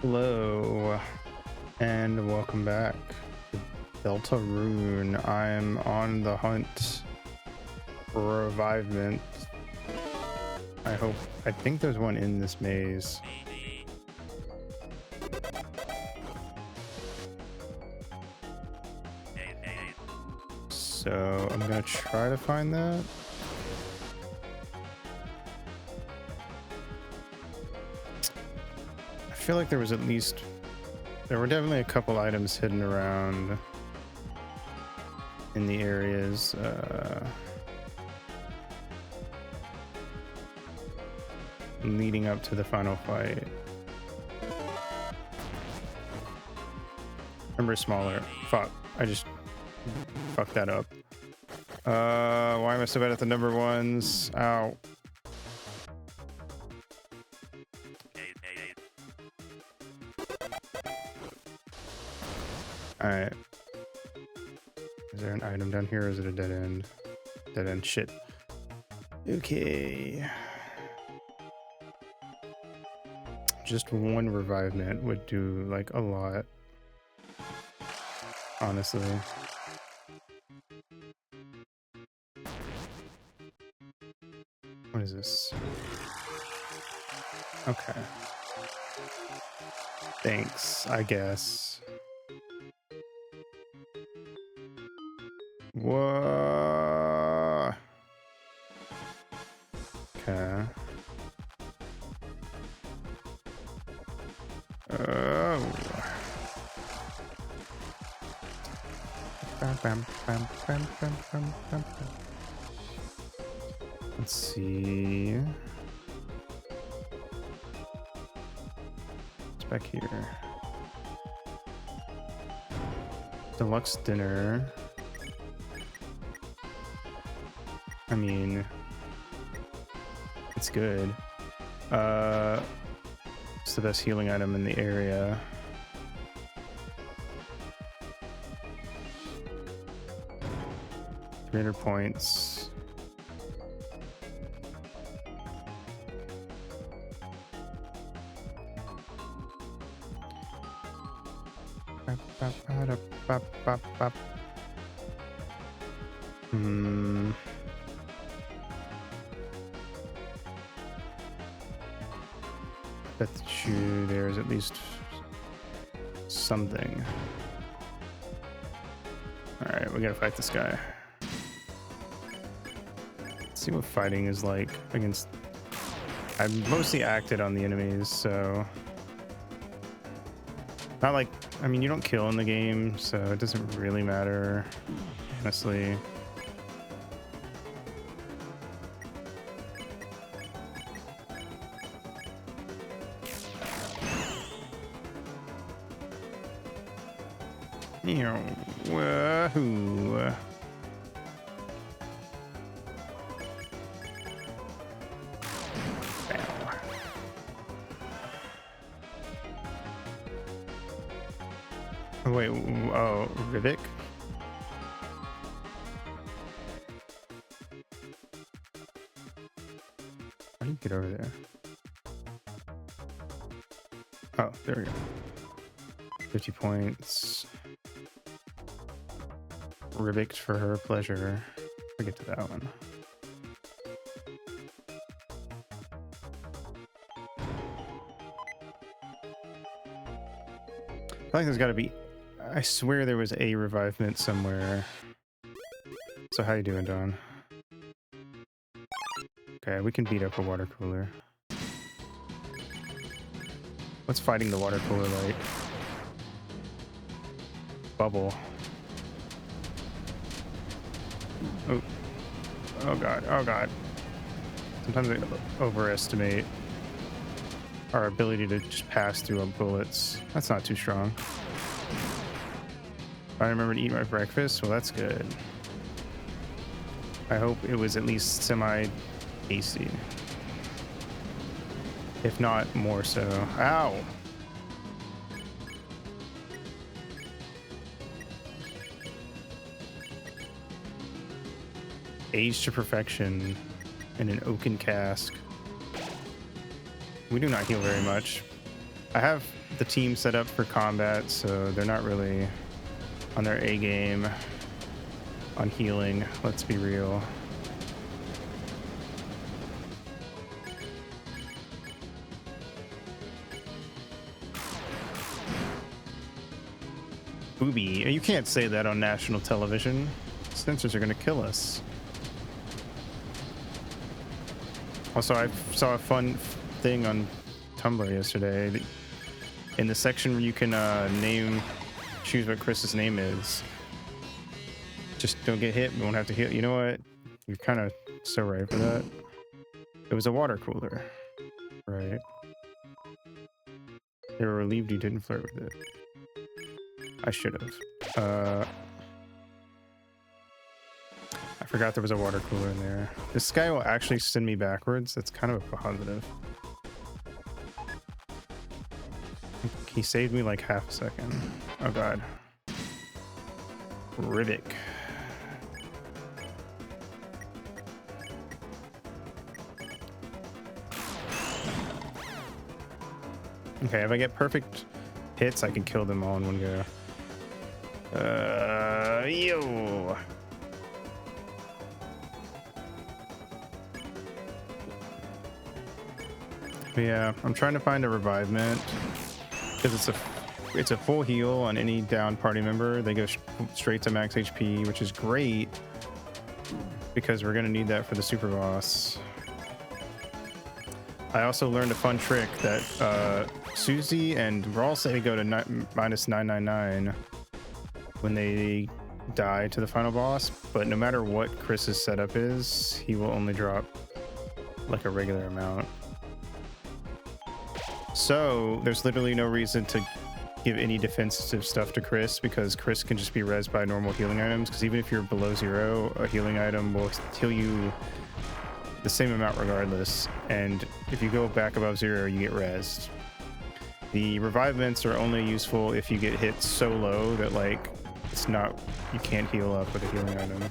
Hello, and welcome back to Deltarune. I'm on the hunt for revivement. I think there's one in this maze. So I'm gonna try to find that. I feel like there were definitely a couple items hidden around in the areas. Leading up to the final fight. Remember smaller. Fuck. I just fucked that up. Why am I so bad at the number ones? Ow. Alright. Is there an item down here or is it a dead end? Dead end. Shit. Okay. Just one revivement would do like a lot. Honestly. What is this? Okay. Thanks, I guess. Whoa. Okay. Oh. Let's see. What's back here? Deluxe dinner. I mean, it's good. It's the best healing item in the area. 300 points. Bet you there's at least something. Alright, we gotta fight this guy. Let's see what fighting is like against... I mostly acted on the enemies, so... Not like... I mean, you don't kill in the game, so it doesn't really matter, honestly. Wahoo. Oh, wait, oh, Rivik? How do you get over there? Oh, there we go. 50 points. Rivik for her pleasure. We'll get to that one. I feel like there's gotta be... I swear there was a revivement somewhere. So how you doing, Dawn? Okay, we can beat up a water cooler. What's fighting the water cooler like? Bubble. Oh. Oh god, oh god. Sometimes I overestimate our ability to just pass through bullets. That's not too strong. I remember to eat my breakfast, well that's good. I hope it was at least semi-tasty. If not, more so. Ow! Aged to perfection in an oaken cask. We do not heal very much. I have the team set up for combat, so they're not really on their A game on healing. Let's be real. Booby, you can't say that on national television. Censors are gonna kill us. Also, I saw a fun thing on Tumblr yesterday. In the section where you can choose what Chris's name is. Just don't get hit. We won't have to heal. You know what? You're kind of so right for that. It was a water cooler, right? They were relieved you didn't flirt with it. I should have. I forgot there was a water cooler in there. This guy will actually send me backwards. That's kind of a positive. He saved me like half a second. Oh god. Rivik. Okay, if I get perfect hits, I can kill them all in one go. Yo. Yeah, I'm trying to find a revivement because it's a full heal on any down party member. They go straight to max HP, which is great because we're gonna need that for the super boss. I also learned a fun trick that Susie and Rawl say go to minus 999 when they die to the final boss, but no matter what Chris's setup is, he will only drop like a regular amount. So there's literally no reason to give any defensive stuff to Chris because Chris can just be rezzed by normal healing items, because even if you're below 0, a healing item will heal you the same amount regardless, and if you go back above 0 you get rezzed. The revivements are only useful if you get hit so low that like it's not, you can't heal up with a healing item.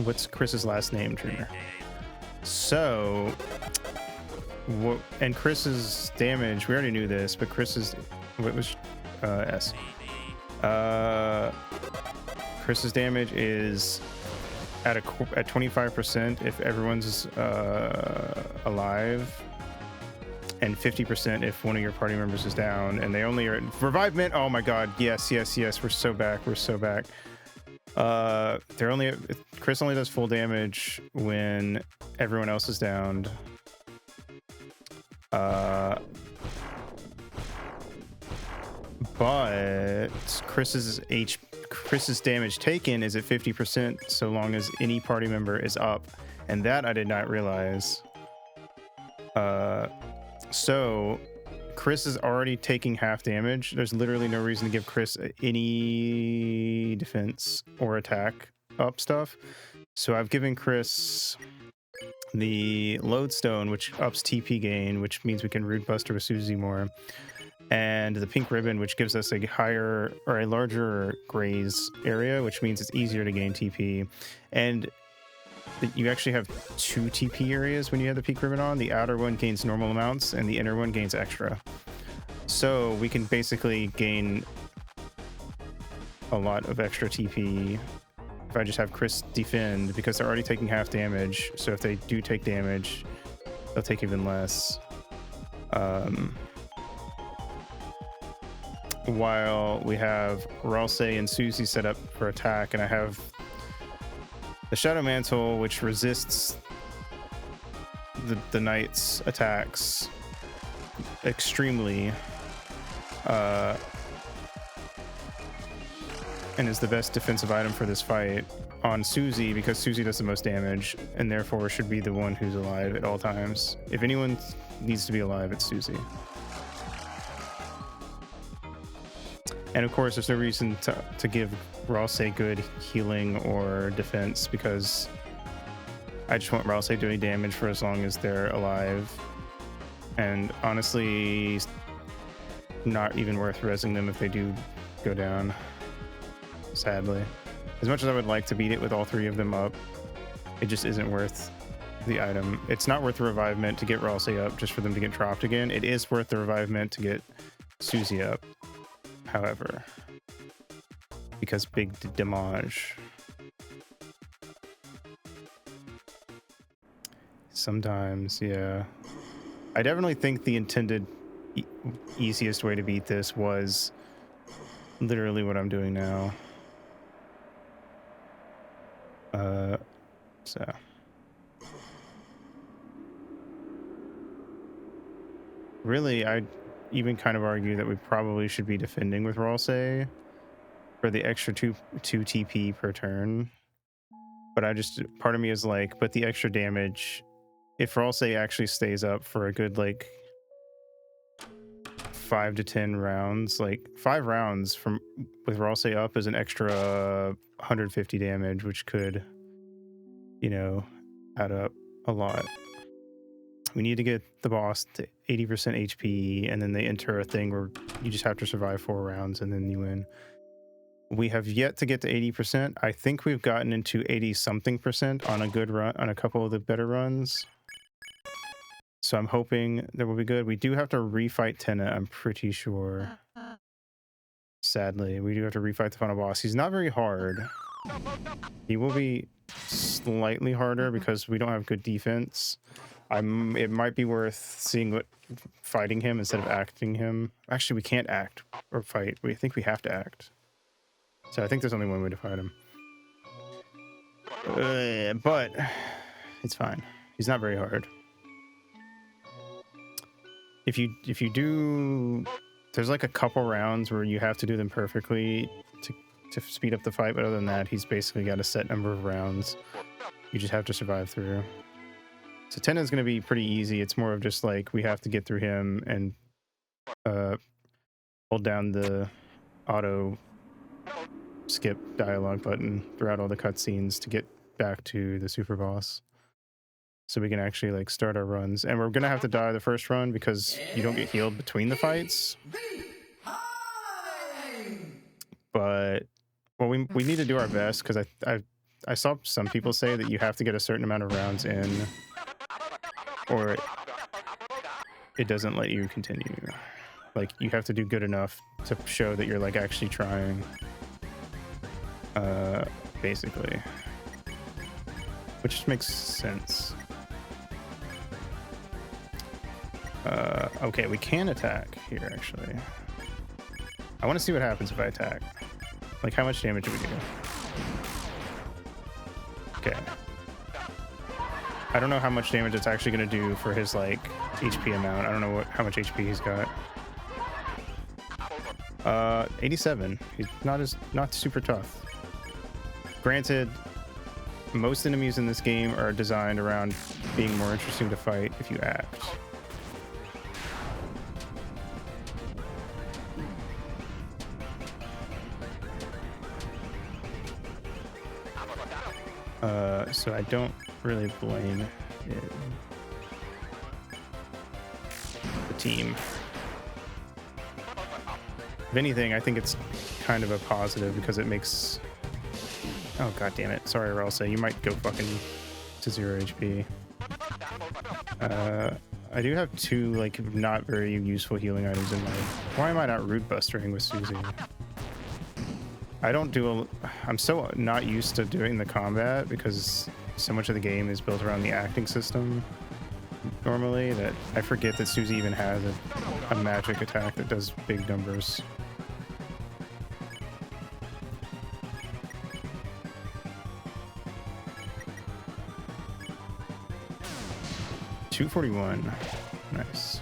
What's Chris's last name, Dreamer? So and Chris's damage, we already knew this, but Chris's, what was S? Chris's damage is at 25% if everyone's alive, and 50% if one of your party members is down, and they only are revivement. Oh my god, yes, we're so back. Chris only does full damage when everyone else is downed. But Chris's damage taken is at 50% so long as any party member is up, and that I did not realize. So Chris is already taking half damage. There's literally no reason to give Chris any defense or attack up stuff. So I've given Chris the Lodestone, which ups TP gain, which means we can Root Buster with Susie more, and the Pink Ribbon, which gives us a higher or a larger graze area, which means it's easier to gain TP. And you actually have 2 TP areas when you have the Pink Ribbon on. The outer one gains normal amounts and the inner one gains extra. So we can basically gain a lot of extra TP if I just have Chris defend, because they're already taking half damage. So if they do take damage, they'll take even less. While we have Ralsei and Susie set up for attack, and I have the Shadow Mantle, which resists the knight's attacks extremely, and is the best defensive item for this fight on Susie, because Susie does the most damage and therefore should be the one who's alive at all times. If anyone needs to be alive, it's Susie. And of course, there's no reason to give Ralsei good healing or defense, because I just want Ralsei doing damage for as long as they're alive. And honestly, not even worth rezzing them if they do go down, sadly. As much as I would like to beat it with all 3 of them up, it just isn't worth the item. It's not worth the revivement to get Ralsei up just for them to get dropped again. It is worth the revivement to get Susie up, however, because big damage. Sometimes, yeah. I definitely think the intended easiest way to beat this was literally what I'm doing now. So really, I'd even kind of argue that we probably should be defending with Ralsei for the extra 2 TP per turn. But part of me is like, but the extra damage, if Ralsei actually stays up for a good like 5 to 10 rounds, like 5 rounds with Ralsei up is an extra 150 damage, which could, you know, add up a lot. We need to get the boss to 80% HP, and then they enter a thing where you just have to survive 4 rounds and then you win. We have yet to get to 80%. I think we've gotten into 80 something percent on a good run, on a couple of the better runs. So I'm hoping that will be good. We do have to refight Tenna, I'm pretty sure. Sadly, we do have to refight the final boss. He's not very hard. He will be slightly harder because we don't have good defense. It might be worth seeing fighting him instead of acting him. Actually, we can't act or fight. We think we have to act. So I think there's only one way to fight him. But it's fine. He's not very hard. If you do, there's like a couple rounds where you have to do them perfectly to speed up the fight, but other than that, he's basically got a set number of rounds. You just have to survive through. So Tenna is going to be pretty easy. It's more of just like we have to get through him and hold down the auto skip dialogue button throughout all the cutscenes to get back to the super boss. So we can actually like start our runs. And we're going to have to die the first run because you don't get healed between the fights. But well, we need to do our best because I saw some people say that you have to get a certain amount of rounds in or it doesn't let you continue. Like you have to do good enough to show that you're like actually trying. Basically. Which just makes sense. Okay, we can attack here actually. I want to see what happens if I attack. Like how much damage do we do? Okay. I don't know how much damage it's actually going to do for his like HP amount. I don't know how much HP he's got. 87. He's not super tough. Granted, most enemies in this game are designed around being more interesting to fight if you act. So I don't really blame the team. If anything, I think it's kind of a positive because it makes... Oh, god damn it. Sorry, Ralsei. You might go fucking to 0 HP. I do have 2, like, not very useful healing items in my... Why am I not root bustering with Susie? I don't do I'm so not used to doing the combat because so much of the game is built around the acting system normally that I forget that Susie even has a magic attack that does big numbers. $241. Nice.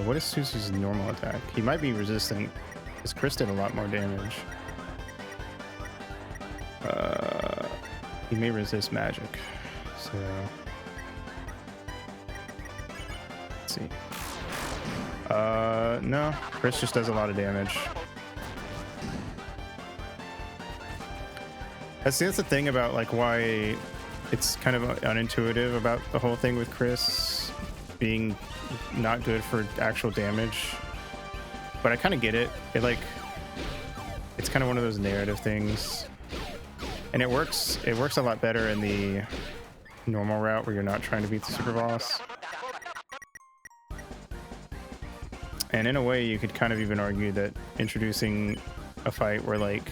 What is Susie's normal attack? He might be resistant, because Chris did a lot more damage. He may resist magic, so... Let's see. No, Chris just does a lot of damage. That's the thing about like why it's kind of unintuitive about the whole thing with Chris being not good for actual damage. But I kind of get it. It's kind of one of those narrative things. And it works a lot better in the normal route where you're not trying to beat the super boss. And in a way, you could kind of even argue that introducing a fight where like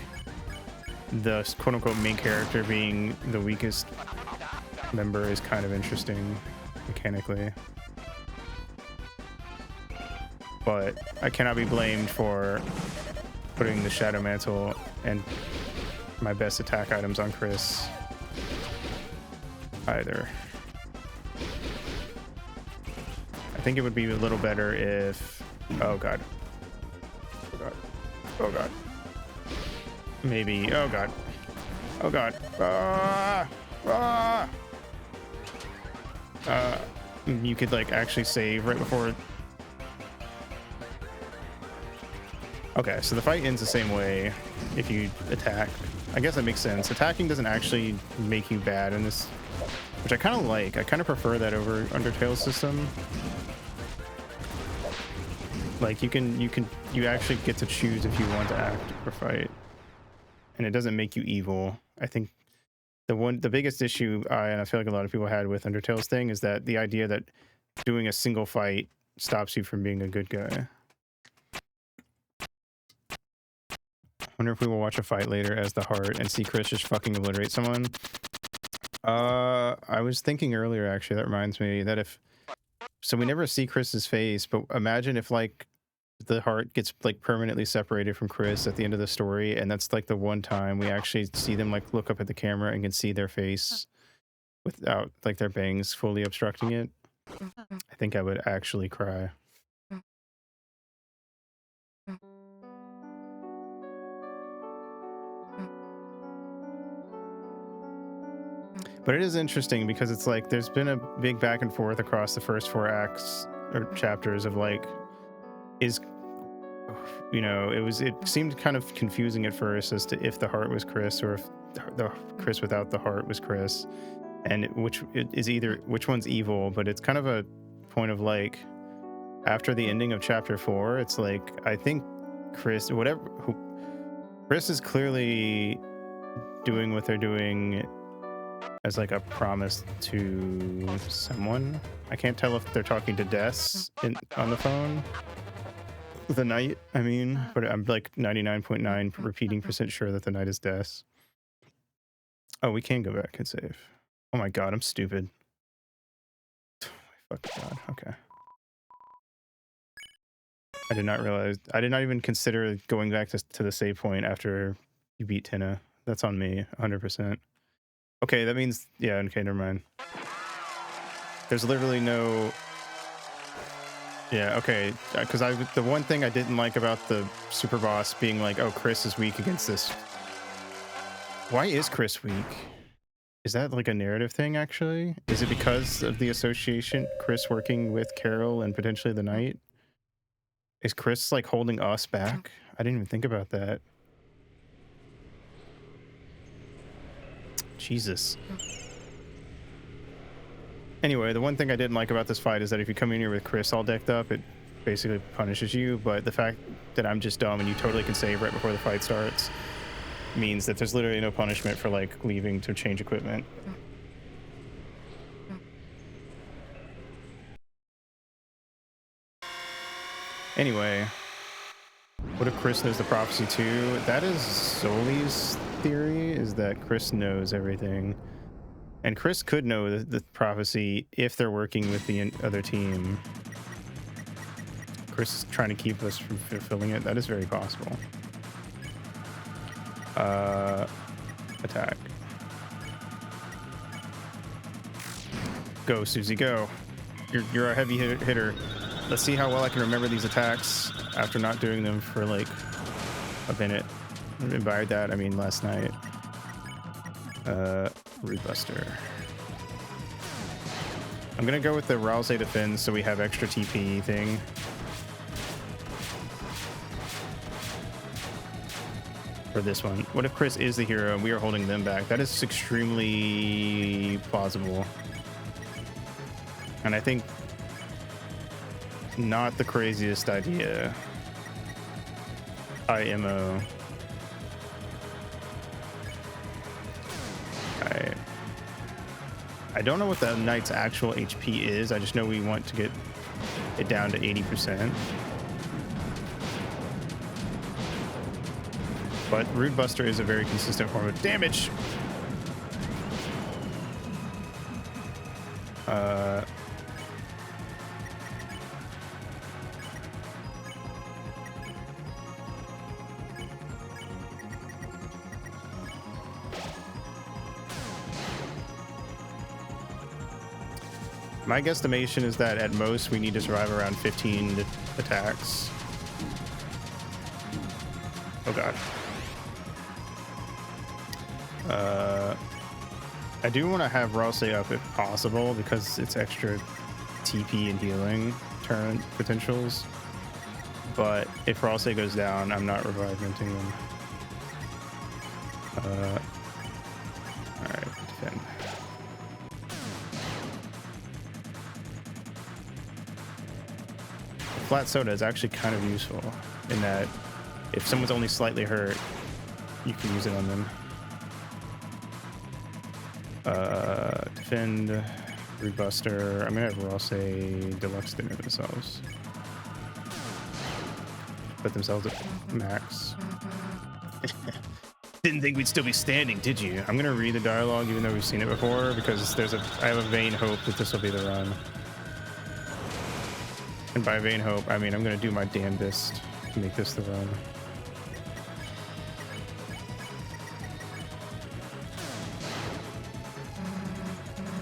the quote-unquote main character being the weakest member is kind of interesting mechanically. But I cannot be blamed for putting the Shadow Mantle and my best attack items on Chris either. I think it would be a little better if... Oh god. Oh god. Oh god. Maybe... Oh god. Oh god. You could like actually save right before... Okay, so the fight ends the same way if you attack. I guess that makes sense. Attacking doesn't actually make you bad in this, which I kind of like. I kind of prefer that over Undertale's system. Like you actually get to choose if you want to act or fight, and it doesn't make you evil. I think the biggest issue and I feel like a lot of people had with Undertale's thing is that the idea that doing a single fight stops you from being a good guy. Wonder if we will watch a fight later as the Heart and see Chris just fucking obliterate someone. I was thinking earlier, actually, that reminds me that so we never see Chris's face, but imagine if like the Heart gets like permanently separated from Chris at the end of the story, and that's like the one time we actually see them like look up at the camera and can see their face without like their bangs fully obstructing it. I think I would actually cry. But it is interesting because it's like there's been a big back and forth across the first 4 acts or chapters of like, it seemed kind of confusing at first as to if the Heart was Chris or if the Chris without the Heart was Chris, and which one's evil. But it's kind of a point of like, after the ending of chapter 4, it's like I think Chris is clearly doing what they're doing as like a promise to someone. I can't tell if they're talking to Des on the phone. The Knight, I mean, but I'm like 99.9 repeating % sure that the Knight is Des. Oh, we can go back and save. Oh my god, I'm stupid. Fuck god, okay. I did not realize, I did not even consider going back to the save point after you beat Tina. That's on me, 100%. Okay, that means, yeah, okay, never mind. There's literally no... Yeah, okay, because the one thing I didn't like about the super boss being like, oh, Chris is weak against this. Why is Chris weak? Is that like a narrative thing, actually? Is it because of the association, Chris working with Carol and potentially the Knight? Is Chris like holding us back? I didn't even think about that. Jesus. Anyway, the one thing I didn't like about this fight is that if you come in here with Chris all decked up, it basically punishes you, but the fact that I'm just dumb and you totally can save right before the fight starts means that there's literally no punishment for like leaving to change equipment. Anyway, what if Chris knows the prophecy too? That is Zoli's theory, is that Chris knows everything. And Chris could know the prophecy if they're working with the other team. Chris is trying to keep us from fulfilling it. That is very possible. Attack. Go, Susie, go. You're a heavy hitter. Let's see how well I can remember these attacks after not doing them for like a minute. And by that, I mean last night. Root Buster. I'm gonna go with the Rousey Defense so we have extra TP thing. for this one. What if Chris is the hero and we are holding them back? That is extremely plausible. And I think not the craziest idea. IMO. I don't know what the knight's actual HP is. I just know we want to get it down to 80%. But Rude Buster is a very consistent form of damage. My guesstimation is that at most we need to survive around 15 attacks. Oh god. I do want to have Ralsei up if possible because it's extra TP and healing turn potentials. But if Ralsei goes down, I'm not reviventing them. Alright, defend. Flat soda is actually kind of useful in that if someone's only slightly hurt, you can use it on them. Defend, Rude Buster. I'm gonna have Ralsei deluxe dinner themselves. Put themselves at max. Didn't think we'd still be standing, did you? I'm gonna read the dialogue even though we've seen it before because I have a vain hope that this will be the run. And by vain hope, I mean I'm gonna do my damnedest to make this the run.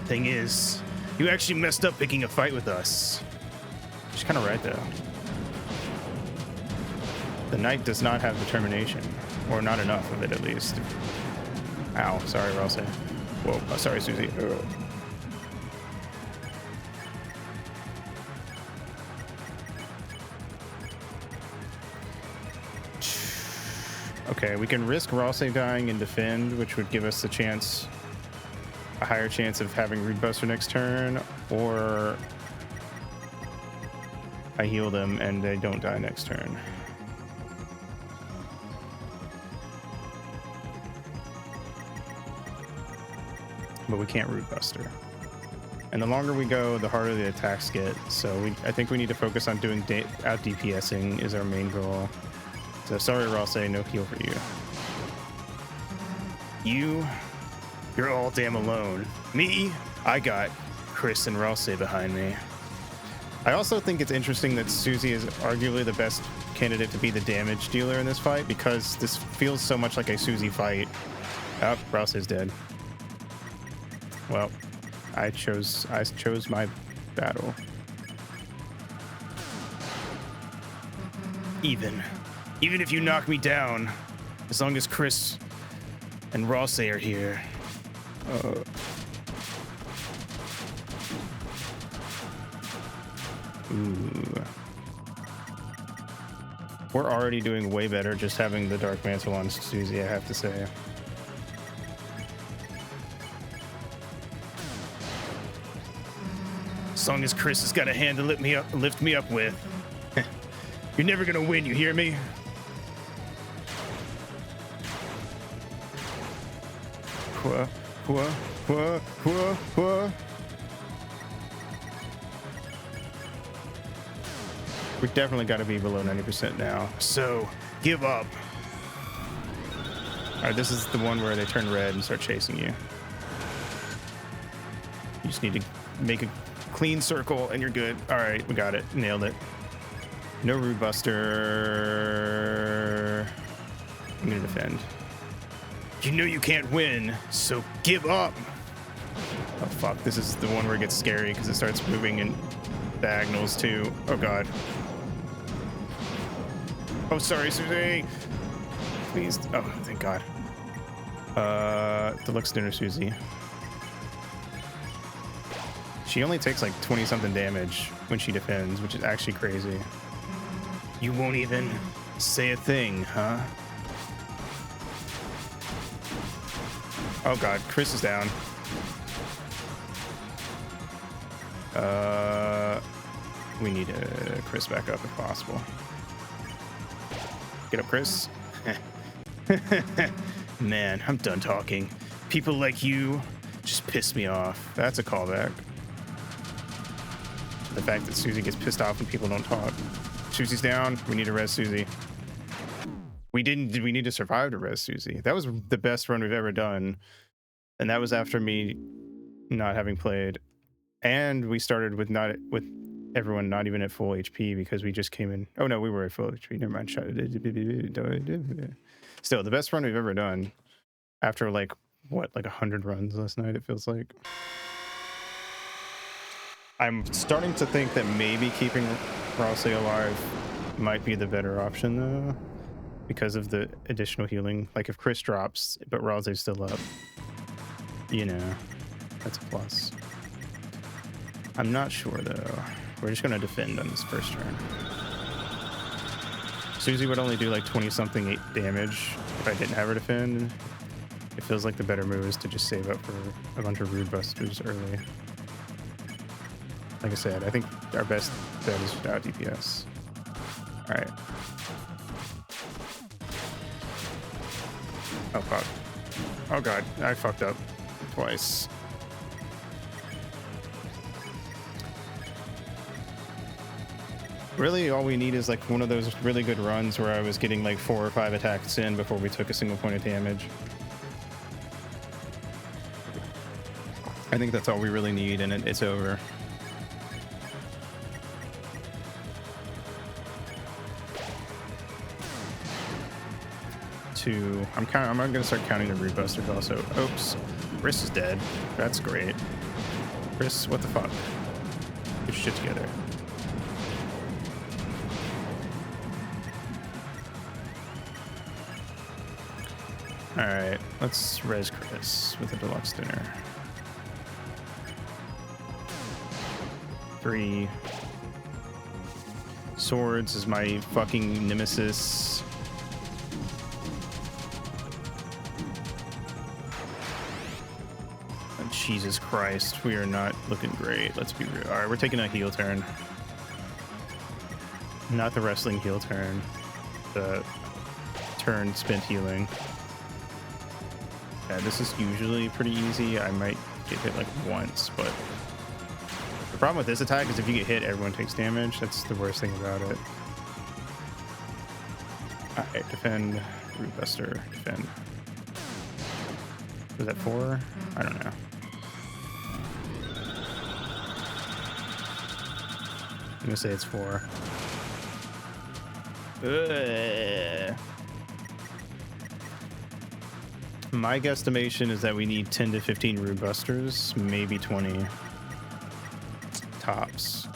Thing is, you actually messed up picking a fight with us. She's kind of right though. The knight does not have determination, or not enough of it at least. Ow, sorry Ralsei. Whoa, oh, sorry Susie. Ugh. Okay, we can risk Ralsei dying and defend, which would give us a higher chance of having Rude Buster next turn, or I heal them and they don't die next turn. But we can't Rude Buster. And the longer we go, the harder the attacks get. So I think we need to focus on doing out DPSing is our main goal. So sorry Ralsei, no heal for you. You're all damn alone. Me? I got Chris and Ralsei behind me. I also think it's interesting that Susie is arguably the best candidate to be the damage dealer in this fight because this feels so much like a Susie fight. Oh, Ralsei's dead. Well, I chose my battle. Even if you knock me down, as long as Chris and Ralsei are here. Ooh. We're already doing way better just having the Dark Mantle on Susie, I have to say. As long as Chris has got a hand to lift me up with. You're never gonna win, you hear me? We definitely got to be below 90% now. So, give up. All right, this is the one where they turn red and start chasing you. You just need to make a clean circle and you're good. All right, we got it. Nailed it. No Rude Buster. I'm gonna defend. You know you can't win, so give up. Oh fuck, this is the one where it gets scary because it starts moving in diagonals too. Oh god. Oh sorry, Susie. Please. Oh, thank god. Deluxe dinner Susie. She only takes like 20 something damage when she defends, which is actually crazy. You won't even say a thing, huh? Oh god, Chris is down. We need Chris back up if possible. Get up, Chris. Man, I'm done talking. People like you just piss me off. That's a callback. The fact that Susie gets pissed off when people don't talk. Susie's down. We need to res Susie. We need to survive to res Susie. That was the best run we've ever done. And that was after me not having played. And we started with everyone not even at full HP because we just came in. Oh no, we were at full HP. Never mind. Still, the best run we've ever done after like 100 runs last night, it feels like. I'm starting to think that maybe keeping Ralsei alive might be the better option though, because of the additional healing. Like if Chris drops, but Ralsei's still up, you know, that's a plus. I'm not sure though. We're just gonna defend on this first turn. Susie would only do like 20-something damage if I didn't have her defend. It feels like the better move is to just save up for a bunch of Rude Busters early. Like I said, I think our best bet is without DPS. All right. Oh fuck. Oh god, I fucked up twice. Really, all we need is like one of those really good runs where I was getting like 4 or 5 attacks in before we took a single point of damage. I think that's all we really need, and it's over. I'm gonna start counting the Root Busters also. Oops, Chris is dead. That's great. Chris, what the fuck? Get your shit together. All right, let's res Chris with a deluxe dinner. 3 swords is my fucking nemesis. Jesus Christ, we are not looking great. Let's be real. All right, we're taking a heal turn. Not the wrestling heal turn. The turn spent healing. Yeah, this is usually pretty easy. I might get hit like once, but the problem with this attack is if you get hit, everyone takes damage. That's the worst thing about it. All right, defend. Root Buster, defend. Was that 4? I don't know. I'm gonna say it's 4. Ugh. My guesstimation is that we need 10 to 15 Root Busters, maybe 20 tops.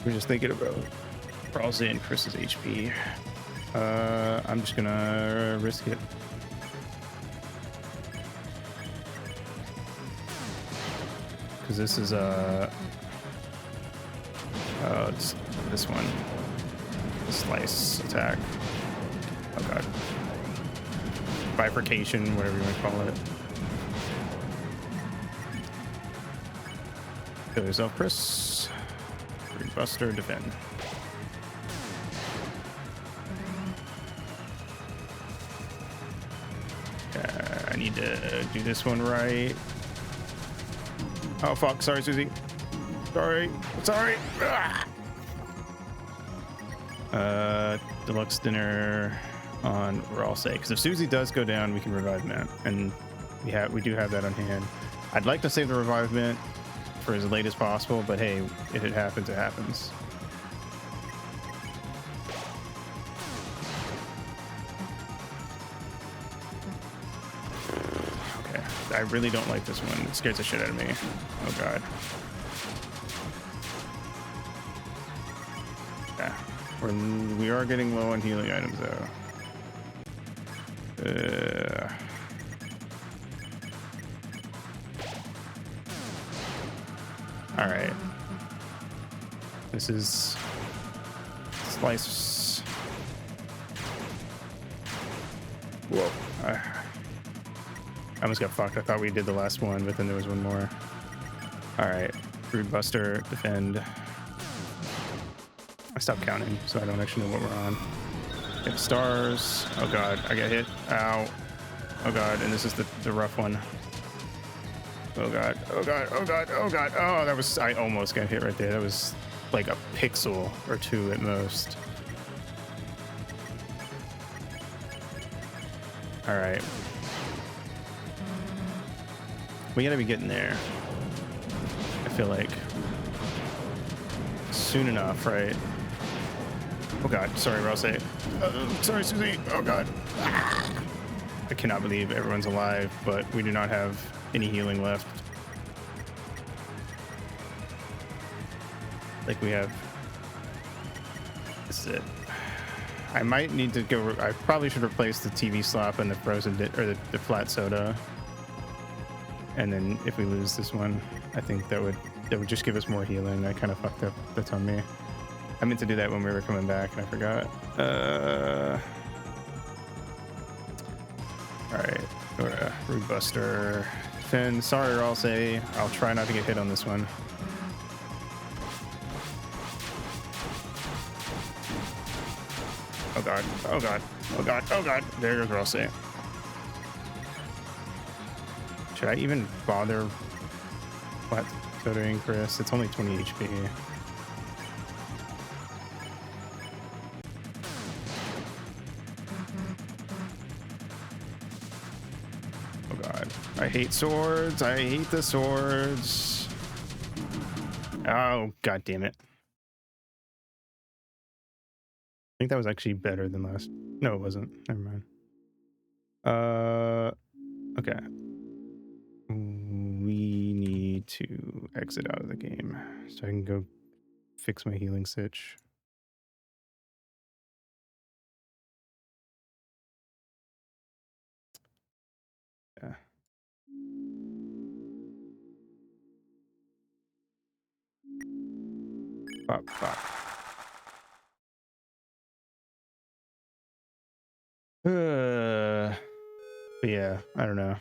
We're just thinking about Ralsei and Chris's HP. I'm just gonna risk it. Because this is it's this one. The slice attack. Oh god. Bifurcation, whatever you want to call it. Kill yourself, Chris. Root Buster, defend. I need to do this one right. Oh fuck, sorry Susie. Sorry. Deluxe dinner on Ralsei. Because if Susie does go down, we can revive Mint. And we do have that on hand. I'd like to save the revivement for as late as possible, but hey, if it happens, it happens. Okay, I really don't like this one. It scares the shit out of me. Oh god. Yeah, we are getting low on healing items though. All right. This is slice. Whoa. I almost got fucked. I thought we did the last one, but then there was one more. All right. Brood Buster, defend. I stopped counting, so I don't actually know what we're on. Get stars. Oh god, I got hit. Ow. Oh god, and this is the rough one. Oh god, oh god, oh god, oh god. Oh, that was, I almost got hit right there. That was like a pixel or two at most. All right. We gotta be getting there. I feel like soon enough, right? Oh god, sorry, Rouse. Sorry, Susie. Oh god. I cannot believe everyone's alive, but we do not have any healing left. Like we have. This is it. I might need to go. I probably should replace the TV slop and the frozen or the flat soda. And then if we lose this one, I think that would just give us more healing. I kind of fucked up. That's on me. I meant to do that when we were coming back and I forgot. All right, go to Brood Buster. Finn, sorry, or I'll say I'll try not to get hit on this one. Oh god, oh god, oh god, oh god. There goes Rossi. Should I even bother flat sodaing Chris? It's only 20 HP. Oh god. I hate swords. I hate the swords. Oh god damn it. I think that was actually better than last. No, it wasn't. Never mind. Okay. We need to exit out of the game so I can go fix my healing sitch. Yeah. Pop, pop. But yeah, I don't know.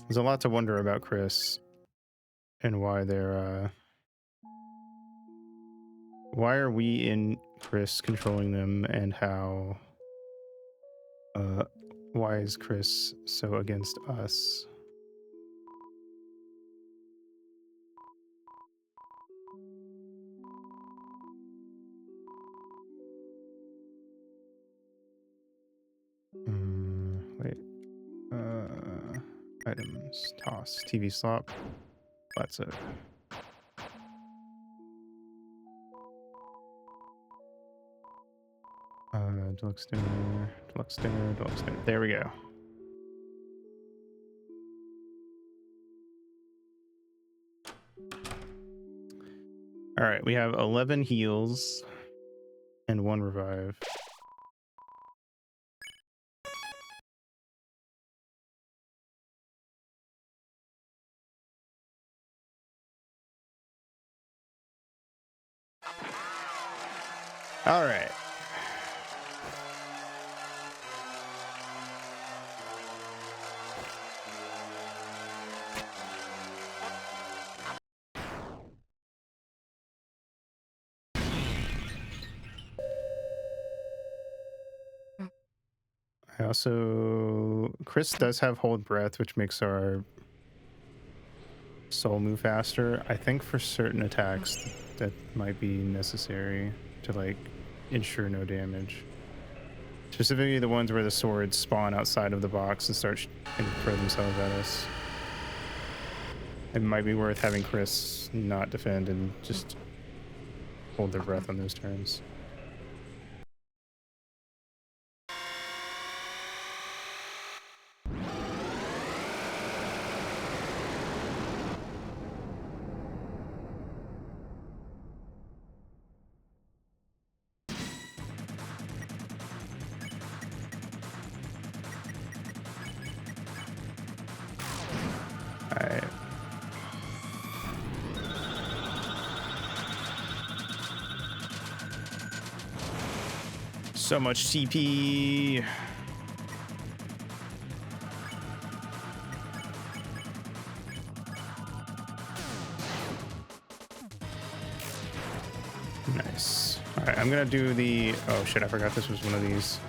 There's a lot to wonder about Chris and why they're why are we in Chris controlling them, and how why is Chris so against us? Wait. Items, toss, TV slop, that's it. Deluxe dinner, deluxe dinner, deluxe dinner. There we go. All right, we have 11 heals and 1 revive. All right. I also, Chris does have hold breath, which makes our soul move faster. I think for certain attacks that might be necessary to like ensure no damage. Specifically the ones where the swords spawn outside of the box and start and throw themselves at us. It might be worth having Chris not defend and just hold their breath on those turns. Alright. So much TP. Nice. All right, I'm gonna do the. Oh shit! I forgot this was one of these.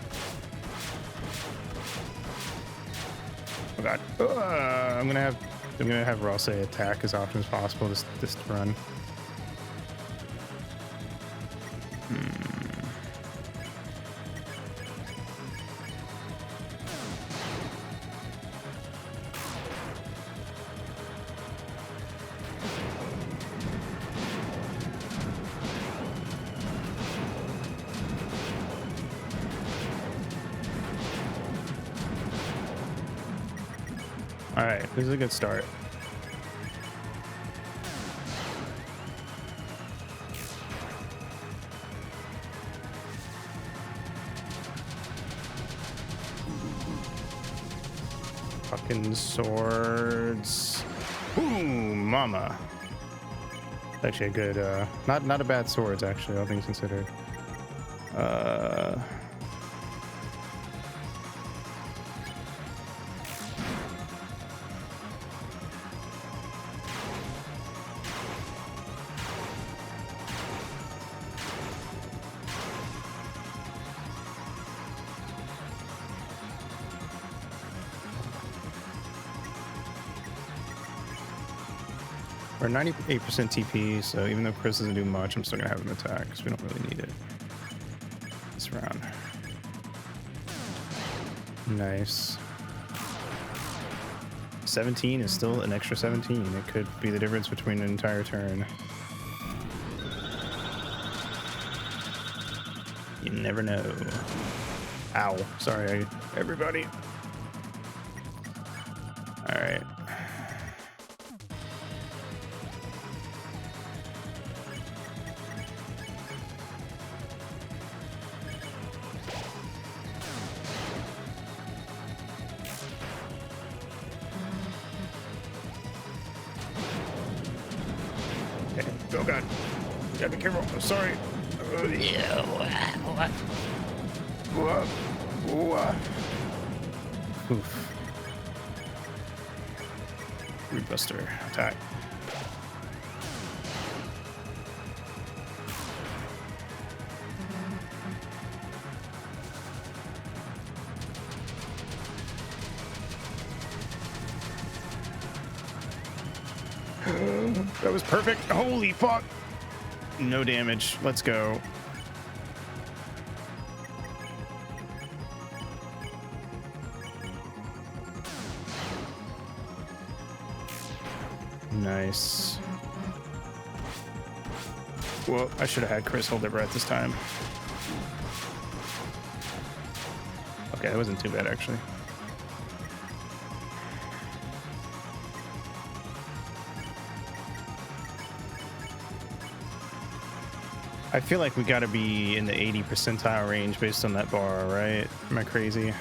Oh god. I'm gonna have Rosse attack as often as possible this run. All right, this is a good start. Fucking swords. Ooh, mama. It's actually a good, not a bad swords actually, all things considered. We're 98% TP, so even though Chris doesn't do much, I'm still gonna have him attack because we don't really need it this round. Nice. 17 is still an extra 17. It could be the difference between an entire turn. You never know. Ow. Sorry, everybody. All right. Oh god. You gotta be careful. I'm sorry. Oof. Root Buster attack. That was perfect. Holy fuck. No damage. Let's go. Nice. Well, I should have had Chris hold their breath this time. Okay, that wasn't too bad actually. I feel like we got to be in the 80 percentile range based on that bar, right? Am I crazy?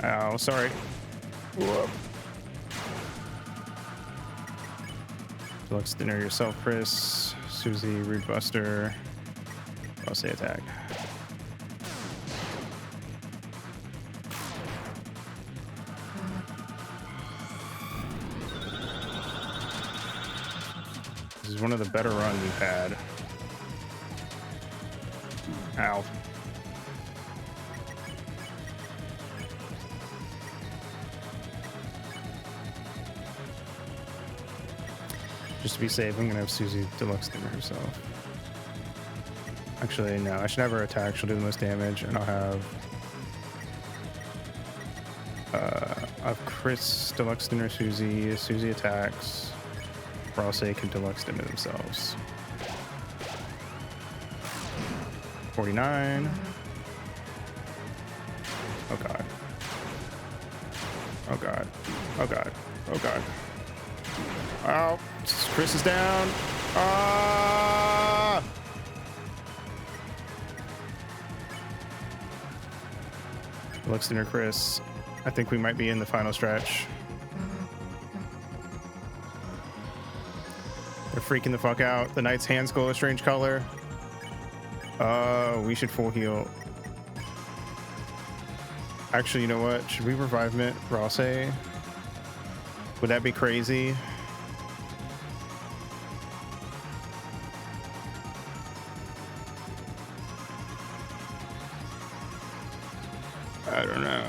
Oh, sorry. Whoa. Deluxe dinner yourself, Chris. Susie, Root Buster. I'll say attack. This is one of the better runs we've had. Ow. Just to be safe, I'm gonna have Susie Deluxe Dinner herself. Actually, no, I should have her attack. She'll do the most damage, and I'll have Chris Deluxe Dinner Susie. Susie attacks. Rosse can Deluxe Dinner themselves. 49. Oh god. Oh god. Oh god. Oh god. Oh, Chris is down. Ah! Deluxe Dinner Chris. I think we might be in the final stretch. freaking the fuck out. The knight's hands glow a strange color. We should full heal. Actually, you know what? Should we revive Rosse? Would that be crazy? I don't know.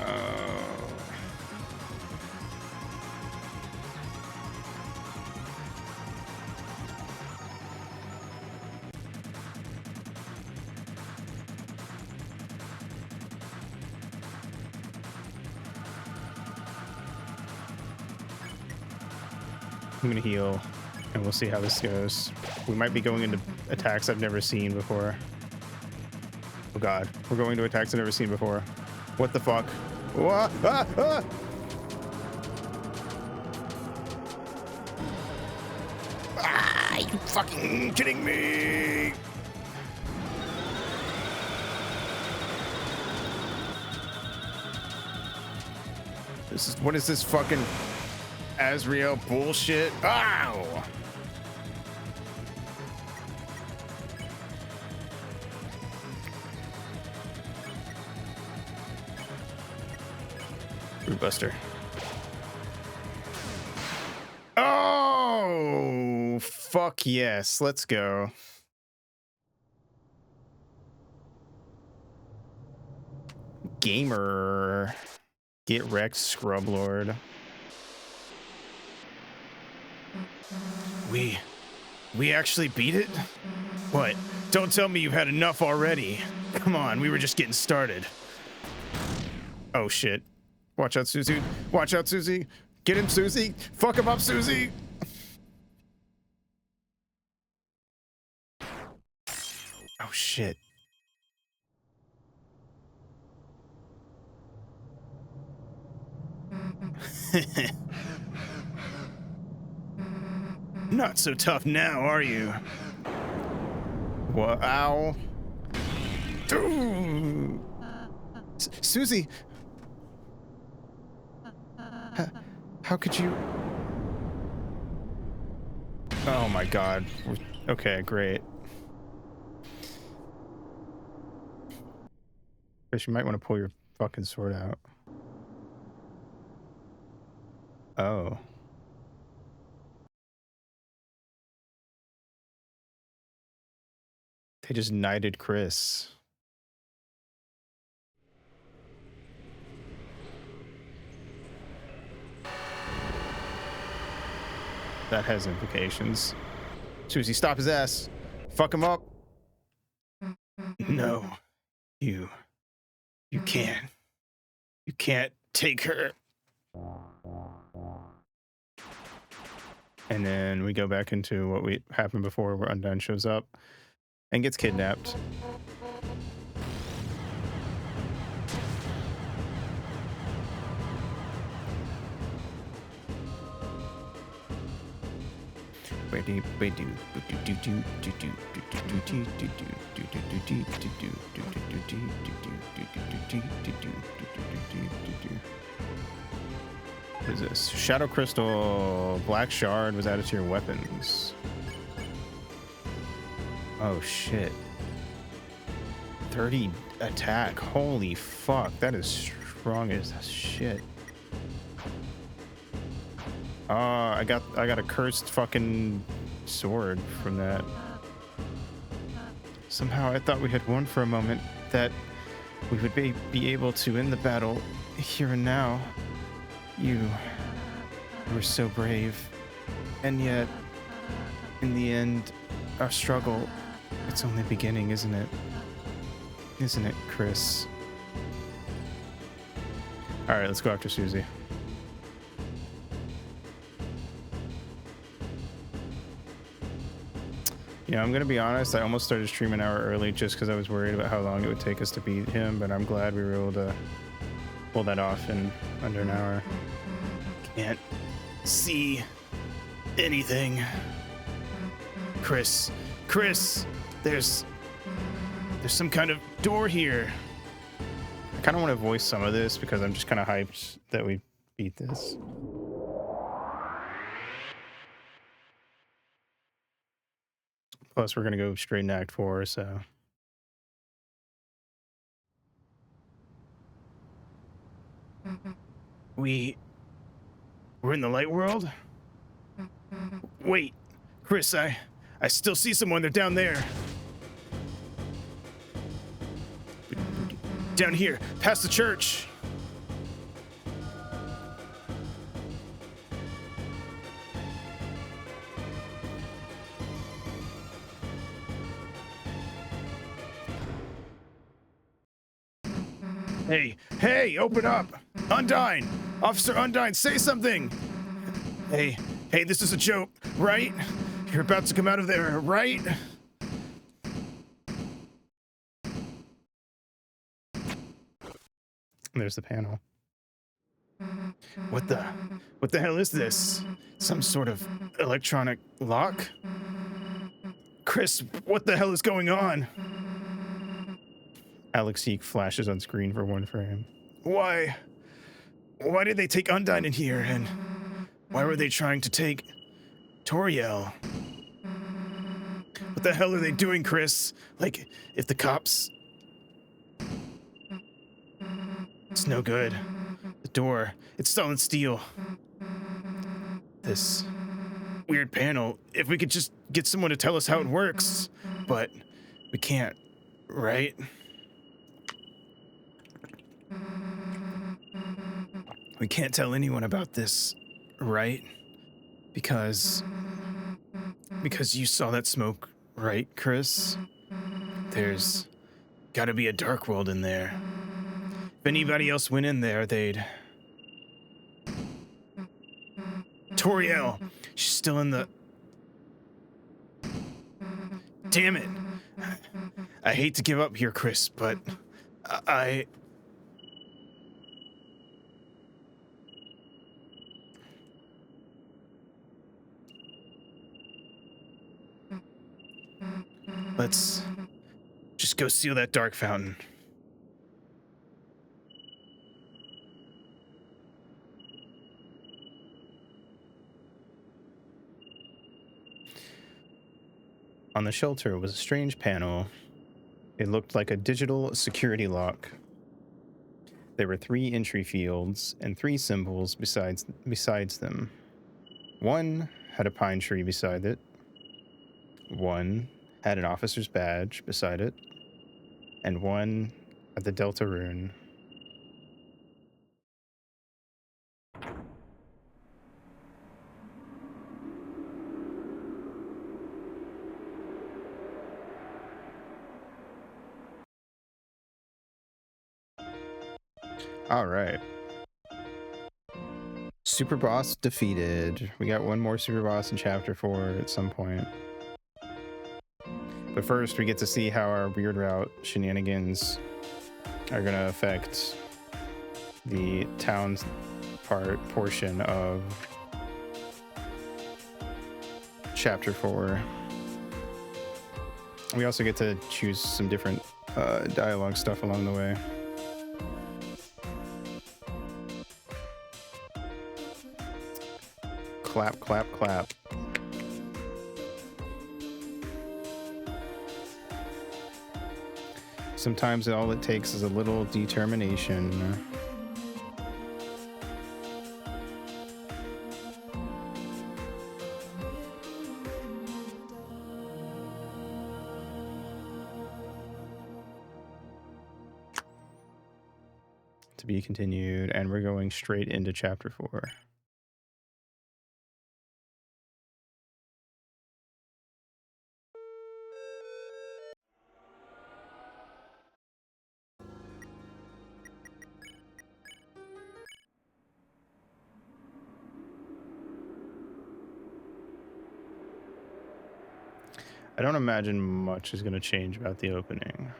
I'm gonna heal and we'll see how this goes. We might be going into attacks I've never seen before. Oh god, we're going to attacks I've never seen before. What the fuck? What? Ah, ah! Ah, you fucking kidding me? What is this fucking Azrael bullshit? Ow! Root Buster. Oh, fuck yes. Let's go. Gamer. Get wrecked, Scrub Lord. We actually beat it? What? Don't tell me you've had enough already. Come on, we were just getting started. Oh shit. Watch out, Susie. Watch out, Susie. Get him, Susie. Fuck him up, Susie. Oh shit. Not so tough now, are you? What? Ow. Susie. How could you? Oh my god. Okay, great. Chris, you might want to pull your fucking sword out. Oh. They just knighted Chris. That has implications. Susie, stop his ass. Fuck him up. No. You can't. You can't take her. And then we go back into what we happened before, where Undone shows up and gets kidnapped. What is this? Shadow Crystal. Black Shard was added to your weapons. Oh shit. 30 attack. Holy fuck. That is strong as shit. I got a cursed fucking sword from that. Somehow I thought we had won for a moment, that we would be able to end the battle here and now. You were so brave, and yet in the end, our struggle, it's only beginning, isn't it? Isn't it, Chris? All right, let's go after Susie. You know, I'm gonna be honest, I almost started streaming an hour early just because I was worried about how long it would take us to beat him, but I'm glad we were able to pull that off in under an hour. Can't see anything. Chris, there's some kind of door here. I kind of want to voice some of this because I'm just kind of hyped that we beat this. Plus, we're gonna go straight into Act 4, so. We're in the light world? Wait, Chris, I still see someone. They're down there. Down here, past the church. Hey, open up! Undyne! Officer Undyne, say something! Hey, this is a joke, right? You're about to come out of there, right? There's the panel. What the hell is this? Some sort of electronic lock? Chris, what the hell is going on? Alexei flashes on screen for one frame. Why did they take Undyne in here, and why were they trying to take Toriel? What the hell are they doing, Chris? Like, if the cops... It's no good. The door, it's solid steel. This weird panel, if we could just get someone to tell us how it works. But we can't, right? We can't tell anyone about this, right? Because you saw that smoke, right, Chris? There's gotta be a dark world in there. If anybody else went in there, they'd... Toriel, she's still in the... Damn it. I hate to give up here, Chris, but Let's just go seal that dark fountain. On the shelter was a strange panel. It looked like a digital security lock. There were 3 entry fields and 3 symbols besides them. One had a pine tree beside it. One had an officer's badge beside it. And one had the Deltarune. All right. Super boss defeated. We got one more super boss in chapter 4 at some point. But first, we get to see how our weird route shenanigans are going to affect the town's portion of chapter 4. We also get to choose some different dialogue stuff along the way. Clap, clap, clap. Sometimes all it takes is a little determination. To be continued, and we're going straight into chapter 4. I don't imagine much is going to change about the opening.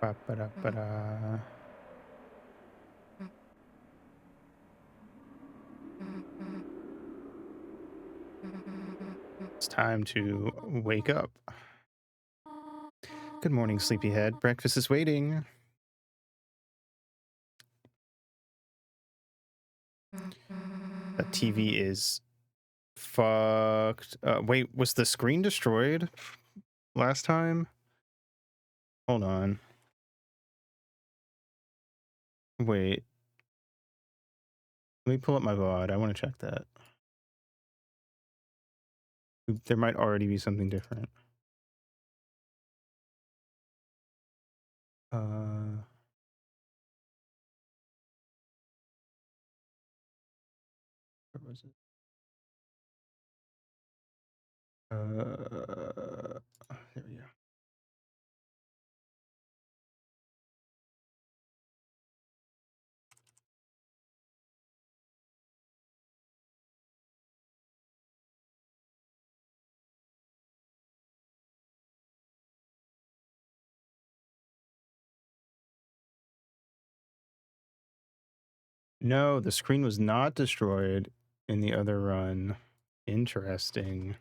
Ba-ba-da-ba-da. It's time to wake up. Good morning, sleepyhead. Breakfast is waiting. That TV is fucked. Wait, was the screen destroyed last time? Hold on. Wait. Let me pull up my VOD. I want to check that. There might already be something different. Where was it? There we go. No, the screen was not destroyed in the other run. Interesting.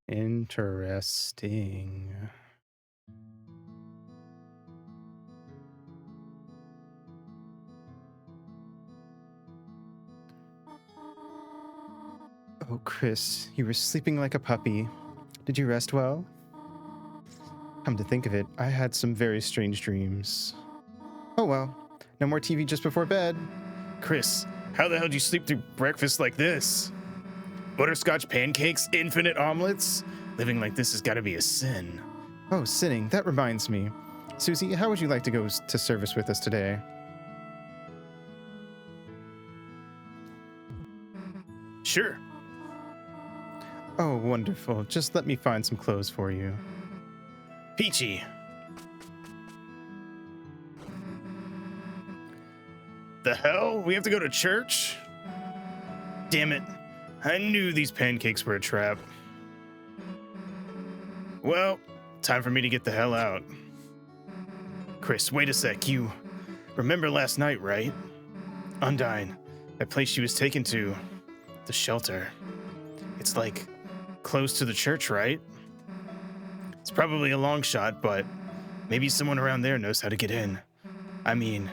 Interesting. Oh, Chris, you were sleeping like a puppy. Did you rest well? Come to think of it, I had some very strange dreams. Oh well, no more TV just before bed. Chris, how the hell did you sleep through breakfast like this? Butterscotch pancakes, infinite omelets? Living like this has got to be a sin. Oh, sinning, that reminds me. Susie, how would you like to go to service with us today? Sure. Oh, wonderful. Just let me find some clothes for you. Peachy. The hell? We have to go to church? Damn it. I knew these pancakes were a trap. Well, time for me to get the hell out. Chris, wait a sec. You remember last night, right? Undyne, that place she was taken to. The shelter. It's like close to the church, right? It's probably a long shot, but maybe someone around there knows how to get in. I mean,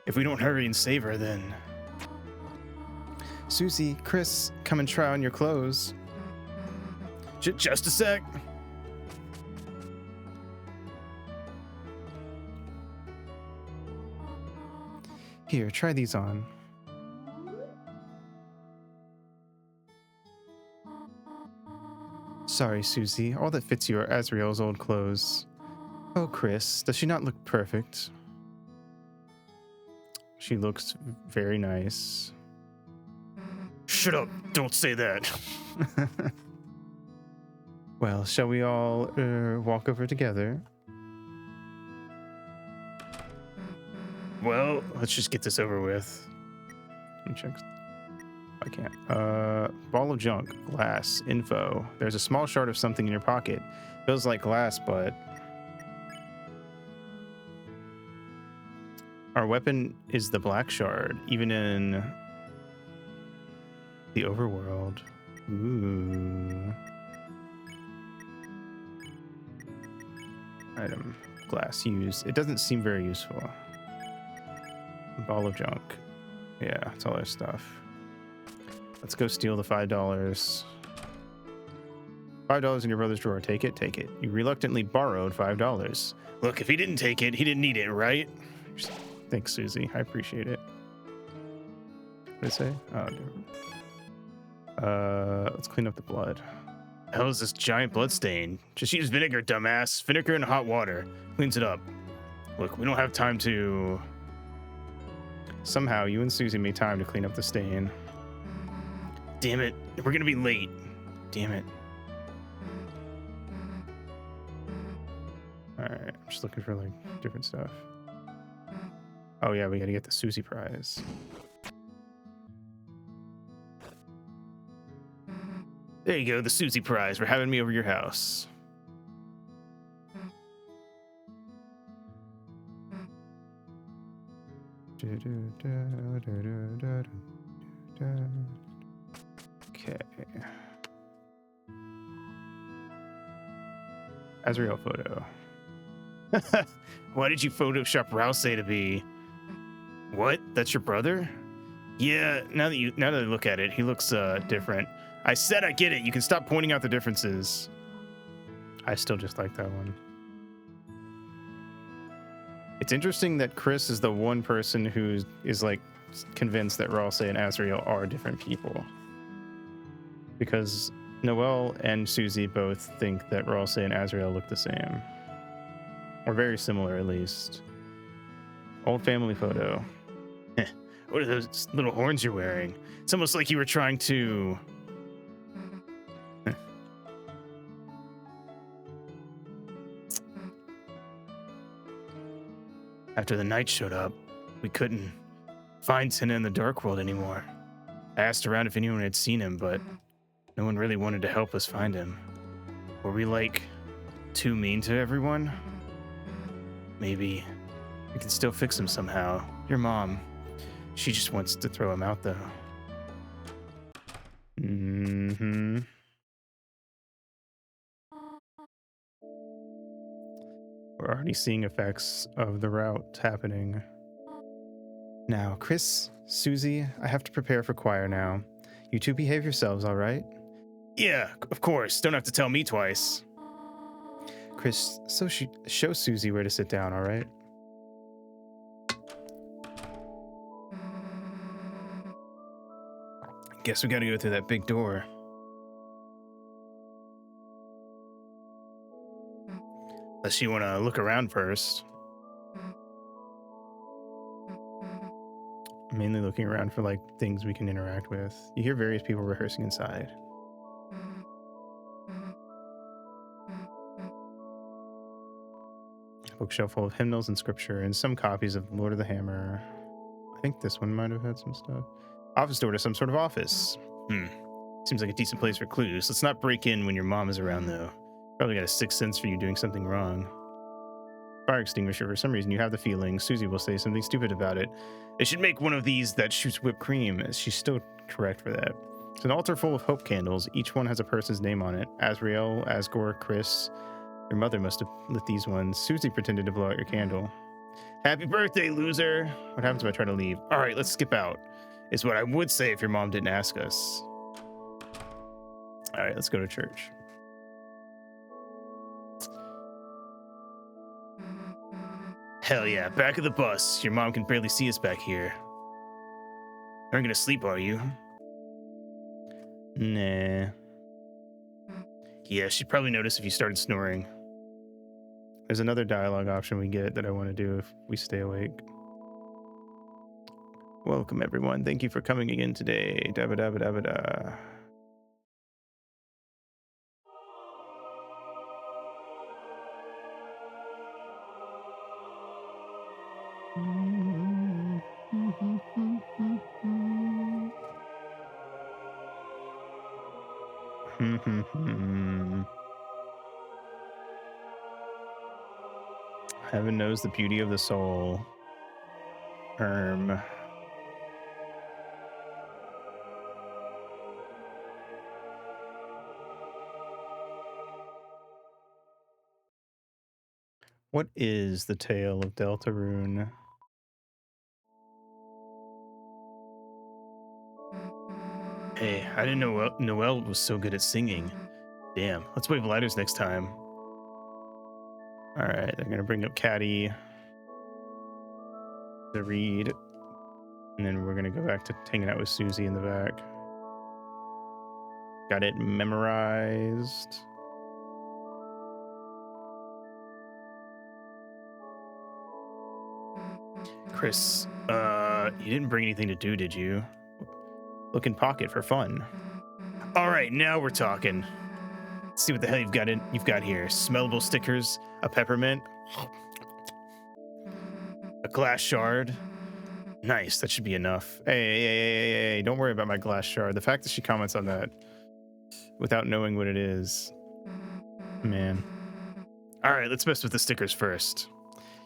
if we don't hurry and save her, then... Susie, Chris, come and try on your clothes. Just a sec. Here, try these on. Sorry, Susie, all that fits you are Azrael's old clothes. Oh, Chris, does she not look perfect? She looks very nice. Shut up, don't say that. Well, shall we all walk over together? Well, let's just get this over with. Let me check. I can't. Ball of junk, glass, info. There's a small shard of something in your pocket. Feels like glass, but... Our weapon is the black shard, even in the overworld. Ooh. Item. Glass used. It doesn't seem very useful. Ball of junk. Yeah, it's all our stuff. Let's go steal the $5. $5 in your brother's drawer. Take it, take it. You reluctantly borrowed $5. Look, if he didn't take it, he didn't need it, right? Thanks, Susie. I appreciate it. What did it say? Oh, let's clean up the blood. Hell is this giant blood stain? Just use vinegar, dumbass. Vinegar and hot water. Cleans it up. Look, we don't have time to... Somehow, you and Susie made time to clean up the stain. Damn it. We're gonna be late. Damn it. Alright, I'm just looking for, like, different stuff. Oh, yeah, we gotta get the Susie prize. There you go, the Susie prize for having me over your house. Okay. Azrael photo. Why did you Photoshop Rouse to be? What? That's your brother? Yeah, now that I look at it, he looks different. I said I get it. You can stop pointing out the differences. I still just like that one. It's interesting that Chris is the one person who is like convinced that Ralsei and Azrael are different people. Because Noelle and Susie both think that Ralsei and Azrael look the same. Or very similar, at least. Old family photo. What are those little horns you're wearing? It's almost like you were trying to... After the knight showed up, we couldn't find Tina in the Dark World anymore. I asked around if anyone had seen him, but no one really wanted to help us find him. Were we, like, too mean to everyone? Maybe we can still fix him somehow. Your mom, she just wants to throw him out, though. Mm-hmm. We're already seeing effects of the route happening. Now, Chris, Susie, I have to prepare for choir now. You two behave yourselves, all right? Yeah, of course. Don't have to tell me twice. Chris, show Susie where to sit down, all right? Guess we gotta go through that big door. Unless you wanna look around first. Mainly looking around for like things we can interact with. You hear various people rehearsing inside. A bookshelf full of hymnals and scripture and some copies of Lord of the Hammer. I think this one might have had some stuff. Office door to some sort of office. Seems like a decent place for clues. Let's not break in when your mom is around, though. Probably got a sixth sense for you doing something wrong. Fire extinguisher. For some reason, you have the feeling Susie will say something stupid about it. They should make one of these that shoots whipped cream. She's still correct for that. It's an altar full of hope candles. Each one has a person's name on it. Azrael, Asgore, Chris. Your mother must have lit these ones. Susie pretended to blow out your candle. Happy birthday, loser. What happens if I try to leave? All right, let's skip out. Is what I would say if your mom didn't ask us. All right, let's go to church. Hell yeah, back of the bus. Your mom can barely see us back here. Aren't gonna sleep, are you? Nah. Yeah, she'd probably notice if you started snoring. There's another dialogue option we get that I want to do if we stay awake. Welcome, everyone. Thank you for coming again today. Dabba dabba dabba da. Heaven knows the beauty of the soul. What is the tale of Deltarune? Hey, I didn't know Noelle was so good at singing. Damn, let's wave lighters next time. All right, they're gonna bring up Caddy to read, and then we're gonna go back to hanging out with Susie in the back. Got it memorized. Chris, you didn't bring anything to do, did you? Look in pocket for fun. All right, now we're talking. Let's see what the hell you've got here. Smellable stickers, a peppermint, a glass shard. Nice, that should be enough. Hey, don't worry about my glass shard. The fact that she comments on that without knowing what it is, man. All right, let's mess with the stickers first.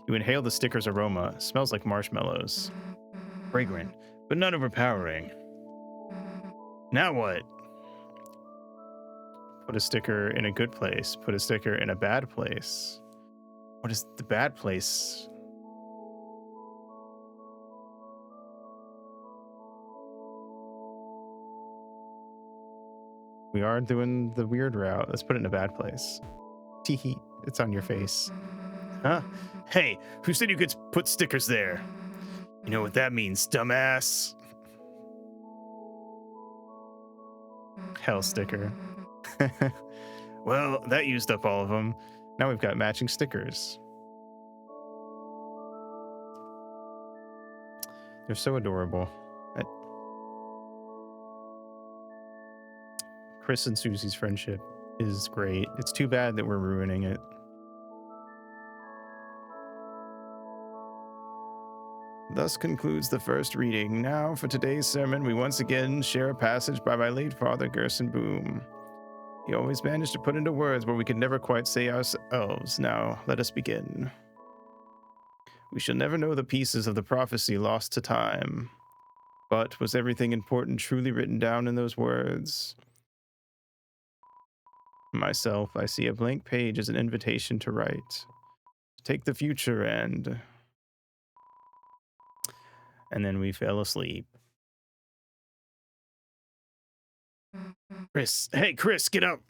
You inhale the sticker's aroma. It smells like marshmallows. Fragrant, but not overpowering. Now what? Put a sticker in a good place. Put a sticker in a bad place. What is the bad place? We are doing the weird route. Let's put it in a bad place. Teehee. It's on your face. Huh? Hey, who said you could put stickers there? You know what that means, dumbass? Hell sticker. Well, that used up all of them. Now we've got matching stickers. They're so adorable. Chris and Susie's friendship is great. It's too bad that we're ruining it. Thus concludes the first reading. Now, for today's sermon, we once again share a passage by my late father, Gerson Boom. He always managed to put into words what we could never quite say ourselves. Now, let us begin. We shall never know the pieces of the prophecy lost to time. But was everything important truly written down in those words? Myself, I see a blank page as an invitation to write. Take the future and then we fell asleep. Chris, hey, Chris, get up.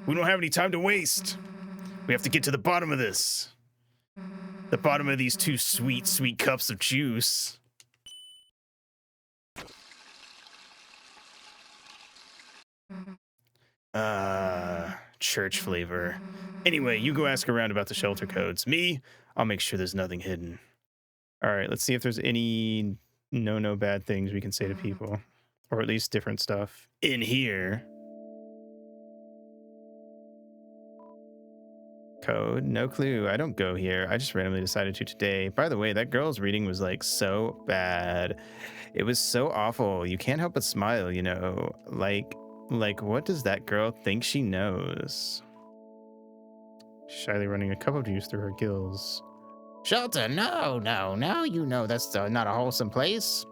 We don't have any time to waste. We have to get to the bottom of this. The bottom of these two sweet, sweet cups of juice. Church flavor. Anyway, you go ask around about the shelter codes. Me, I'll make sure there's nothing hidden. All right, let's see if there's any no bad things we can say to people. Or at least different stuff. In here. Code, no clue. I don't go here. I just randomly decided to today. By the way, that girl's reading was like so bad. It was so awful. You can't help but smile, you know. Like what does that girl think she knows? Shyly running a cup of juice through her gills. Shelter, no, you know that's not a wholesome place.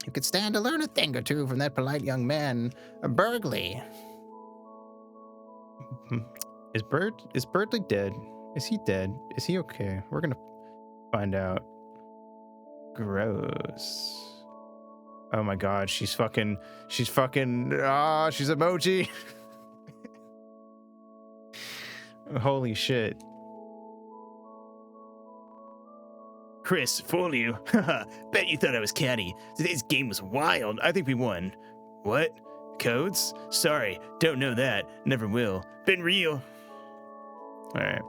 You could stand to learn a thing or two from that polite young man, Burgley. Is Birdley dead? Is he dead? Is he okay? We're gonna find out. Gross. Oh my god, she's fucking, she's emoji. Holy shit. Chris, fool you. Haha, bet you thought I was catty. Today's game was wild. I think we won. What? Codes? Sorry, don't know that. Never will. Been real. All right.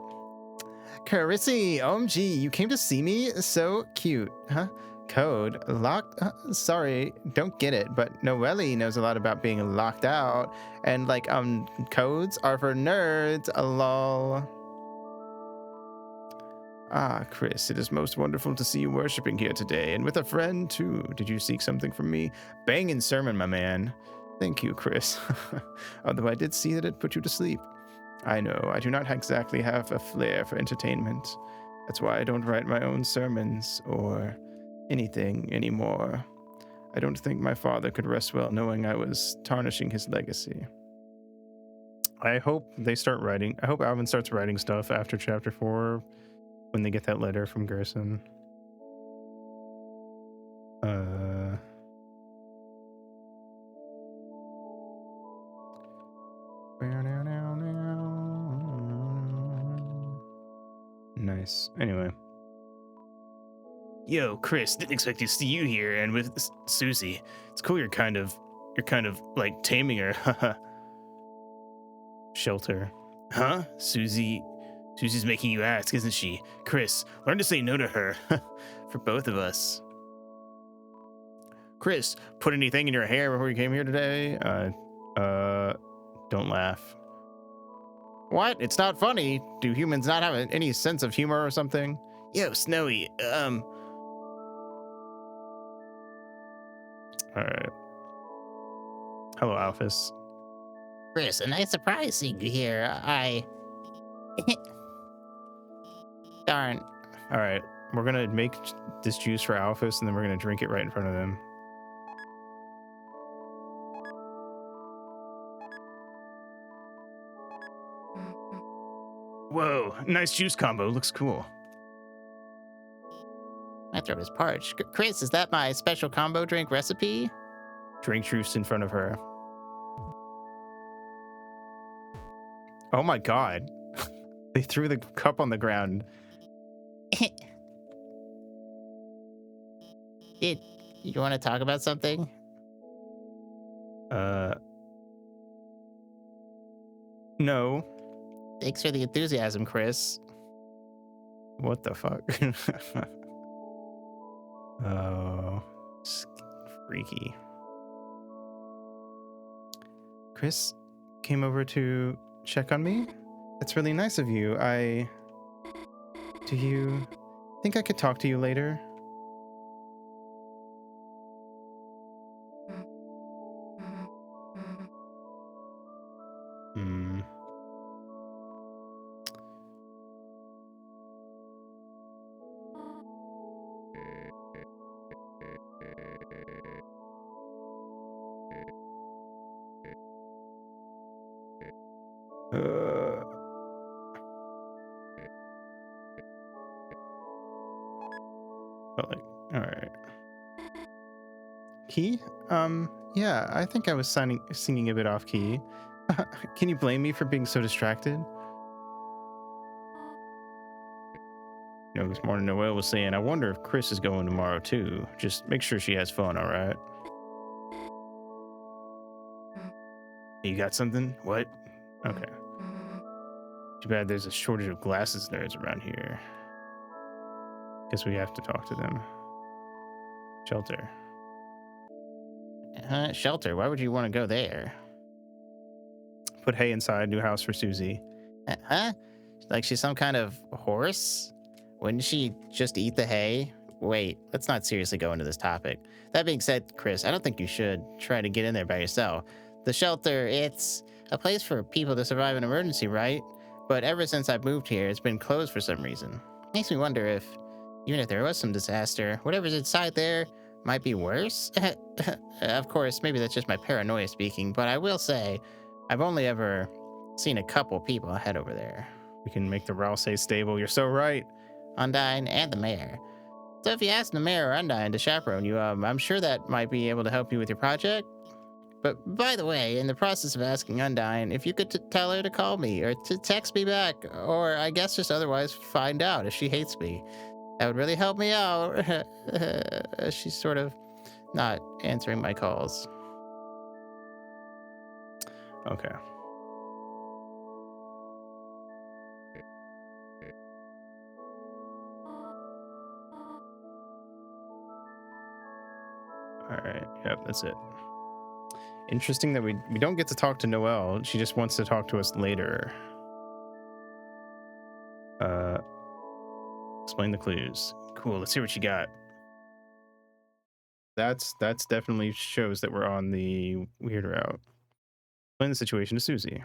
Carissy, OMG, you came to see me? So cute. Huh? Code. Locked? Sorry, don't get it, but Noelle knows a lot about being locked out. And like, codes are for nerds, lol. Ah, Chris, it is most wonderful to see you worshiping here today, and with a friend, too. Did you seek something from me? Banging sermon, my man. Thank you, Chris. Although I did see that it put you to sleep. I know, I do not exactly have a flair for entertainment. That's why I don't write my own sermons, or anything anymore. I don't think my father could rest well knowing I was tarnishing his legacy. I hope they start writing, I hope Alvin starts writing stuff after chapter 4, when they get that letter from Gerson. Nice. Anyway. Yo, Chris, didn't expect to see you here, and with Susie. It's cool you're kind of like taming her. Haha. Shelter. Huh? Susie's making you ask, isn't she? Chris, learn to say no to her. For both of us. Chris, put anything in your hair before you came here today? Don't laugh. What? It's not funny. Do humans not have any sense of humor or something? Yo, Snowy, Alright. Hello, Alphys. Chris, a nice surprise seeing you here. Darn. Alright, we're gonna make this juice for Alphys, and then we're gonna drink it right in front of them. Whoa, nice juice combo. Looks cool. My throat is parched. Chris, is that my special combo drink recipe? Drink juice in front of her. Oh my god. They threw the cup on the ground. You want to talk about something? No. Thanks for the enthusiasm, Chris. What the fuck? Oh, freaky. Chris came over to check on me? That's really nice of you. Do you think I could talk to you later? Hmm. But like, all right. Key? Yeah, I think I was singing a bit off key. Can you blame me for being so distracted? You know, this morning Noelle was saying, I wonder if Chris is going tomorrow too. Just make sure she has fun, all right? You got something? What? Okay. Too bad there's a shortage of glasses nerds around here. Guess we have to talk to them. Shelter. Shelter, why would you want to go there? Put hay inside, new house for Susie. Huh? Like she's some kind of horse? Wouldn't she just eat the hay? Wait, let's not seriously go into this topic. That being said, Chris, I don't think you should try to get in there by yourself. The shelter, it's a place for people to survive an emergency, right? But ever since I've moved here, it's been closed for some reason. Makes me wonder if, even if there was some disaster, whatever's inside there might be worse. Of course, maybe that's just my paranoia speaking, but I will say, I've only ever seen a couple people head over there. We can make the Rousey stable. You're so right. Undyne and the mayor. So if you ask the mayor or Undyne to chaperone you, I'm sure that might be able to help you with your project. But by the way, in the process of asking Undyne, if you could tell her to call me or to text me back, or I guess just otherwise find out if she hates me, that would really help me out. She's sort of not answering my calls. Okay. All right. Yep, that's it. Interesting that we don't get to talk to Noelle. She just wants to talk to us later. Explain the clues. Cool, let's hear what you got. That's definitely shows that we're on the weird route. Explain the situation to Susie.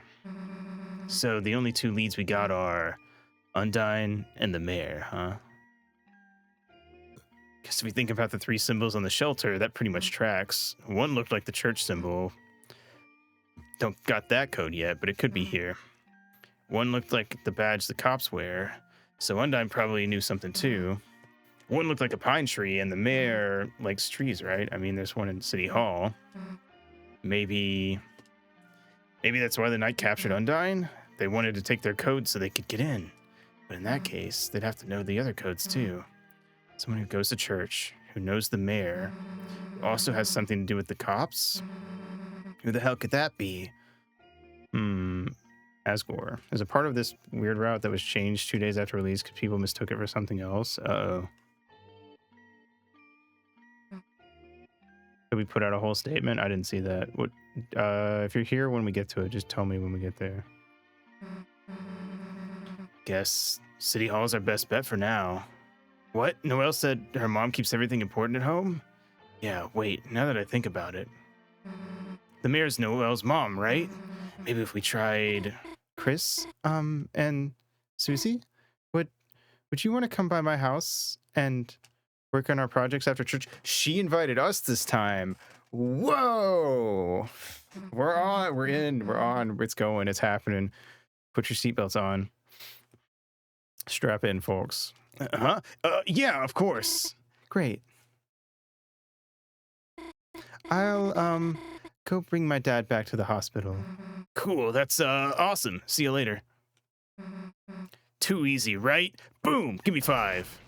So the only two leads we got are Undyne and the mayor, huh? Guess if we think about the three symbols on the shelter, that pretty much tracks. One looked like the church symbol. Don't got that code yet, but it could be here. One looked like the badge the cops wear, so Undyne probably knew something too. One looked like a pine tree, and the mayor likes trees, right? I mean, there's one in City Hall. Maybe that's why the knight captured Undyne? They wanted to take their code so they could get in. But in that case, they'd have to know the other codes too. Someone who goes to church, who knows the mayor, who also has something to do with the cops? Who the hell could that be? Asgore. As a part of this weird route that was changed 2 days after release because people mistook it for something else. Uh-oh. Did we put out a whole statement? I didn't see that. What? If you're here when we get to it, just tell me when we get there. Guess City Hall's our best bet for now. What? Noelle said her mom keeps everything important at home? Yeah, wait, now that I think about it. The mayor's Noelle's mom, right? Maybe if we tried... Chris, and Susie, would you want to come by my house and work on our projects after church? She invited us this time. Whoa! We're on, it's going, it's happening. Put your seatbelts on. Strap in, folks. Huh? Yeah, of course. Great. I'll go bring my dad back to the hospital. Cool, that's awesome. See you later. Too easy, right? Boom, give me 5.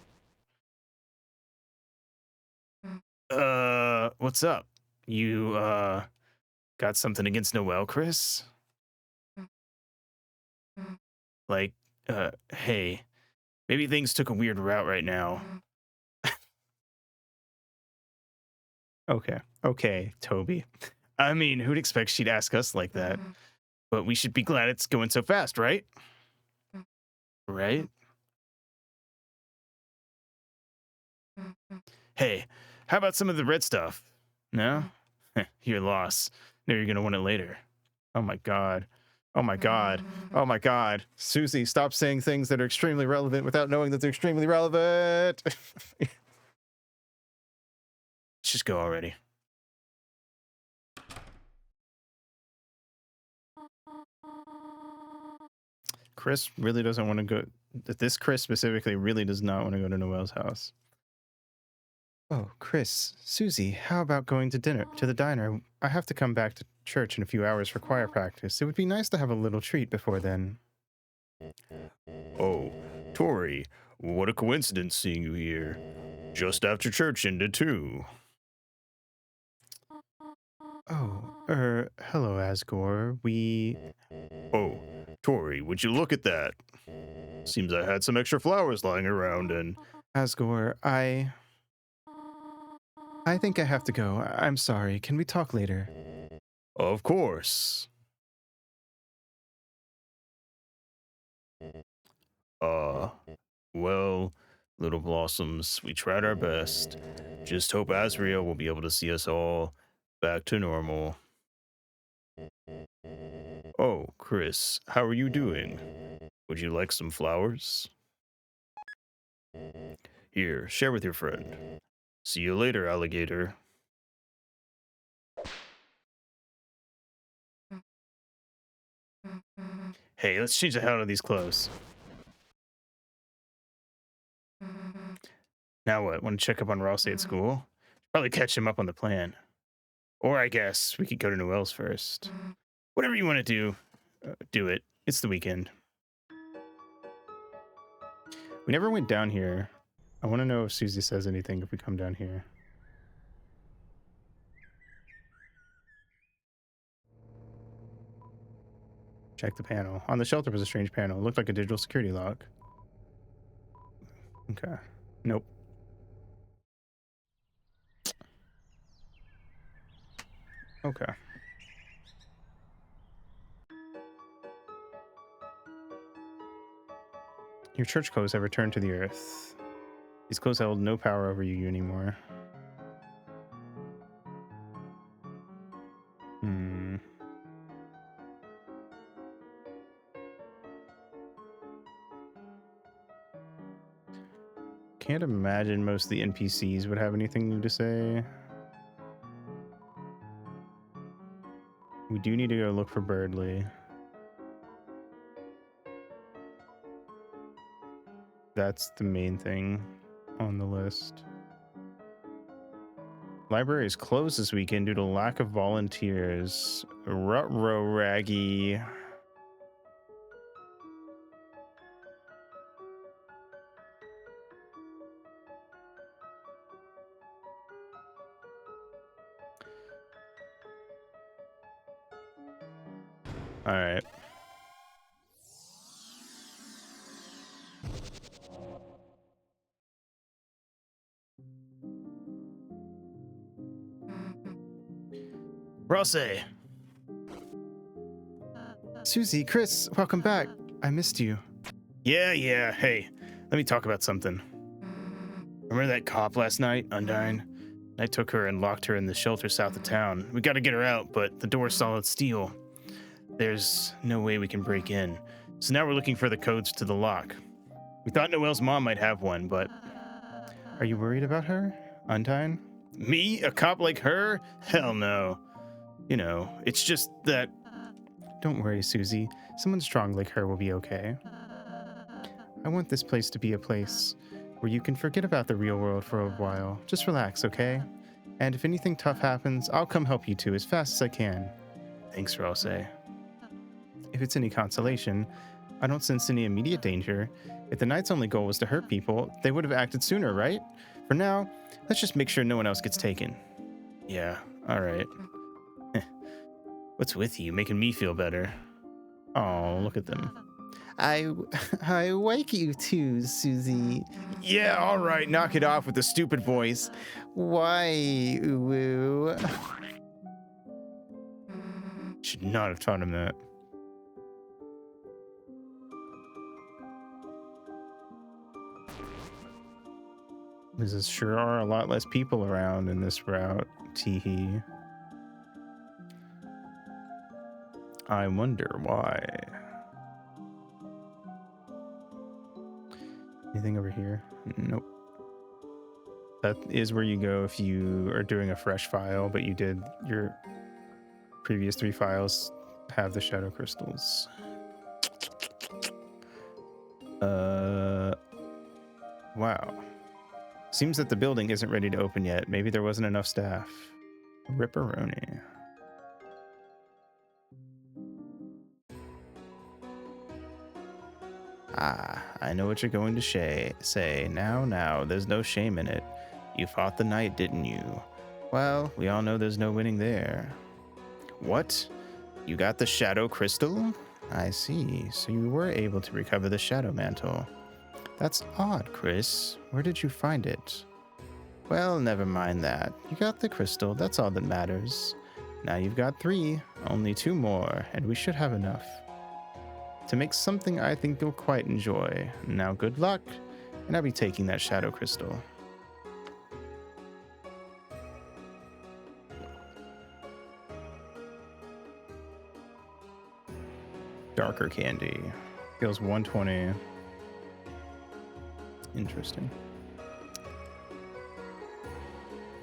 What's up? You got something against Noelle, Chris? Like, hey, maybe things took a weird route right now. Okay, Toby. I mean, who'd expect she'd ask us like that? But we should be glad it's going so fast, right? Right? Hey, how about some of the red stuff? No? Your loss. Know you're gonna want it later. Oh my god. Oh my god. Oh my god. Susie, stop saying things that are extremely relevant without knowing that they're extremely relevant. Let's just go already. Chris really doesn't want to go. This Chris specifically really does not want to go to Noelle's house. Oh, Chris, Susie, how about going to the diner? I have to come back to church in a few hours for choir practice. It would be nice to have a little treat before then. Oh, Tori, what a coincidence seeing you here. Just after church ended, too. Oh, hello, Asgore. Oh, Tori, would you look at that? Seems I had some extra flowers lying around and... Asgore, I think I have to go. I'm sorry. Can we talk later? Of course. Well, little blossoms, we tried our best. Just hope Azrael will be able to see us all back to normal. Oh, Chris, how are you doing? Would you like some flowers? Here, share with your friend. See you later, alligator. Hey, let's change the hell out of these clothes. Now what? Want to check up on Rossi at school? Probably catch him up on the plan. Or I guess we could go to Noelle's first. Whatever you want to do it. It's the weekend. We never went down here. I want to know if Susie says anything if we come down here. Check the panel. On the shelter was a strange panel. It looked like a digital security lock. Okay. Nope. Okay. Your church clothes have returned to the earth. These clothes hold no power over you anymore. Can't imagine most of the NPCs would have anything new to say. We do need to go look for Birdley. That's the main thing on the list. Library is closed this weekend due to lack of volunteers. Ruh-roh, Raggy. All right. Rossi! Susie, Chris, welcome back. I missed you. Yeah. Hey, let me talk about something. Remember that cop last night, Undyne? I took her and locked her in the shelter south of town. We gotta get her out, but the door's solid steel. There's no way we can break in. So now we're looking for the codes to the lock. We thought Noelle's mom might have one, but... Are you worried about her, Undyne? Me? A cop like her? Hell no. You know, it's just that... Don't worry, Susie. Someone strong like her will be okay. I want this place to be a place where you can forget about the real world for a while. Just relax, okay? And if anything tough happens, I'll come help you too as fast as I can. Thanks, Rose. If it's any consolation, I don't sense any immediate danger. If the Knight's only goal was to hurt people, they would have acted sooner, right? For now, let's just make sure no one else gets taken. Yeah, all right. What's with you? Making me feel better. Oh, look at them. I like you too, Susie. Yeah, all right, knock it off with the stupid voice. Why, woo? Should not have taught him that. There sure are a lot less people around in this route, teehee. I wonder why. Anything over here? Nope. That is where you go if you are doing a fresh file, but you did your previous 3 files have the shadow crystals. Wow. Seems that the building isn't ready to open yet. Maybe there wasn't enough staff. Ripperoni. Ah, I know what you're going to say. Now, there's no shame in it. You fought the knight, didn't you? Well, we all know there's no winning there. What? You got the shadow crystal? I see. So you were able to recover the shadow mantle. That's odd, Chris. Where did you find it? Well, never mind that. You got the crystal, that's all that matters. Now you've got 3, only 2 more, and we should have enough to make something I think you'll quite enjoy. Now good luck, and I'll be taking that shadow crystal. Darker candy. Feels 120. Interesting.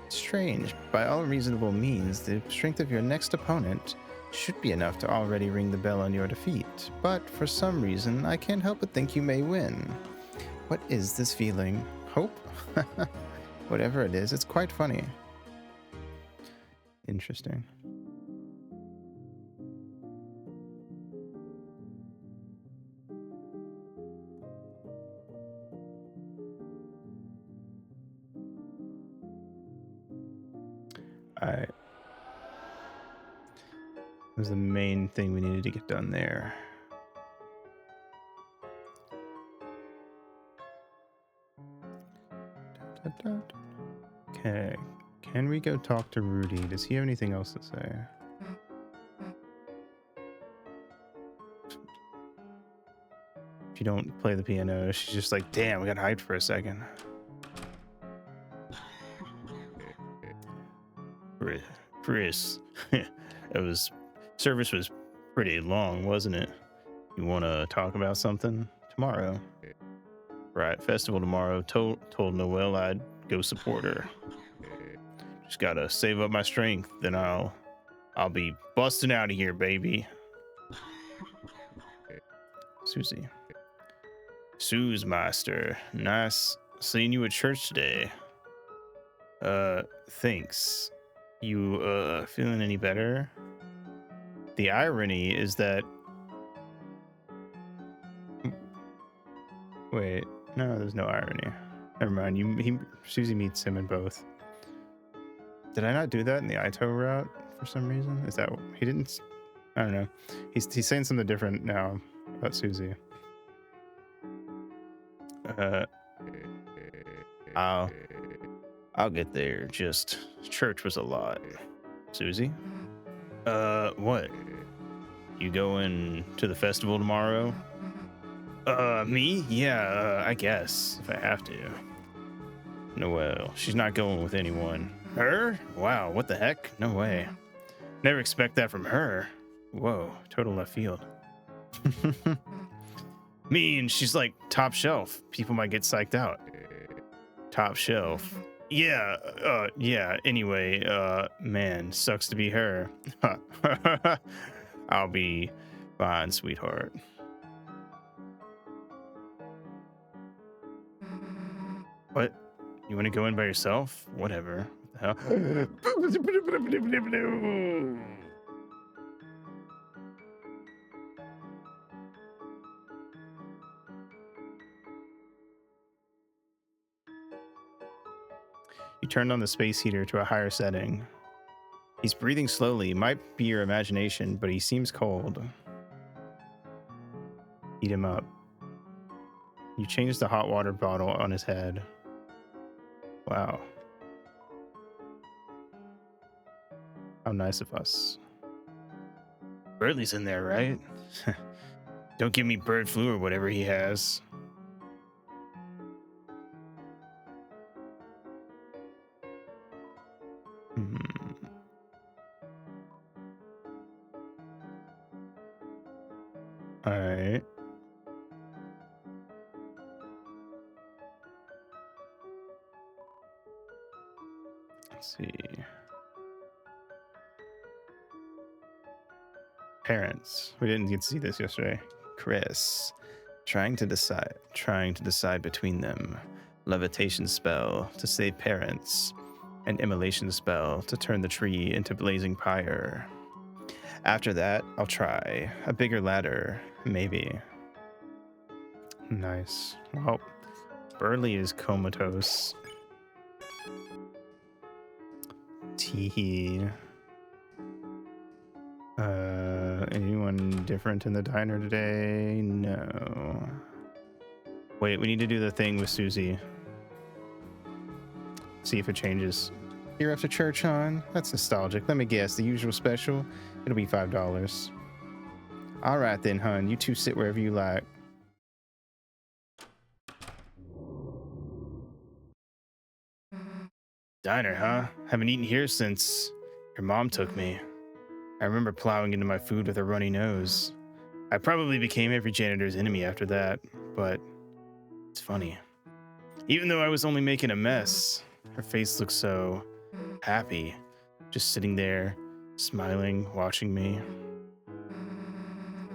Strange. By all reasonable means, the strength of your next opponent should be enough to already ring the bell on your defeat. But for some reason, I can't help but think you may win. What is this feeling? Hope? Whatever it is, it's quite funny. Interesting. Alright. That was the main thing we needed to get done there. Okay. Can we go talk to Rudy? Does he have anything else to say? If you don't play the piano, she's just like, damn, we got hyped for a second. Chris, service was pretty long, wasn't it? You want to talk about something? Tomorrow. Right, festival tomorrow. Told Noelle I'd go support her. Just gotta save up my strength, then I'll be busting out of here, baby. Susie. Suze Master, nice seeing you at church today. Thanks. You feeling any better? The irony is that... Wait, no, there's no irony. Never mind. Susie meets him in both. Did I not do that in the Ito route for some reason? Is that he didn't? I don't know. He's saying something different now about Susie. I'll get there. Just church was a lot. Susie? What? You going to the festival tomorrow? Me? Yeah, I guess, if I have to. Noelle, she's not going with anyone. Her? Wow, what the heck? No way. Never expect that from her. Whoa, total left field. Mean, she's like top shelf. People might get psyched out. Top shelf. Yeah, anyway, man, sucks to be her. I'll be fine, sweetheart. What? You want to go in by yourself? Whatever. What the hell? You turned on the space heater to a higher setting. He's breathing slowly. Might be your imagination, but he seems cold. Heat him up. You changed the hot water bottle on his head. Wow. How nice of us. Burley's in there, right? Don't give me bird flu or whatever he has. All right. Let's see. Parents. We didn't get to see this yesterday. Chris. Trying to decide between them. Levitation spell to save parents. An immolation spell to turn the tree into blazing pyre. After that, I'll try a bigger ladder, maybe. Nice. Well, Burley is comatose. Teehee. Anyone different in the diner today? No. Wait, we need to do the thing with Susie. See if it changes. You're after church, hon? That's nostalgic. Let me guess. The usual special? It'll be $5. All right then, hon. You two sit wherever you like. Diner, huh? Haven't eaten here since your mom took me. I remember plowing into my food with a runny nose. I probably became every janitor's enemy after that, but it's funny. Even though I was only making a mess, her face looked so happy, just sitting there, smiling, watching me.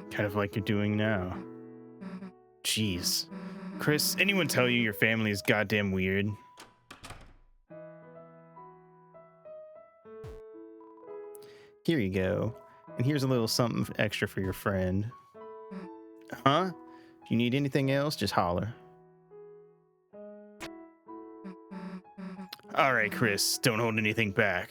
Kind of like you're doing now. Jeez. Chris, anyone tell you your family is goddamn weird? Here you go. And here's a little something extra for your friend. Huh? If you need anything else, just holler. All right, Chris, don't hold anything back.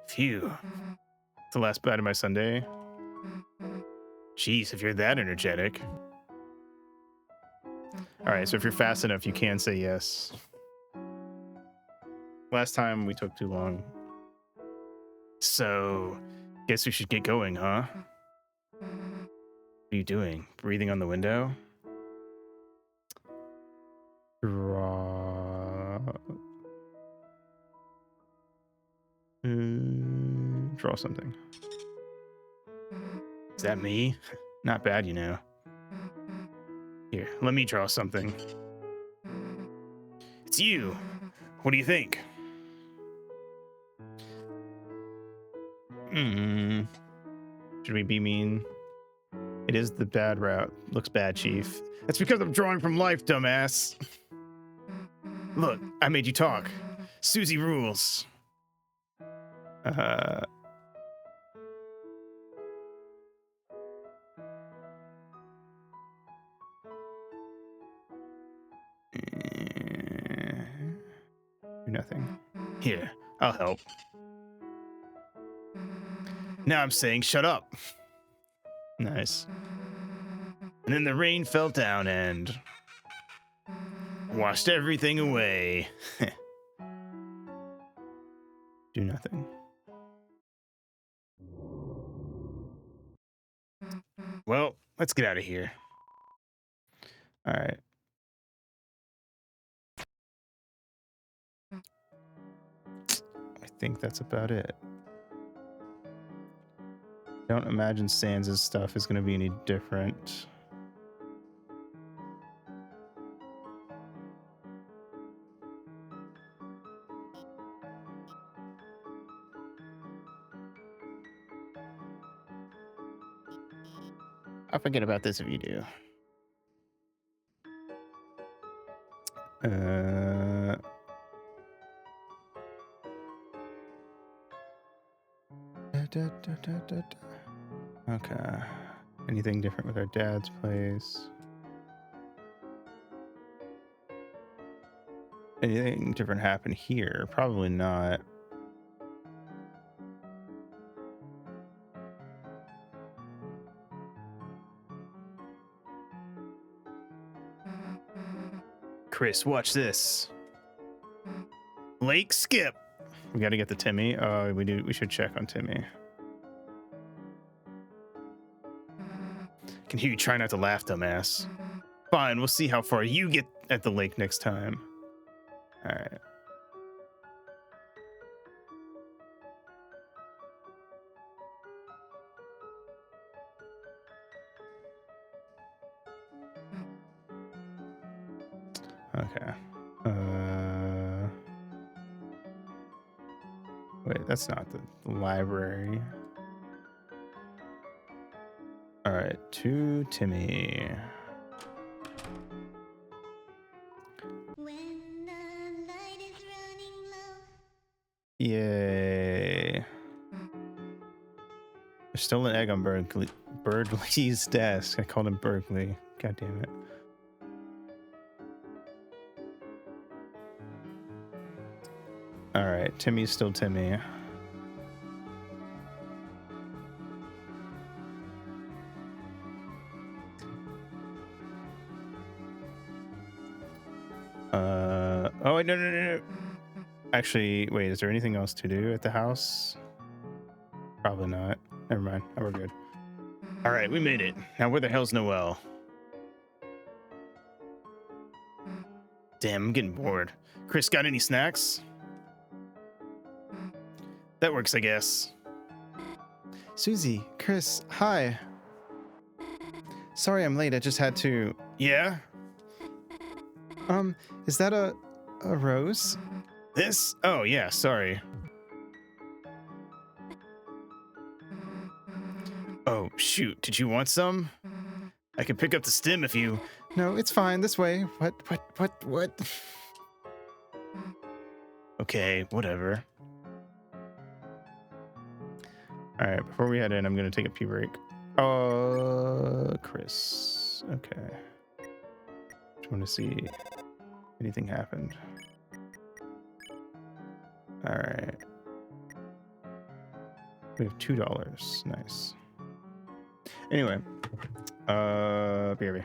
Phew. It's the last bite of my Sunday. Jeez, if you're that energetic. All right, so if you're fast enough, you can say yes. Last time we took too long. So, guess we should get going, huh? What are you doing? Breathing on the window? Draw. Draw something. Is that me? Not bad, you know. Here, let me draw something. It's you. What do you think? Should we be mean? It is the bad route. Looks bad, Chief. That's because I'm drawing from life, dumbass. Look, I made you talk. Susie rules. Do nothing. Here, I'll help. Now I'm saying shut up. Nice. And then the rain fell down and washed everything away. Do nothing. Well, let's get out of here. All right. I think that's about it. Don't imagine Sans' stuff is going to be any different. I'll forget about this if you do. Okay. Anything different with our dad's place? Anything different happen here? Probably not. Chris, watch this. Lake Skip. We got to get the Timmy. We should check on Timmy. Can hear you try not to laugh, dumbass. Fine, we'll see how far you get at the lake next time. All right. Okay. Wait, that's not the library. All right, to Timmy. When the light is running low. Yay. There's still an egg on Birdley's desk. I called him Berkeley. God damn it. All right, Timmy's still Timmy. Oh wait, no. Actually, wait, is there anything else to do at the house? Probably not. Never mind. Oh, we're good. All right, we made it. Now where the hell's Noelle? Damn, I'm getting bored. Chris, got any snacks? That works, I guess. Susie, Chris, hi. Sorry I'm late. I just had to. Yeah? Is that a rose? This? Oh, yeah, sorry. Oh, shoot. Did you want some? I can pick up the stem if you... No, it's fine. This way. What? Okay, whatever. All right, before we head in, I'm going to take a pee break. Chris. Okay. Just want to see if anything happened. All right. We have $2. Nice. Anyway, BRB.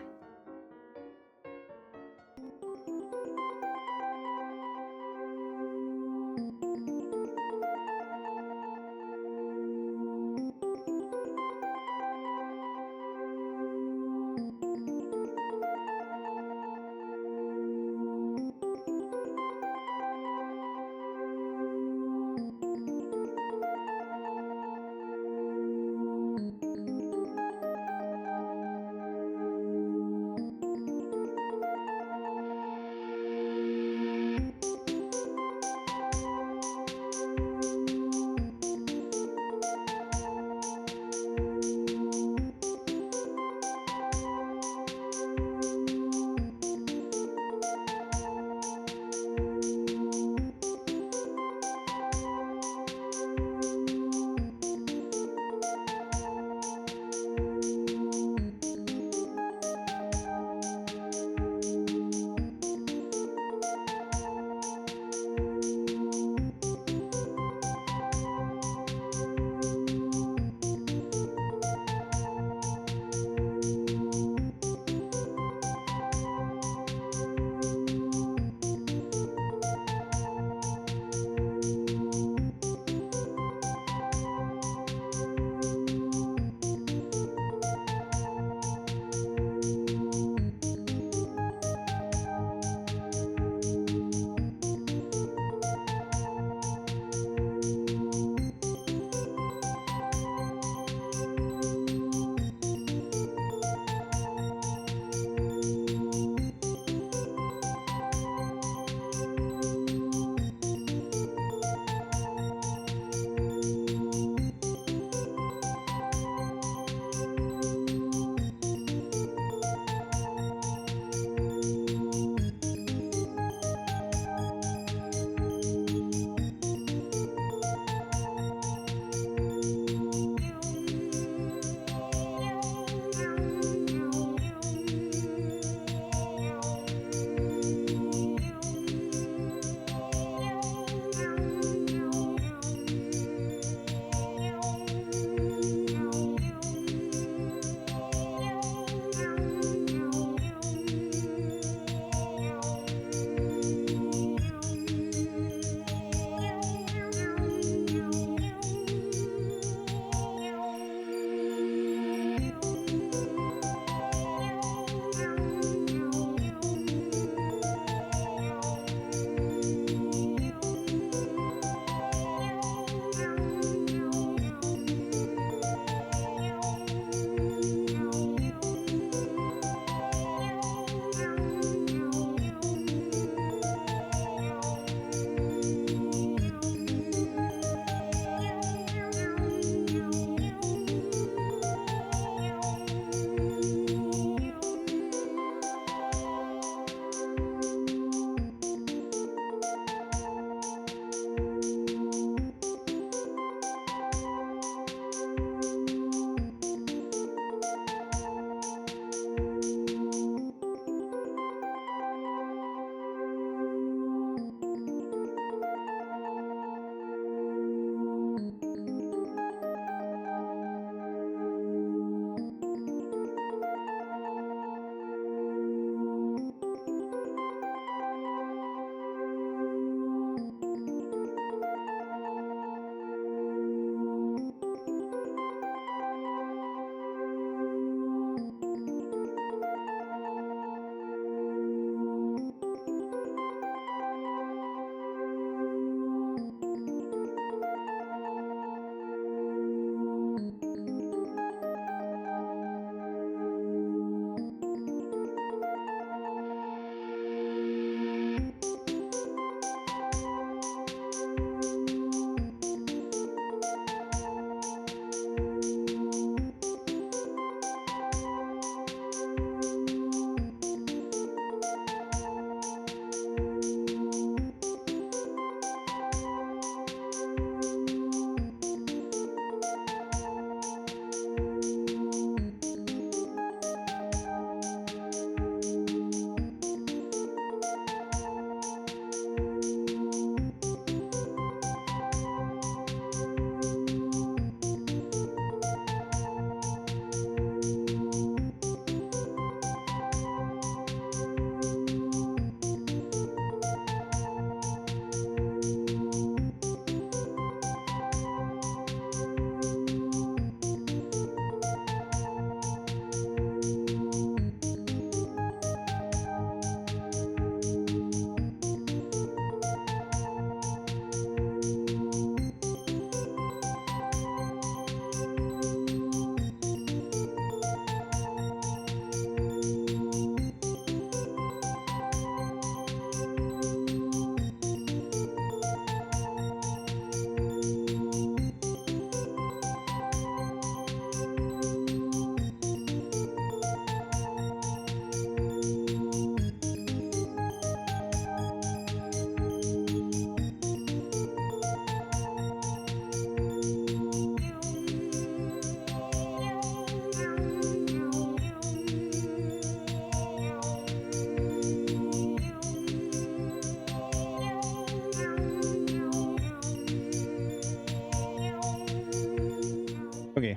Okay.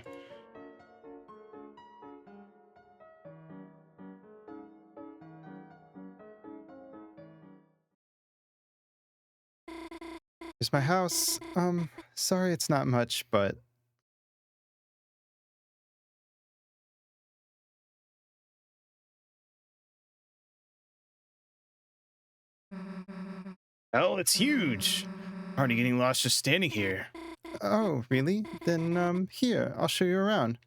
Here's my house. Sorry it's not much, but Hell, it's huge. Already getting lost just standing here. oh, really? Then here, I'll show you around.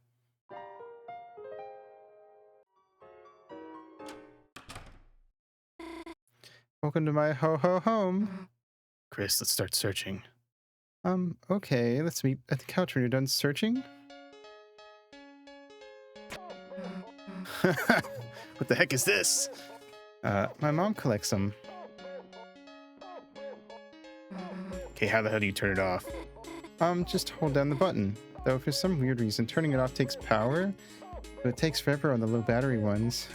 Welcome to my ho home. Chris, let's start searching. Okay, let's meet at the couch when you're done searching. What the heck is this? My mom collects them. Okay, how the hell do you turn it off? Just hold down the button. Though for some weird reason, turning it off takes power, but it takes forever on the low battery ones.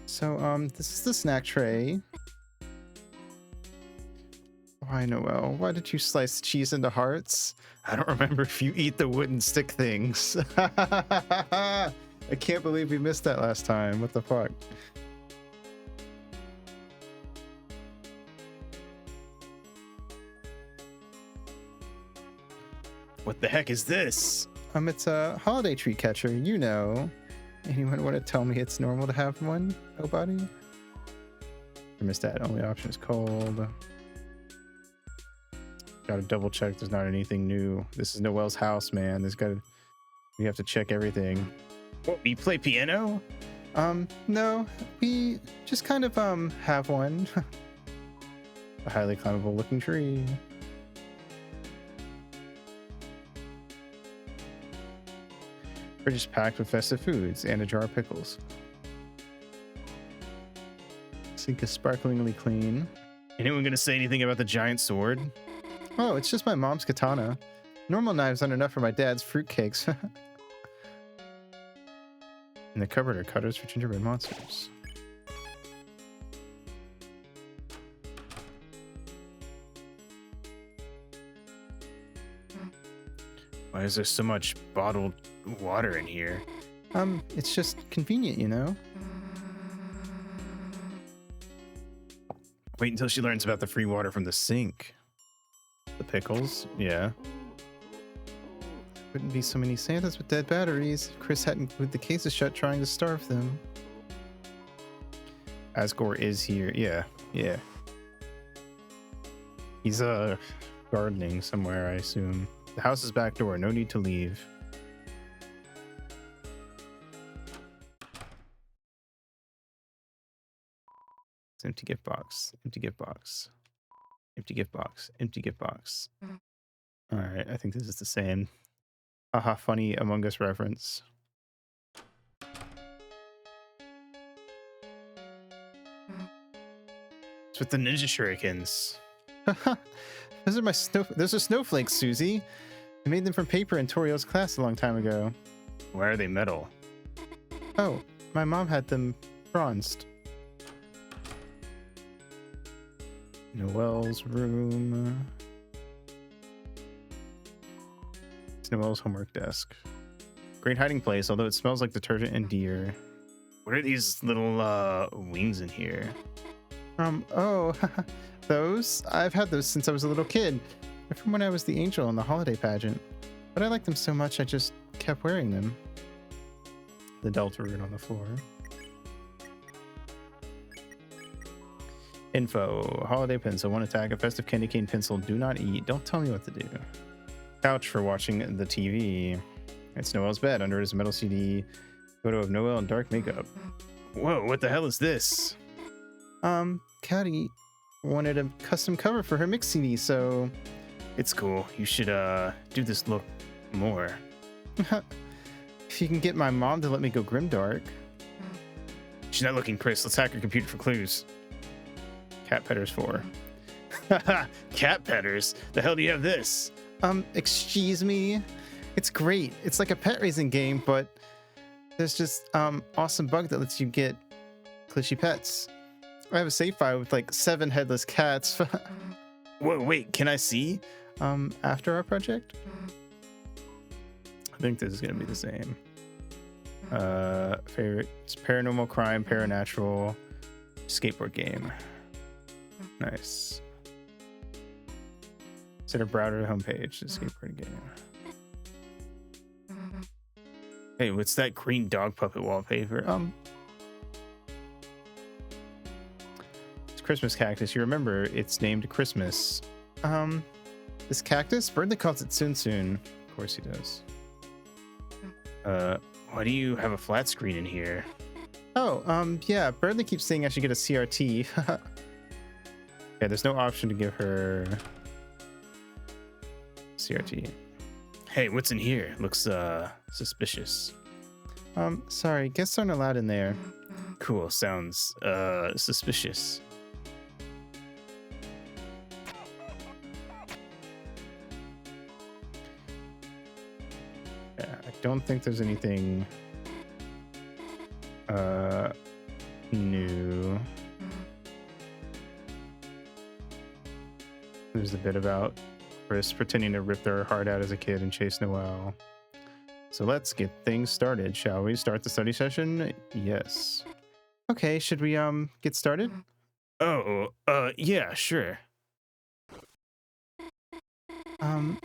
So, this is the snack tray. Why, Noel? Why did you slice cheese into hearts? I don't remember if you eat the wooden stick things. I can't believe we missed that last time. What the fuck? What the heck is this? It's a holiday tree catcher, you know. Anyone want to tell me it's normal to have one? Nobody? I missed that. Only option is cold. Gotta double check there's not anything new. This is Noel's house, man. We have to check everything. What, you play piano? No. We just kind of, have one. A highly climbable looking tree. Fridge is packed with festive foods and a jar of pickles. Sink is sparklingly clean. Anyone gonna say anything about the giant sword? Oh, it's just my mom's katana. Normal knives aren't enough for my dad's fruitcakes. In the cupboard are cutters for gingerbread monsters. Why is there so much bottled water in here? It's just convenient, you know? Wait until she learns about the free water from the sink. The pickles, yeah. Wouldn't be so many Santas with dead batteries if Chris hadn't glued the cases shut trying to starve them. Asgore is here, yeah. He's, gardening somewhere, I assume. The house's back door, no need to leave. It's empty gift box, empty gift box. Empty gift box, empty gift box. Alright, I think this is the same. Haha, funny Among Us reference. It's with the ninja shurikens. Those are snowflakes, Susie. I made them from paper in Torio's class a long time ago. Why are they metal? Oh, my mom had them bronzed. Noel's room. It's Noel's homework desk. Great hiding place, although it smells like detergent and deer. What are these little wings in here? Oh, those? I've had those since I was a little kid. They're from when I was the angel in the holiday pageant. But I liked them so much I just kept wearing them. The Deltarune on the floor. Info. Holiday pencil. One attack. A festive candy cane pencil. Do not eat. Don't tell me what to do. Couch for watching the TV. It's Noel's bed. Under it is a metal CD. Photo of Noel in dark makeup. Whoa, what the hell is this? Caddy wanted a custom cover for her mix CD, so... It's cool. You should, do this look more. If you can get my mom to let me go grimdark. She's not looking, Chris. Let's hack her computer for clues. Cat Petters 4. Cat petters? The hell do you have this? Excuse me? It's great. It's like a pet raising game, but there's just, awesome bug that lets you get glitchy pets. I have a save file with like 7 headless cats. Whoa, wait, can I see? After our project? I think this is gonna be the same. Favorites: paranormal, crime, paranatural, skateboard game. Nice. Set a browser homepage, the skateboard game. Hey, what's that green dog puppet wallpaper? It's Christmas cactus. You remember it's named Christmas. This cactus? Birdley calls it Soon Soon. Of course he does. Why do you have a flat screen in here? Oh, yeah, Birdley keeps saying I should get a CRT. Yeah, there's no option to give her CRT. Hey, what's in here? Looks, suspicious. Sorry, guests aren't allowed in there. Cool, sounds, suspicious. Yeah, I don't think there's anything new. There's a bit about Chris pretending to rip their heart out as a kid and chase Noelle. So let's get things started, shall we? Start the study session? Yes. Okay, should we get started? Oh, yeah, sure.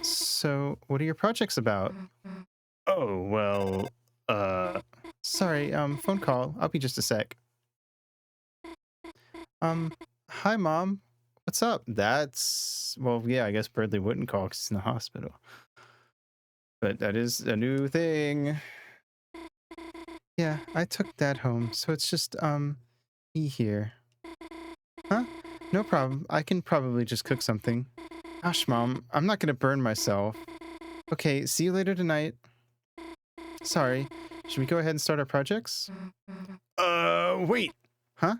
So what are your projects about? Oh, well, Sorry, phone call. I'll be just a sec. Hi, Mom. What's up? That's, well, yeah, I guess Birdley wouldn't call because he's in the hospital. But that is a new thing. Yeah, I took Dad home, so it's just, me here. Huh? No problem. I can probably just cook something. Gosh, Mom, I'm not gonna burn myself. Okay, see you later tonight. Sorry, should we go ahead and start our projects? wait. Huh?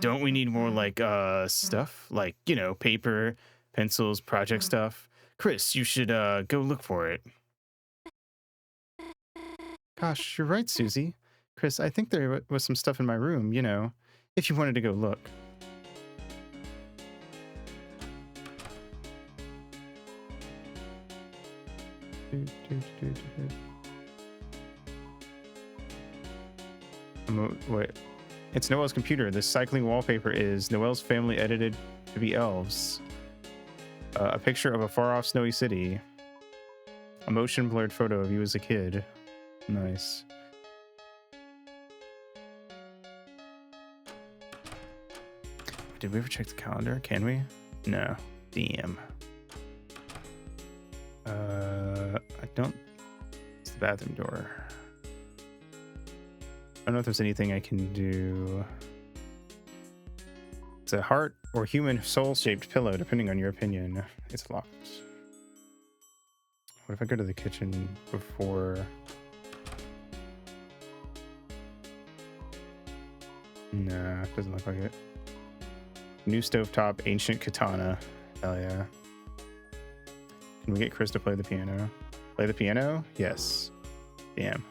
Don't we need more, like, stuff? Like, you know, paper, pencils, project stuff? Chris, you should, go look for it. Gosh, you're right, Susie. Chris, I think there was some stuff in my room, you know, if you wanted to go look. Wait. It's Noelle's computer. This cycling wallpaper is Noelle's family edited to be elves. A picture of a far-off snowy city. A motion blurred photo of you as a kid. Nice. Did we ever check the calendar? Can we? No. Damn. I don't... It's the bathroom door. I don't know if there's anything I can do. It's a heart or human soul-shaped pillow, depending on your opinion. It's locked. What if I go to the kitchen before... Nah, doesn't look like it. New stovetop, ancient katana. Hell yeah. Can we get Chris to play the piano? Play the piano? Yes. Damn.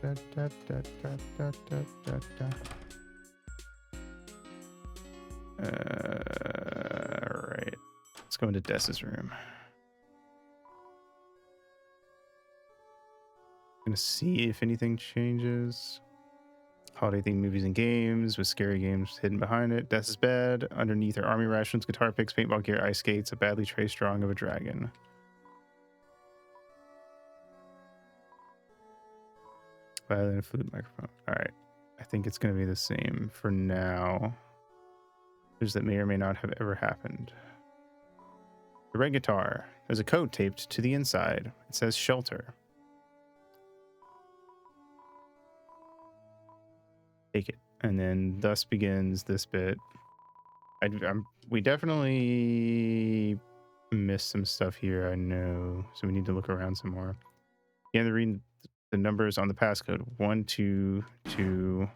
Da, da, da, da, da, da, da, da. Alright. Let's go into Dessa's room. Gonna see if anything changes. Holiday themed movies and games with scary games hidden behind it. Dessa's bed. Underneath are army rations, guitar picks, paintball gear, ice skates, a badly traced drawing of a dragon. Violin, flute, microphone. Alright. I think it's gonna be the same for now. Things that may or may not have ever happened. The red guitar. There's a code taped to the inside. It says shelter. Take it. And then thus begins this bit. We definitely missed some stuff here, I know. So we need to look around some more. Yeah, to read the numbers on the passcode. 1, 2, 2.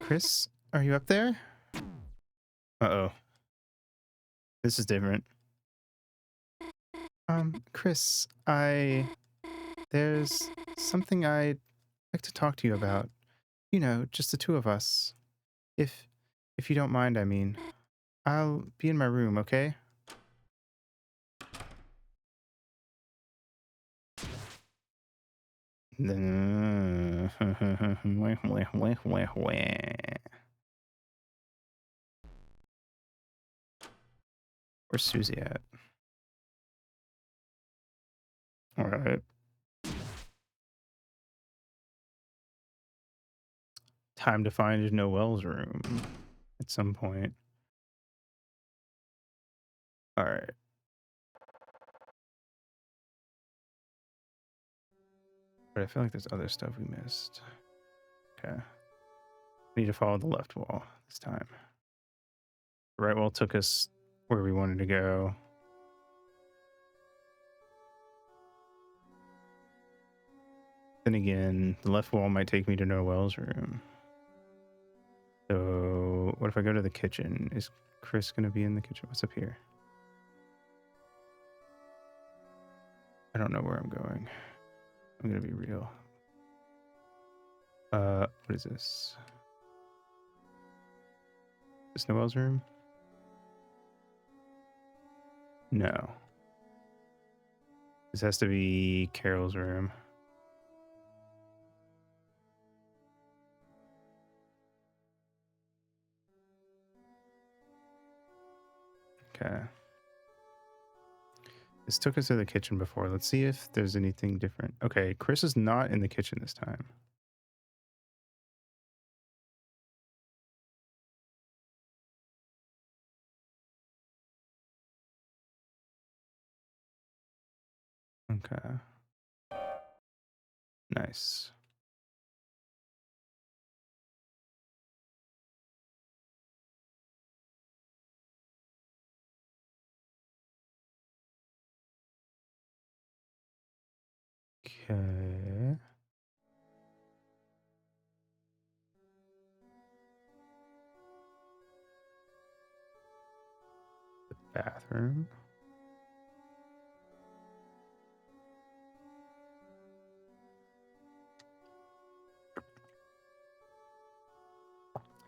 Chris, are you up there? Uh-oh. This is different. Chris, there's something I'd like to talk to you about. You know, just the two of us. If you don't mind, I mean. I'll be in my room, okay? Where's Susie at? All right. Time to find Noelle's room at some point. All right. But I feel like there's other stuff we missed. Okay. Need to follow the left wall this time. The right wall took us where we wanted to go. Then again, the left wall might take me to Noelle's room. So what if I go to the kitchen? Is Chris going to be in the kitchen? What's up here? I don't know where I'm going. I'm going to be real. What is this? Is this Noelle's room? No. This has to be Carol's room. Okay. This took us to the kitchen before. Let's see if there's anything different. Okay, Chris is not in the kitchen this time. Okay. Nice. Okay. The bathroom.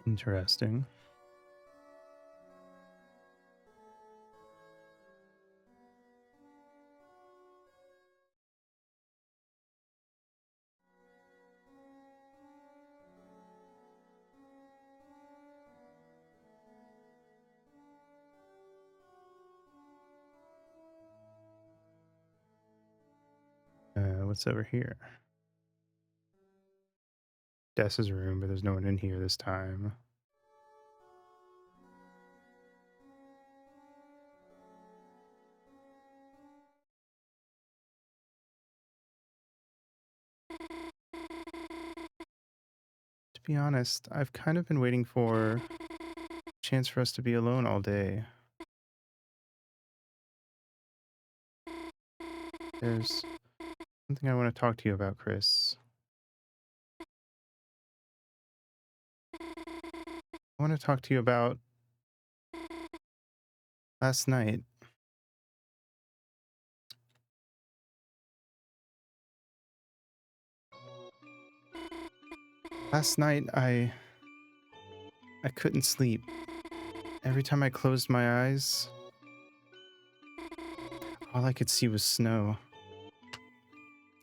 Interesting. What's over here? Dessa's room, but there's no one in here this time. To be honest, I've kind of been waiting for a chance for us to be alone all day. There's something I want to talk to you about, Chris. I want to talk to you about last night. Last night, I couldn't sleep. Every time I closed my eyes, all I could see was snow.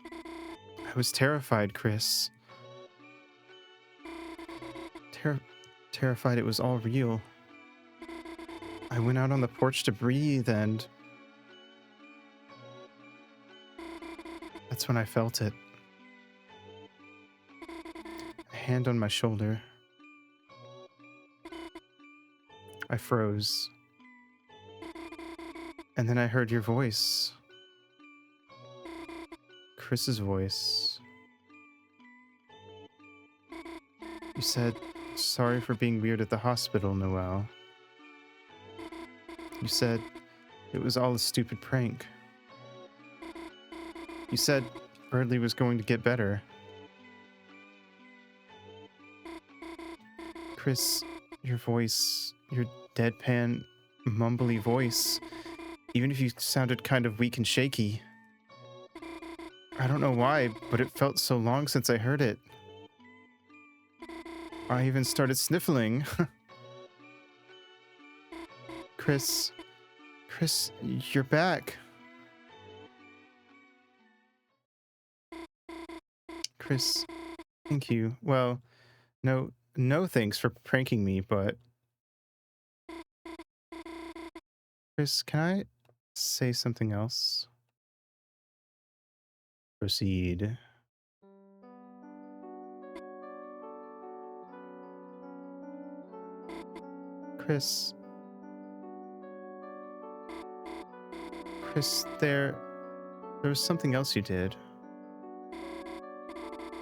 I was terrified, Chris. Terrified it was all real. I went out on the porch to breathe, and that's when I felt it. A hand on my shoulder. I froze. And then I heard your voice. Chris's voice. You said, "Sorry for being weird at the hospital, Noelle." You said it was all a stupid prank. You said Birdley was going to get better. Chris, your voice, your deadpan, mumbly voice, even if you sounded kind of weak and shaky. I don't know why, but it felt so long since I heard it. I even started sniffling. Chris, Chris, you're back. Chris, thank you. Well, no thanks for pranking me, but Chris, can I say something else? Proceed. Chris, there was something else you did.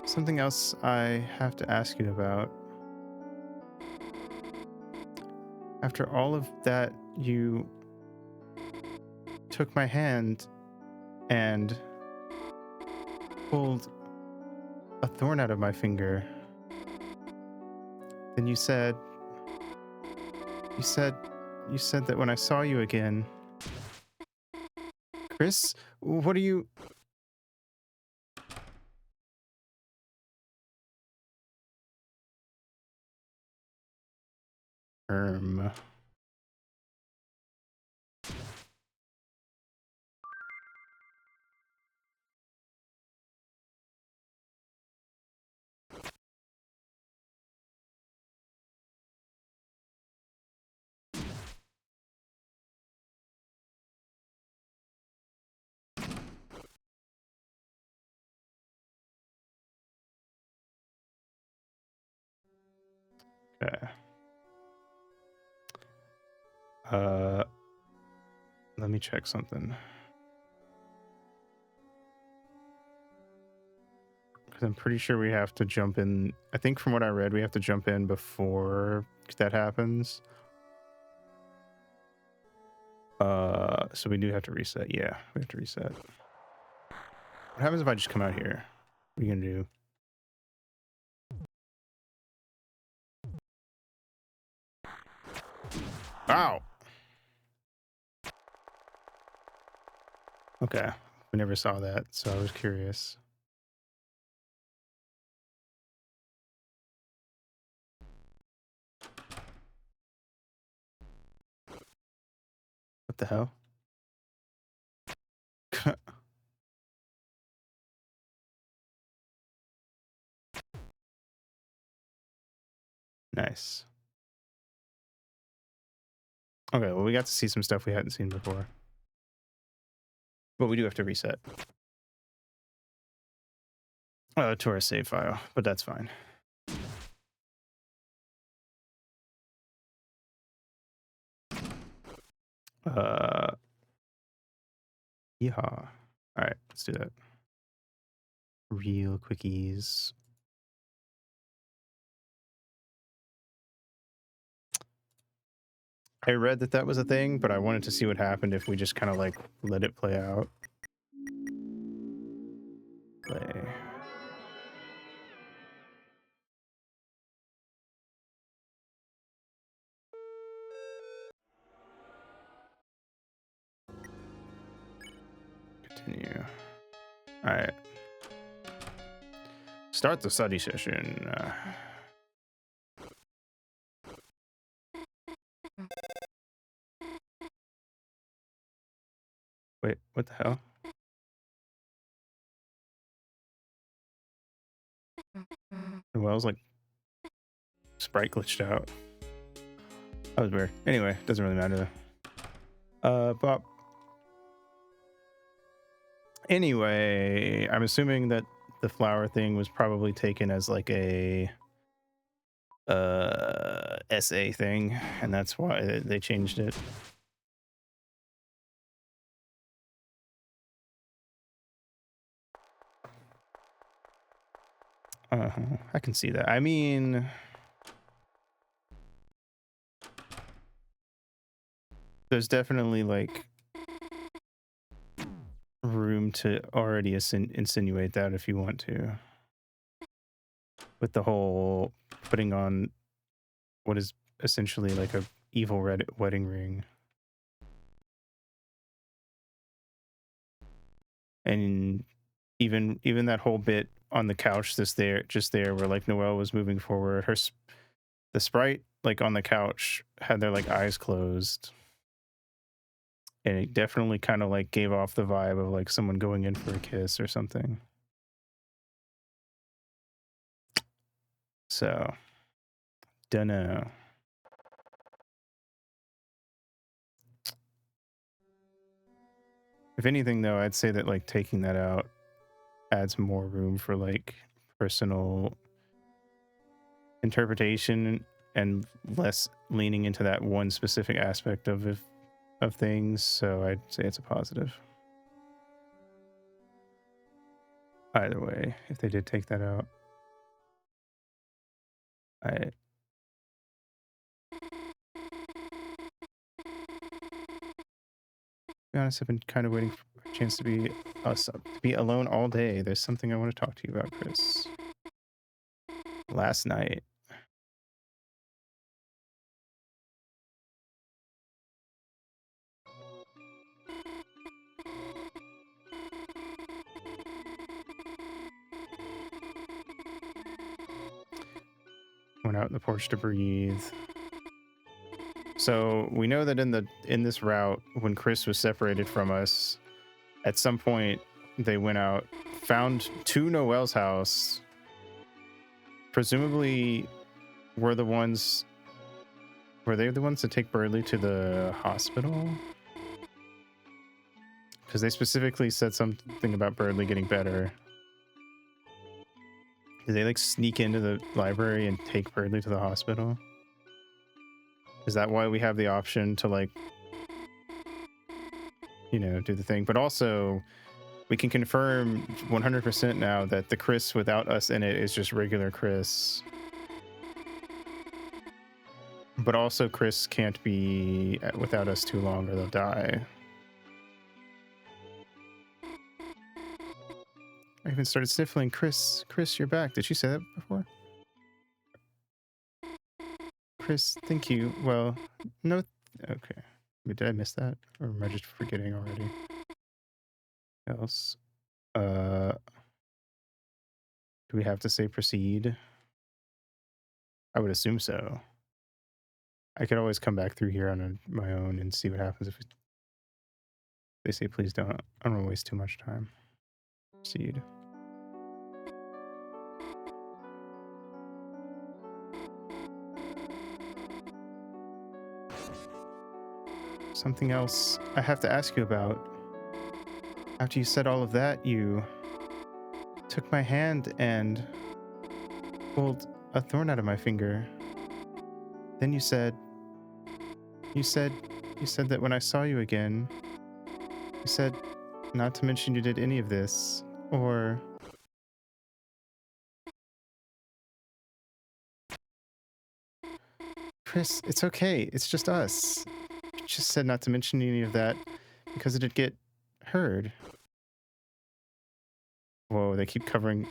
Something else I have to ask you about. After all of that, you took my hand and pulled a thorn out of my finger. Then you said that when I saw you again. Chris, what are you? Okay. Let me check something. Because I'm pretty sure we have to jump in. I think from what I read, we have to jump in before that happens. So we do have to reset. Yeah, we have to reset. What happens if I just come out here? What are you gonna do? Ow! Okay, we never saw that, so I was curious. What the hell? Nice. Okay, well, we got to see some stuff we hadn't seen before. But we do have to reset. To our save file, but that's fine. Yeehaw. All right, let's do that. Real quickies. I read that that was a thing, but I wanted to see what happened if we just kind of like let it play out. Play. Continue. All right. Start the study session. Wait, what the hell? The well's like sprite glitched out. That was weird. Anyway, doesn't really matter though. But anyway, I'm assuming that the flower thing was probably taken as like a SA thing, and that's why they changed it. I can see that. I mean, there's definitely like room to already insinuate that if you want to, with the whole putting on what is essentially like a evil red wedding ring. And even that whole bit on the couch just there where like Noelle was moving forward, the sprite like on the couch had their like eyes closed, and it definitely kind of like gave off the vibe of like someone going in for a kiss or something. So dunno. If anything though, I'd say that like taking that out adds more room for like personal interpretation and less leaning into that one specific aspect of things. So I'd say it's a positive. Either way, if they did take that out, to be honest, I've been kind of waiting for a chance to be alone all day. There's something I want to talk to you about, Chris. Last night, went out in the porch to breathe. So we know that in this route, when Chris was separated from us, at some point they went out, found to Noelle's house. Presumably, were they the ones that take Birdley to the hospital? Because they specifically said something about Birdley getting better. Did they like sneak into the library and take Birdley to the hospital? Is that why we have the option to like, you know, do the thing? But also, we can confirm 100% now that the Chris without us in it is just regular Chris. But also, Chris can't be without us too long or they'll die. I even started sniffling. Chris, you're back. Did she say that before? Chris, thank you. Well, no. Okay. Did I miss that? Or am I just forgetting already? Else? Do we have to say proceed? I would assume so. I could always come back through here on my own and see what happens if they say please don't. I don't want to waste too much time. Proceed. Something else I have to ask you about. After you said all of that, you took my hand and pulled a thorn out of my finger. Then you said that when I saw you again, you said not to mention you did any of this, or Chris, it's okay. It's just us. You just said not to mention any of that because it'd get heard. Whoa, they keep covering.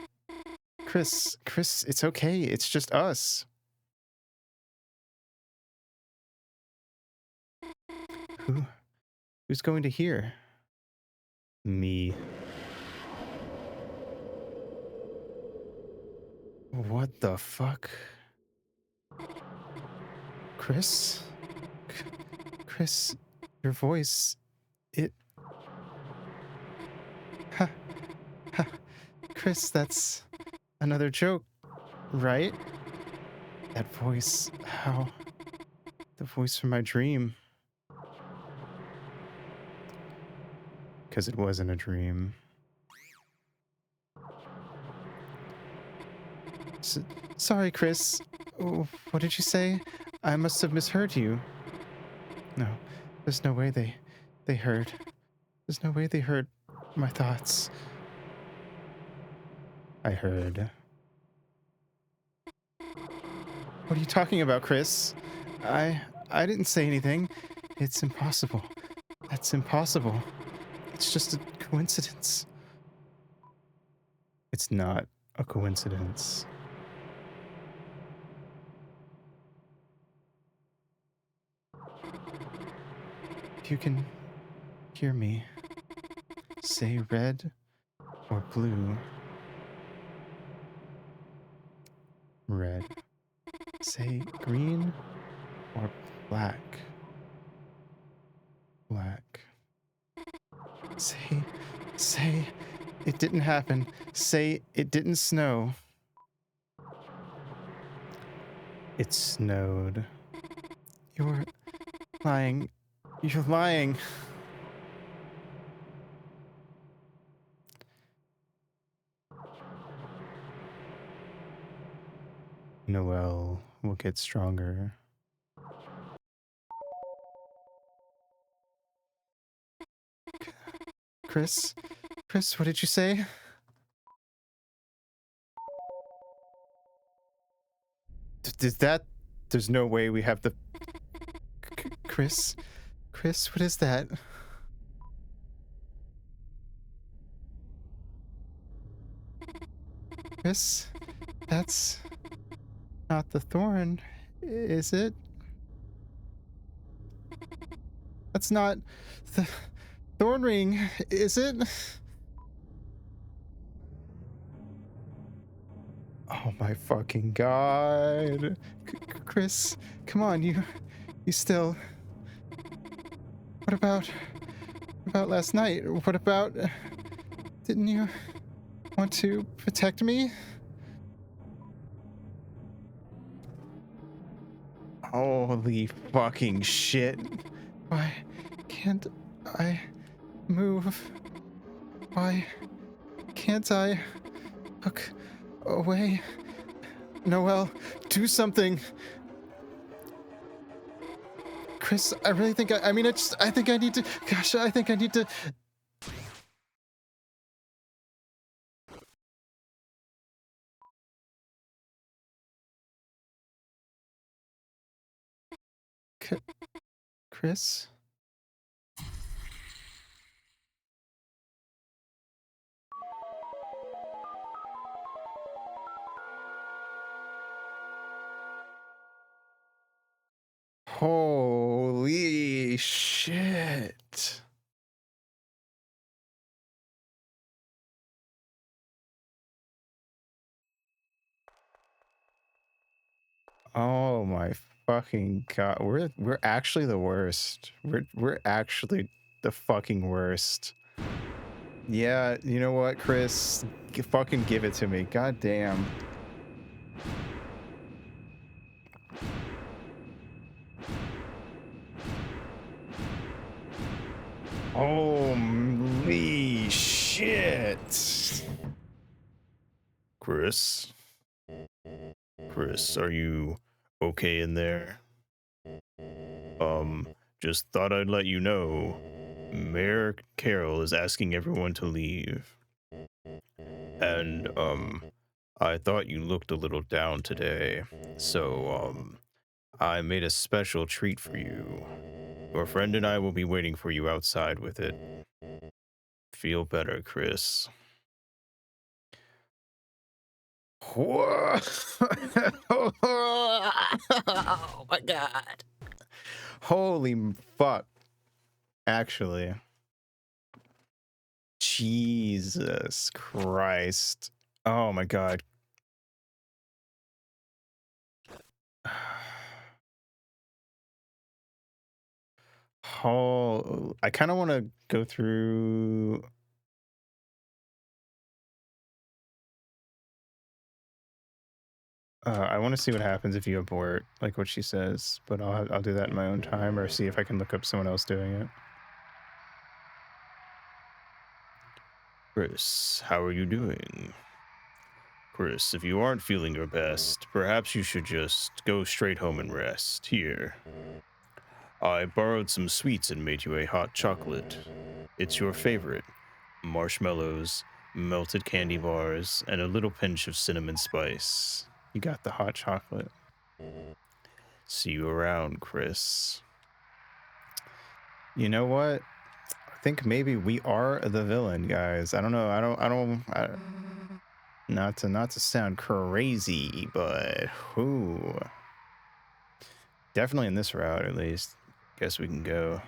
Chris, it's okay. It's just us. Who's going to hear? Me. What the fuck? Chris? Chris, your voice, it... Ha, ha. Chris, that's another joke, right? That voice, how? The voice from my dream. Because it wasn't a dream. Sorry, Chris. Oh, what did you say? I must have misheard you. No, there's no way they heard. There's no way they heard my thoughts. I heard. What are you talking about, Chris? I didn't say anything. It's impossible. That's impossible. It's just a coincidence. It's not a coincidence. you can hear me. Say red or blue. Red. Say green or black. Black. Say, it didn't happen. Say, it didn't snow. It snowed. You're lying. You're lying. Noel will get stronger. Chris? Chris, what did you say? Did that... There's no way we have the... Chris? Chris, what is that? Chris? That's... not the thorn, is it? That's not the thorn ring, is it? Oh my fucking god. Chris, come on, you still... What about last night? What about... Didn't you want to protect me? Holy fucking shit. Why can't I move? Why can't I look away? Noel, do something. Chris, I really think I think I need to, gosh, I think I need to. Chris? Holy shit. Oh my fucking god. We're actually the worst. We're actually the fucking worst. Yeah, you know what, Chris? Fucking give it to me. God damn. Holy shit. Chris? Chris, are you okay in there? Just thought I'd let you know. Mayor Carroll is asking everyone to leave. And, I thought you looked a little down today. So, I made a special treat for you. Your friend and I will be waiting for you outside with it. Feel better, Chris. What? Oh my god. Holy fuck. Actually. Jesus Christ. Oh my god. Oh, I kind of want to go through. I want to see what happens if you abort, like what she says, but I'll do that in my own time, or see if I can look up someone else doing it. Chris, how are you doing? Chris, if you aren't feeling your best, perhaps you should just go straight home and rest. Here. I borrowed some sweets and made you a hot chocolate. It's your favorite. Marshmallows, melted candy bars, and a little pinch of cinnamon spice. You got the hot chocolate. See you around, Chris. You know what? I think maybe we are the villain, guys. I don't know. Not to sound crazy, but who? Definitely in this route, at least. Guess we can go.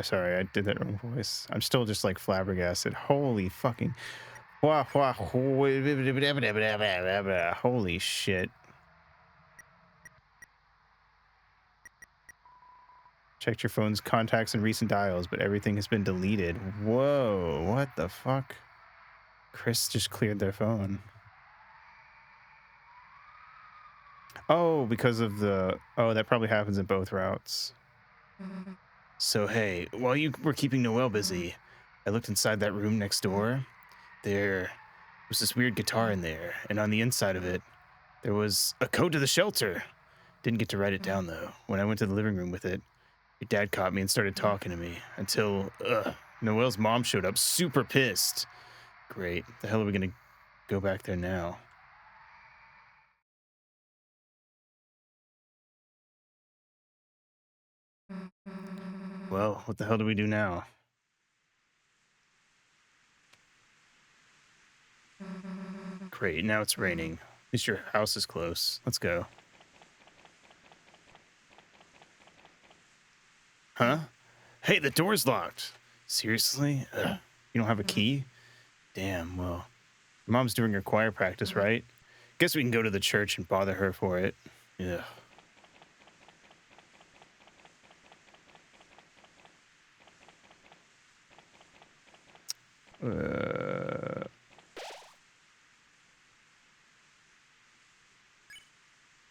Sorry, I did that wrong voice. I'm still just like flabbergasted. Holy fucking. Holy shit. Checked your phone's contacts and recent dials, but everything has been deleted. Whoa, what the fuck? Chris just cleared their phone. Oh, because of the... Oh, that probably happens in both routes. So, hey, while you were keeping Noelle busy, I looked inside that room next door. There was this weird guitar in there, and on the inside of it, there was a code to the shelter. Didn't get to write it down, though. When I went to the living room with it, your dad caught me and started talking to me until Noelle's mom showed up, super pissed. Great. The hell are we going to go back there now? Well, what the hell do we do now? Great, now it's raining. At least your house is close. Let's go. Huh? Hey, the door's locked. Seriously? You don't have a key? Damn, well, your mom's doing her choir practice, right? Guess we can go to the church and bother her for it. Yeah.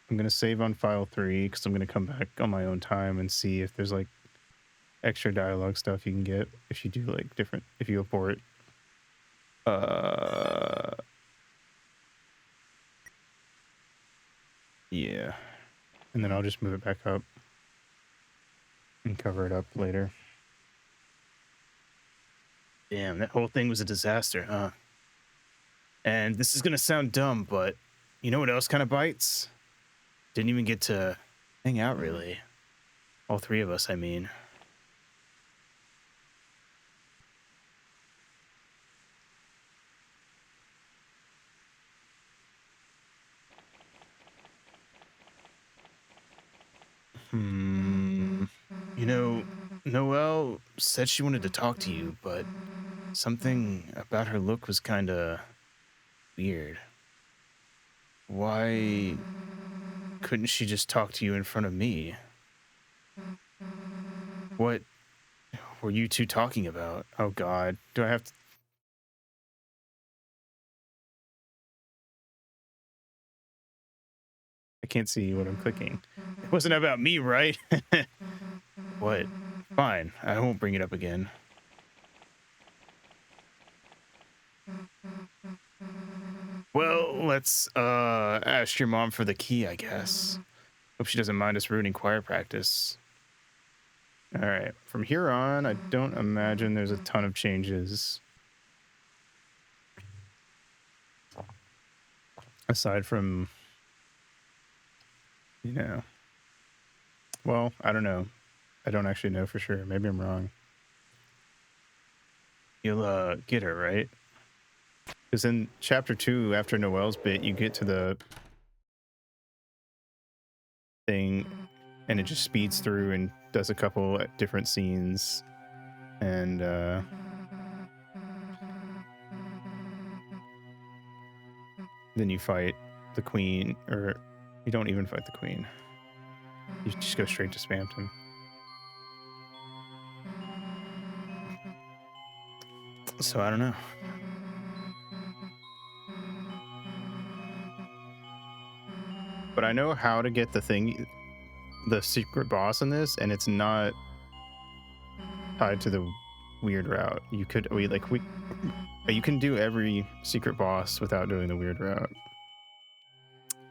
I'm gonna save on file 3 because I'm gonna come back on my own time and see if there's like extra dialogue stuff you can get if you do like different, if you abort. Yeah. And then I'll just move it back up and cover it up later. Damn, that whole thing was a disaster, huh? And this is gonna sound dumb, but you know what else kind of bites? Didn't even get to hang out, really. All three of us, I mean. You know, Noelle said she wanted to talk to you, but something about her look was kind of weird. Why couldn't she just talk to you in front of me? What were you two talking about? Oh God, do I have to? I can't see what I'm clicking. It wasn't about me, right? What? Fine, I won't bring it up again. Well, let's ask your mom for the key, I guess. Hope she doesn't mind us ruining choir practice. All right, from here on, I don't imagine there's a ton of changes. Aside from, you know, well, I don't know. I don't actually know for sure. Maybe I'm wrong. You'll get her, right? Because in chapter 2, after Noelle's bit, you get to the thing and it just speeds through and does a couple different scenes. And then you fight the queen, or you don't even fight the queen. You just go straight to Spamton. So I don't know. But I know how to get the thing, the secret boss in this, and it's not tied to the weird route. You could, you can do every secret boss without doing the weird route.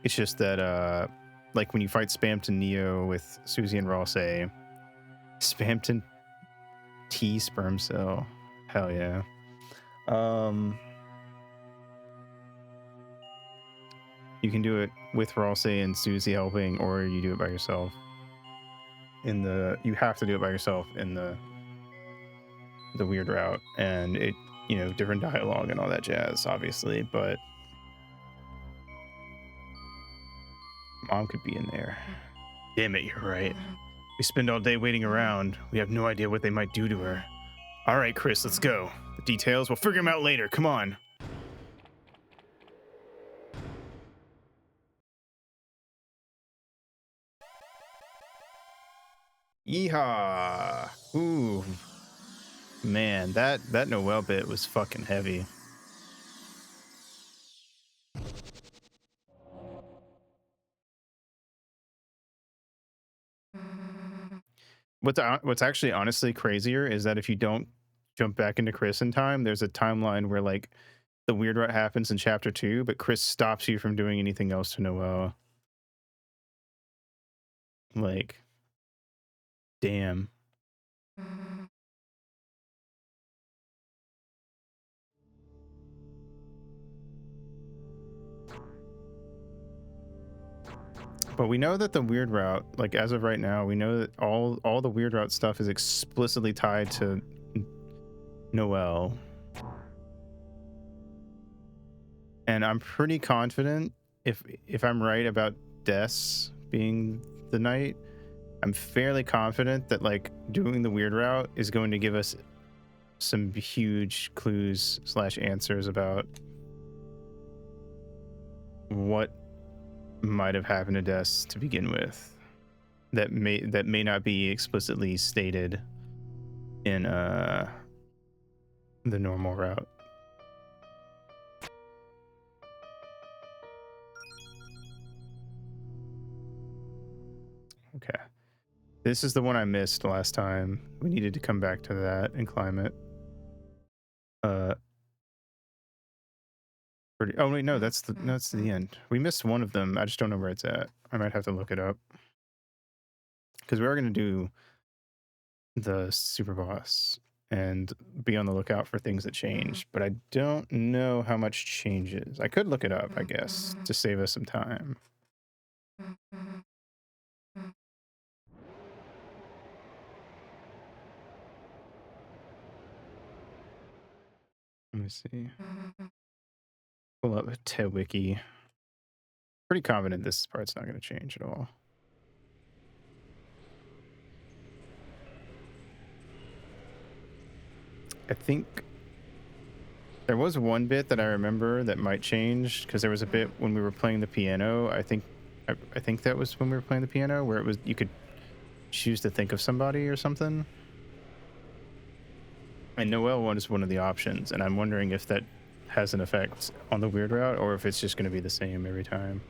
It's just that, like when you fight Spamton Neo with Susie and Ross A, Spamton T sperm cell. Hell yeah. You can do it with Ross A and Susie helping, or you do it by yourself. You have to do it by yourself in the weird route, and it, different dialogue and all that jazz, obviously, but mom could be in there. Damn it, you're right. We spend all day waiting around. We have no idea what they might do to her. All right, Chris, let's go. The details, we'll figure them out later. Come on. Yeehaw! Ooh, man, that Noel bit was fucking heavy. What's actually honestly crazier is that if you don't jump back into Chris in time, there's a timeline where like the weird rut happens in chapter 2, but Chris stops you from doing anything else to Noel. Like, damn. But we know that the weird route, like as of right now, we know that all the weird route stuff is explicitly tied to Noel. And I'm pretty confident if I'm right about Des being the knight, I'm fairly confident that like doing the weird route is going to give us some huge clues / answers about what might have happened to Des to begin with. That may not be explicitly stated in the normal route. Okay. This is the one I missed last time. We needed to come back to that and climb it. Oh wait, no, that's the end. We missed one of them. I just don't know where it's at. I might have to look it up. Because we are going to do the super boss and be on the lookout for things that change, but I don't know how much changes. I could look it up, I guess, to save us some time. Let me see. Pull up a wiki. Pretty confident this part's not going to change at all. I think there was one bit that I remember that might change because there was a bit when we were playing the piano. I think that was when we were playing the piano where it was you could choose to think of somebody or something. And Noel one is one of the options, and I'm wondering if that has an effect on the weird route or if it's just going to be the same every time.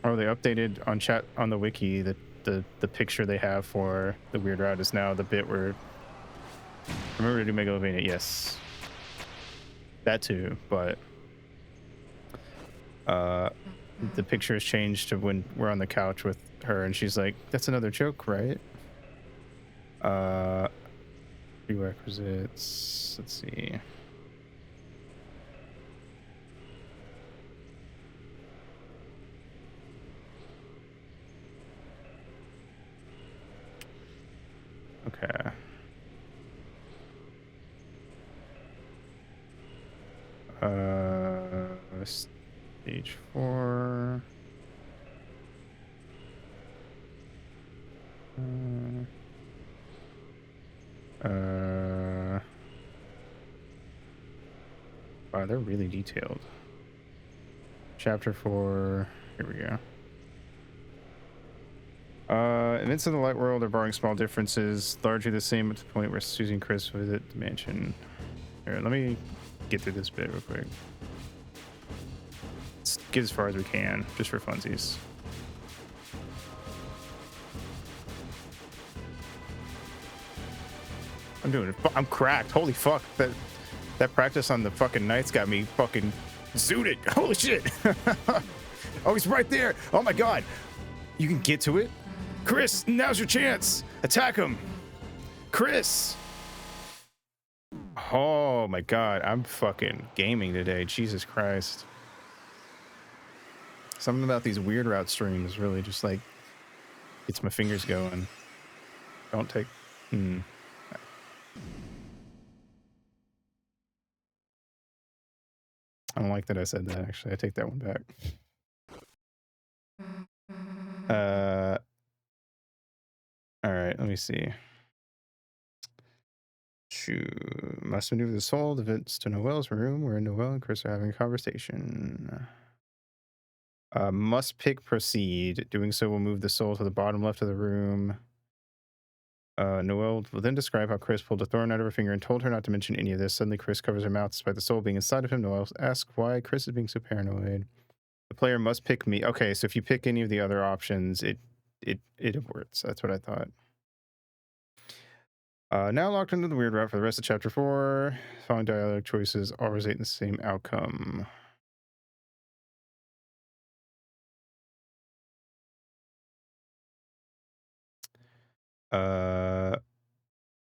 Oh, they updated on chat on the wiki that the picture they have for the weird route is now the bit where remember to do Megalovania. Yes, that too, but the picture has changed to when we're on the couch with her and she's like, that's another joke, right? Prerequisites, let's see. Okay. Stage 4. Wow, they're really detailed. Chapter 4. Here we go. Events in the light world are barring small differences, largely the same at the point where Susie and Chris visit the mansion. Here, let me get through this bit real quick. Let's get as far as we can, just for funsies. I'm doing it. I'm cracked. Holy fuck. That practice on the fucking knights got me fucking zooted. Holy shit. Oh, he's right there. Oh my god. You can get to it? Chris, now's your chance. Attack him. Chris. Oh my god. I'm fucking gaming today. Jesus Christ. Something about these weird route streams really just like gets my fingers going. Don't take. Hmm. I don't like that I said that, actually. I take that one back. All right, let me see. Must maneuver the soul of Vince to Noel's room where Noel and Chris are having a conversation. Must pick proceed. Doing so will move the soul to the bottom left of the room. Noel will then describe how Chris pulled a thorn out of her finger and told her not to mention any of this. Suddenly, Chris covers her mouth despite the soul being inside of him. Noel asks why Chris is being so paranoid. The player must pick me. Okay, so if you pick any of the other options, it aborts. That's what I thought. Now locked into the weird route for the rest of chapter 4. Following dialogue choices all result in the same outcome.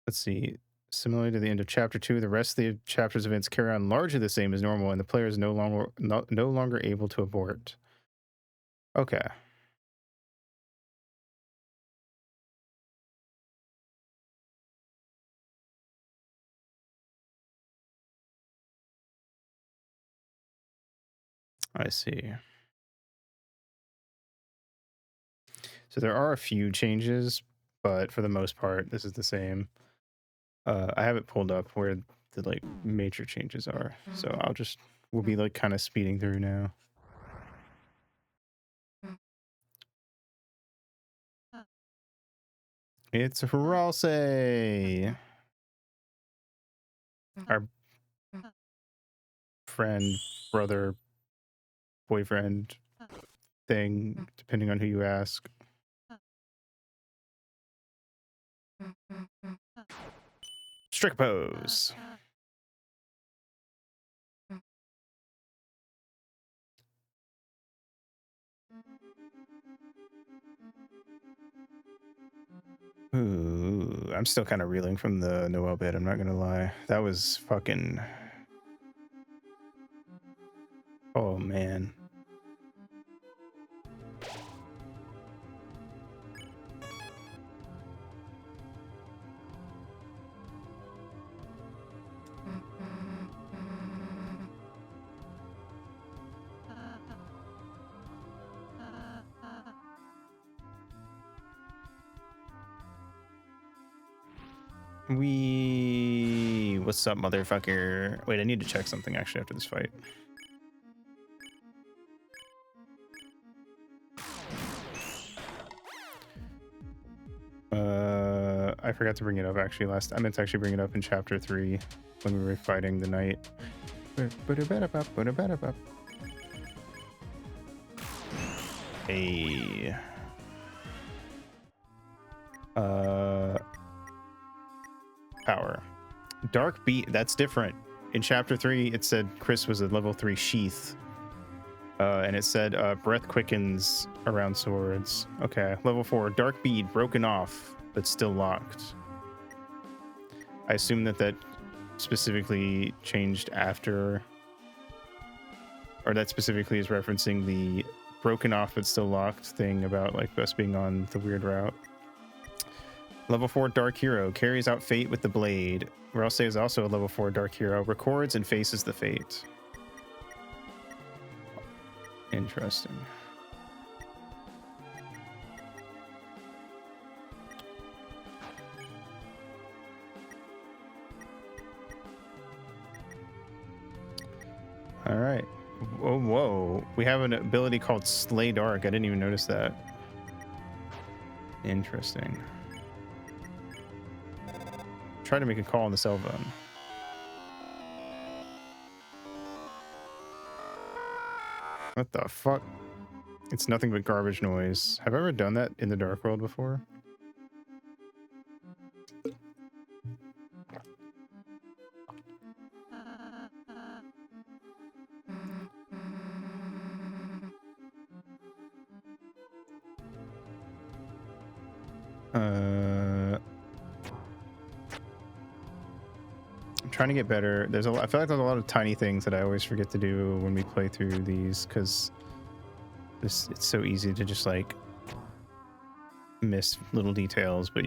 Let's see. Similar to the end of chapter 2, the rest of the chapter's events carry on largely the same as normal, and the player is no longer able to abort. Okay. I see. So there are a few changes, but for the most part, this is the same. I have it pulled up where the like major changes are. So we'll be like kind of speeding through now. It's Hiralse, our friend, brother, boyfriend thing, depending on who you ask. Strict pose. Ooh, I'm still kind of reeling from the Noel bit, I'm not gonna lie. That was fucking... Oh, man. What's up, motherfucker? Wait, I need to check something actually after this fight. I forgot to bring it up actually I meant to actually bring it up in chapter 3 when we were fighting the knight. Hey. Power. Dark Beat, that's different. In chapter 3, it said Chris was a level 3 sheath. And it said breath quickens around swords. Okay, level 4, Dark Bead, broken off, but still locked. I assume that specifically changed after, or that specifically is referencing the broken off but still locked thing about like us being on the weird route. Level 4 Dark Hero, carries out fate with the blade. Hiralse is also a level 4 Dark Hero, records and faces the fate. Interesting. All right. Whoa. We have an ability called Slay Dark. I didn't even notice that. Interesting. Try to make a call on the cell phone. What the fuck? It's nothing but garbage noise. Have I ever done that in the Dark World before? I'm trying to get better. I feel like there's a lot of tiny things that I always forget to do when we play through these, because it's so easy to just like miss little details, but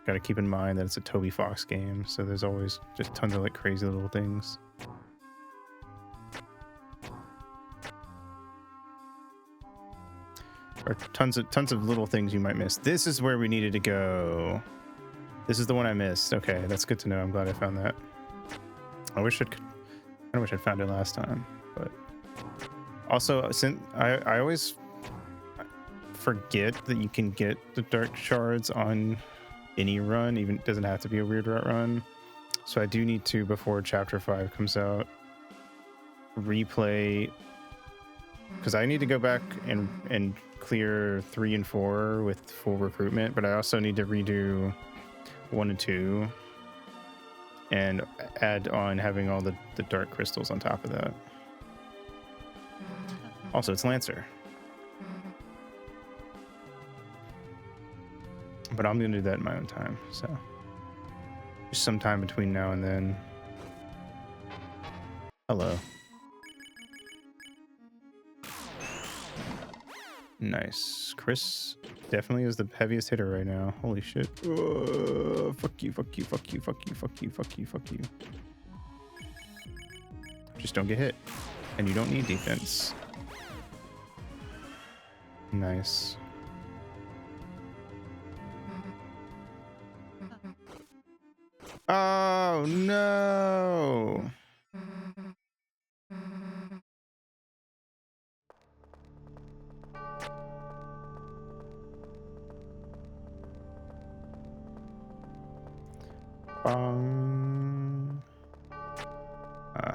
Got to keep in mind that it's a Toby Fox game, so there's always just tons of like crazy little things. Or tons of little things you might miss. This is where we needed to go. This is the one I missed. Okay, that's good to know. I'm glad I found that. I wish I'd found it last time, but also since I always forget that you can get the dark shards on any run, even it doesn't have to be a weird route run. So I do need to, before chapter 5 comes out, replay, because I need to go back and clear 3 and 4 with full recruitment, but I also need to redo 1 and 2 and add on having all the dark crystals on top of that. Also, it's Lancer. But I'm gonna do that in my own time, so just sometime between now and then. Hello. Nice. Chris definitely is the heaviest hitter right now. Holy shit. Fuck you, fuck you, fuck you, fuck you, fuck you, fuck you, fuck you. Just don't get hit. And you don't need defense. Nice. Oh no!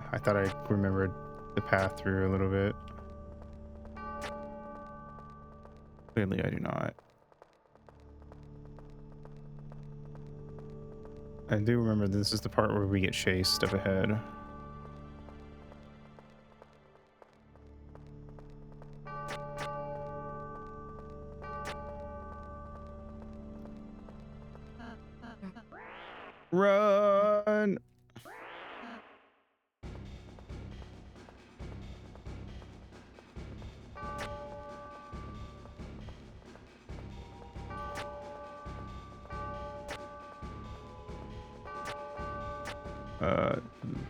I thought I remembered the path through a little bit. Clearly I do not. I do remember this is the part where we get chased up ahead. Run!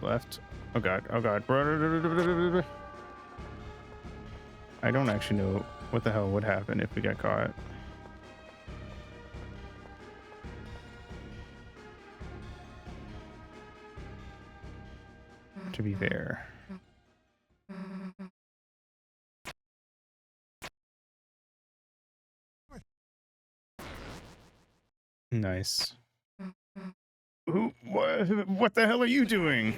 Left. Oh god, oh god. I don't actually know what the hell would happen if we got caught. To be fair. Nice. Who? What the hell are you doing?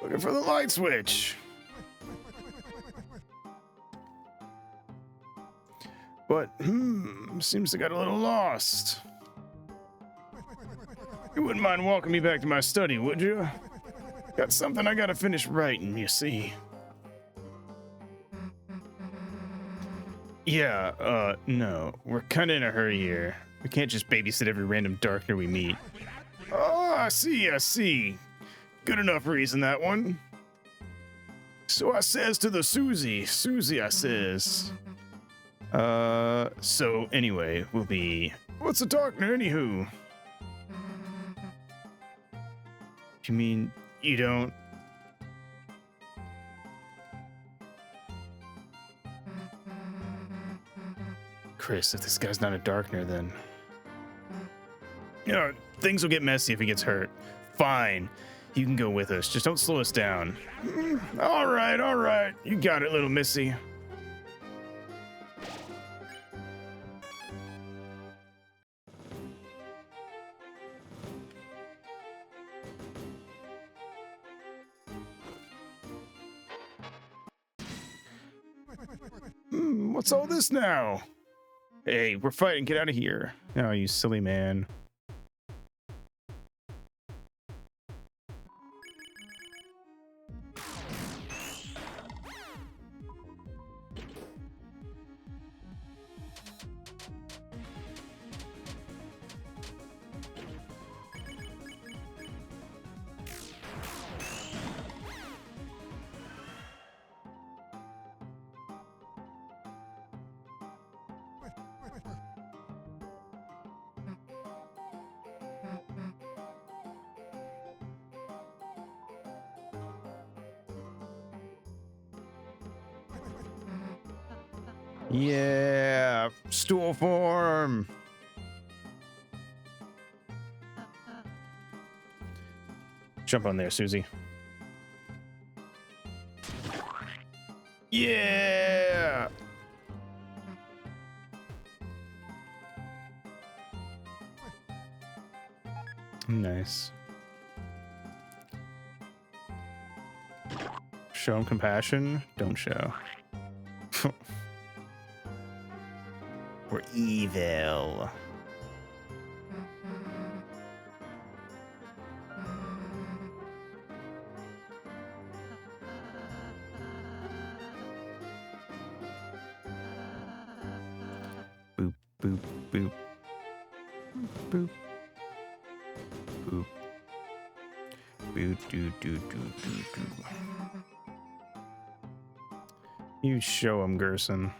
Looking for the light switch. But, seems I got a little lost. You wouldn't mind walking me back to my study, would you? Got something I gotta finish writing, you see. Yeah, no. We're kinda in a hurry here. We can't just babysit every random darkner we meet. Oh, I see. Good enough reason, that one. So I says to the Susie, I says. So anyway, we'll be... What's a darkner, anywho? You mean you don't... Chris, if this guy's not a darkner, then... You know, things will get messy if he gets hurt. Fine. You can go with us. Just don't slow us down. All right. You got it, little missy. What's all this now? Hey, we're fighting. Get out of here. Oh, you silly man. Yeah, stool form. Jump on there, Susie. Yeah. Nice. Show him compassion. Don't show. We're evil. Boop, boop, boop. Boop. Boop. Boop, doo, doo, doo, doo, doo. You show him, Gerson.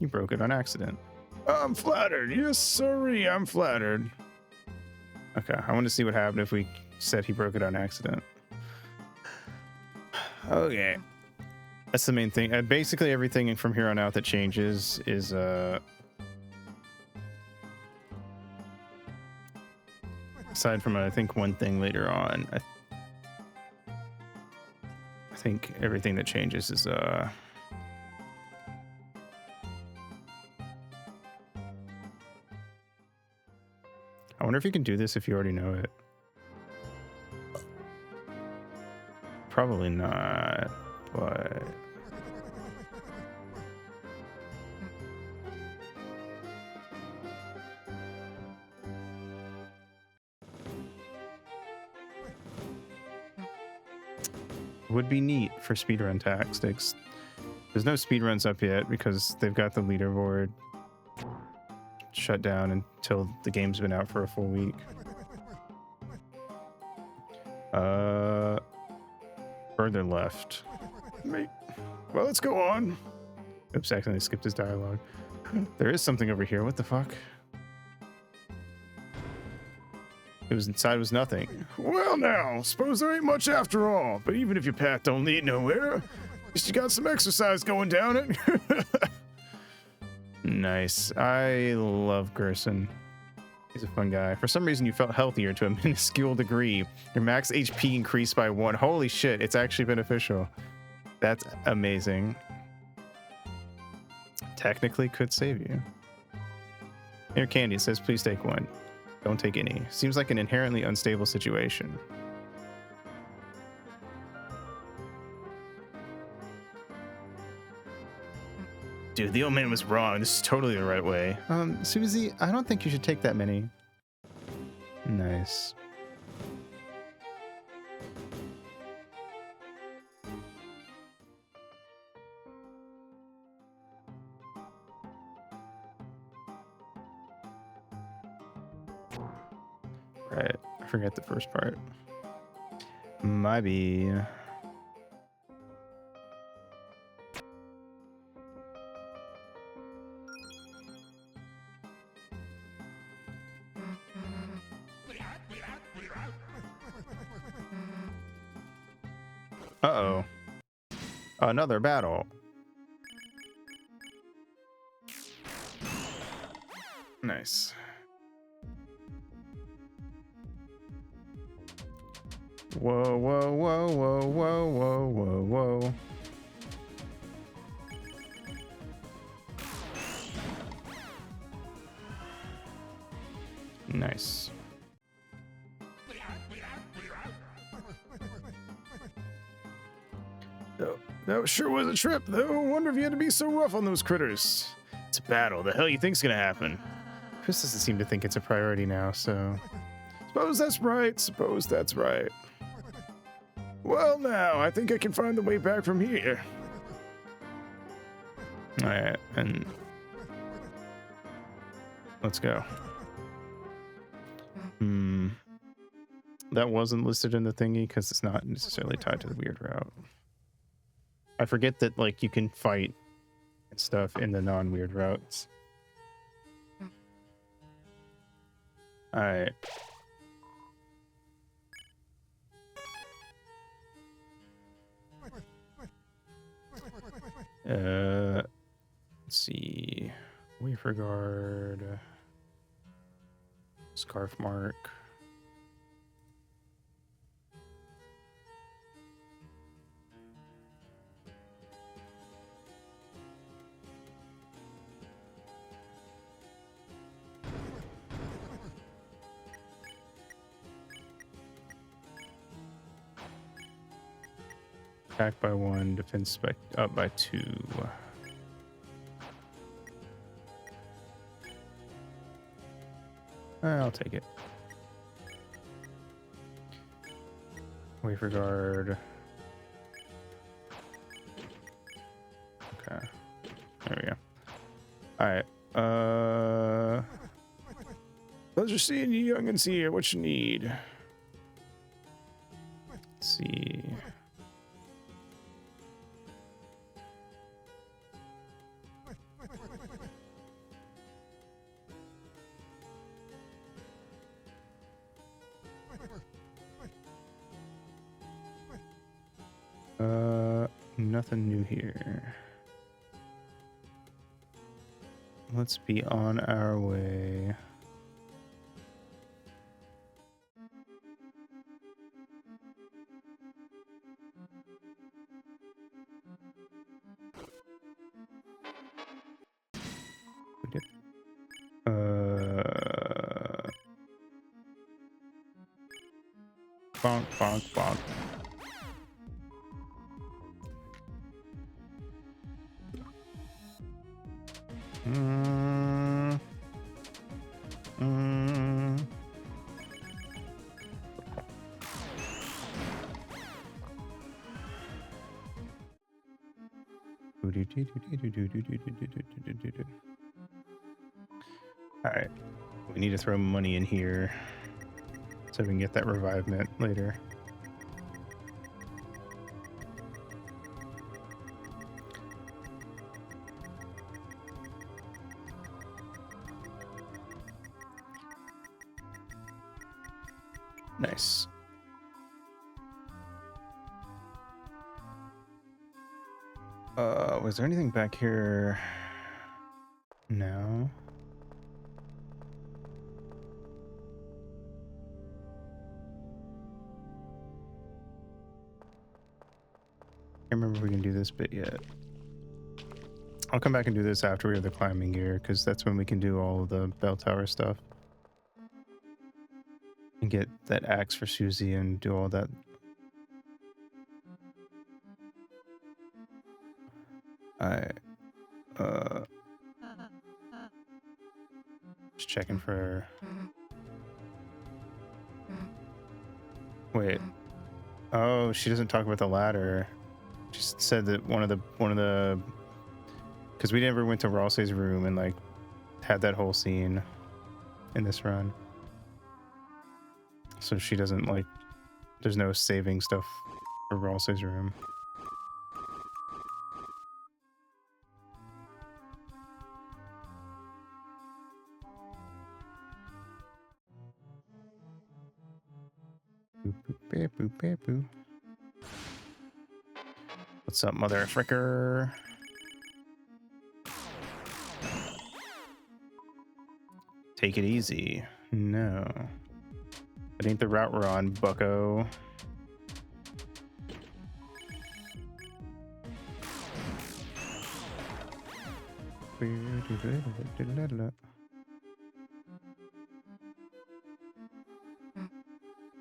You broke it on accident. I'm flattered. Yes, sorry, I'm flattered. Okay, I want to see what happened if we said he broke it on accident. Okay. That's the main thing. Basically, everything from here on out that changes is aside from I think one thing later on. I think everything that changes is I wonder if you can do this if you already know it. Probably not, but would be neat for speedrun tactics. There's no speedruns up yet because they've got the leaderboard shut down until the game's been out for a full week. Further left. Well, let's go on. Oops, I accidentally skipped his dialogue. There is something over here. What the fuck? It was inside was nothing. Well now, suppose there ain't much after all. But even if your path don't lead nowhere, at least you got some exercise going down it. Nice. I love Gerson. He's a fun guy. For some reason, you felt healthier to a minuscule degree. Your max HP increased by 1. Holy shit, it's actually beneficial. That's amazing. Technically could save you. Here, Candy says, please take one. Don't take any. Seems like an inherently unstable situation. Dude, the old man was wrong. This is totally the right way. Susie, I don't think you should take that many. Nice. Right. I forget the first part. Maybe. Uh-oh. Another battle. Nice. Whoa, whoa, whoa, whoa, whoa, whoa, whoa, whoa. Nice. That sure was a trip, though. Wonder if you had to be so rough on those critters. It's a battle. The hell you think's gonna happen? Chris doesn't seem to think it's a priority now, so... Suppose that's right. Suppose that's right. Well, now, I think I can find the way back from here. Alright, and... let's go. That wasn't listed in the thingy because it's not necessarily tied to the weird route. I forget that, like, you can fight and stuff in the non-weird routes. All right. Let's see. Wafer guard. Scarf mark. Attack by 1, defense by up by 2. I'll take it. Wafer guard. Okay. There we go. Alright. Pleasure seeing you, youngins here. What you need? Let's see. Nothing new here. Let's be on our way. We did. Bonk, bonk, bonk. All right, we need to throw money in here so we can get that revivement later. Nice. Was there anything back here? No. Can't remember if we can do this bit yet. I'll come back and do this after we have the climbing gear, because that's when we can do all of the bell tower stuff. And get that axe for Susie and do all that. Just checking for. Wait. Oh, she doesn't talk about the ladder. She said that one of the because we never went to Ralsei's room and like had that whole scene in this run. So she doesn't like. There's no saving stuff for Ralsei's room. Boop, boop, beep, boop, beep, boop. What's up, mother fricker? Take it easy. No. That ain't the route we're on, bucko.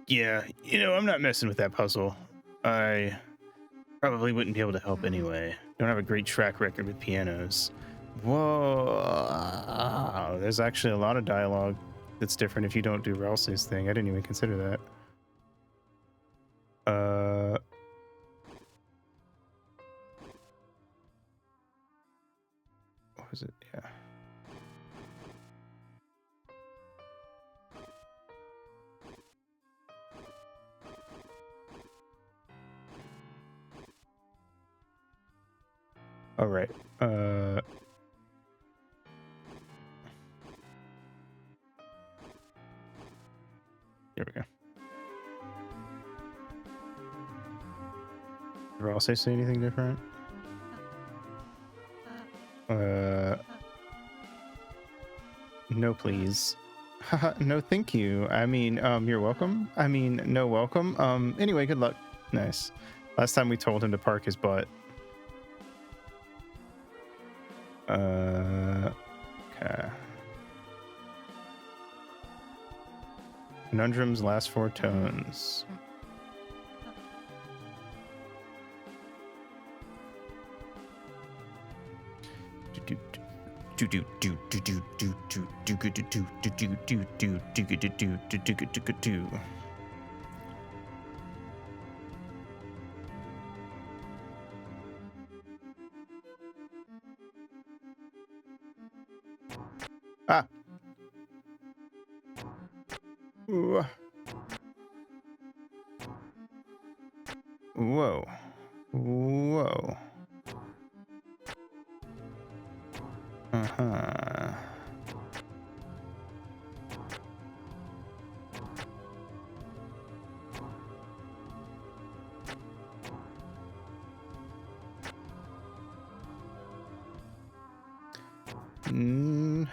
Yeah, you know, I'm not messing with that puzzle. I probably wouldn't be able to help anyway. Don't have a great track record with pianos. Whoa. There's actually a lot of dialogue that's different if you don't do Ralsei's thing. I didn't even consider that. What was it? Yeah. All right. Here we go. Did Ross say anything different? No, please. Haha, no, thank you. I mean, you're welcome. I mean, no, welcome. Anyway, good luck. Nice. Last time we told him to park his butt. Okay. Conundrum's last 4 tones. Ah. Ooh. Whoa. Whoa. Uh-huh.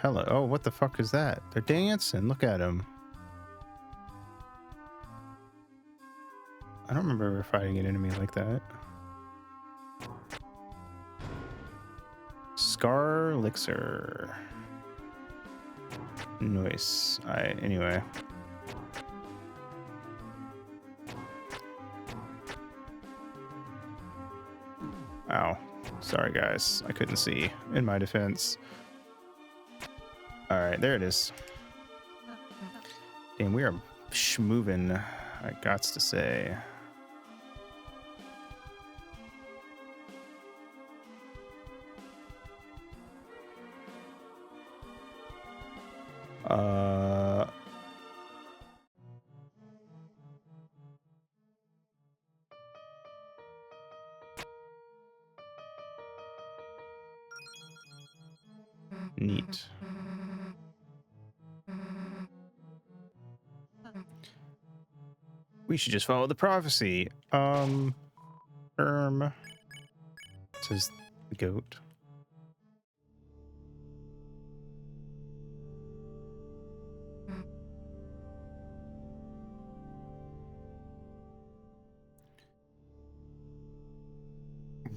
Hello. Oh, what the fuck is that? They're dancing. Look at them. I don't remember ever fighting an enemy like that. Scar Elixir. Nice. Anyway. Ow. Sorry, guys. I couldn't see in my defense. All right, there it is. Damn, we are schmoving, I gots to say. Neat. We should just follow the prophecy. Says the goat.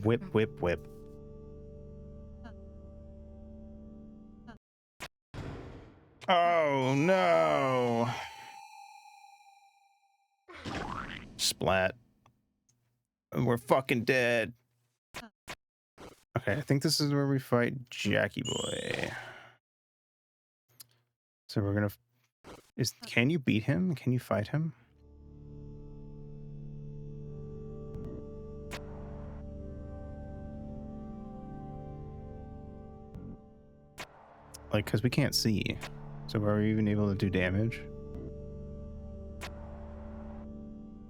Whip, whip, whip. Oh no! Splat. We're fucking dead. Okay, I think this is where we fight Jackie Boy. So we're gonna... Can you beat him? Can you fight him? Like, because we can't see. So are we even able to do damage?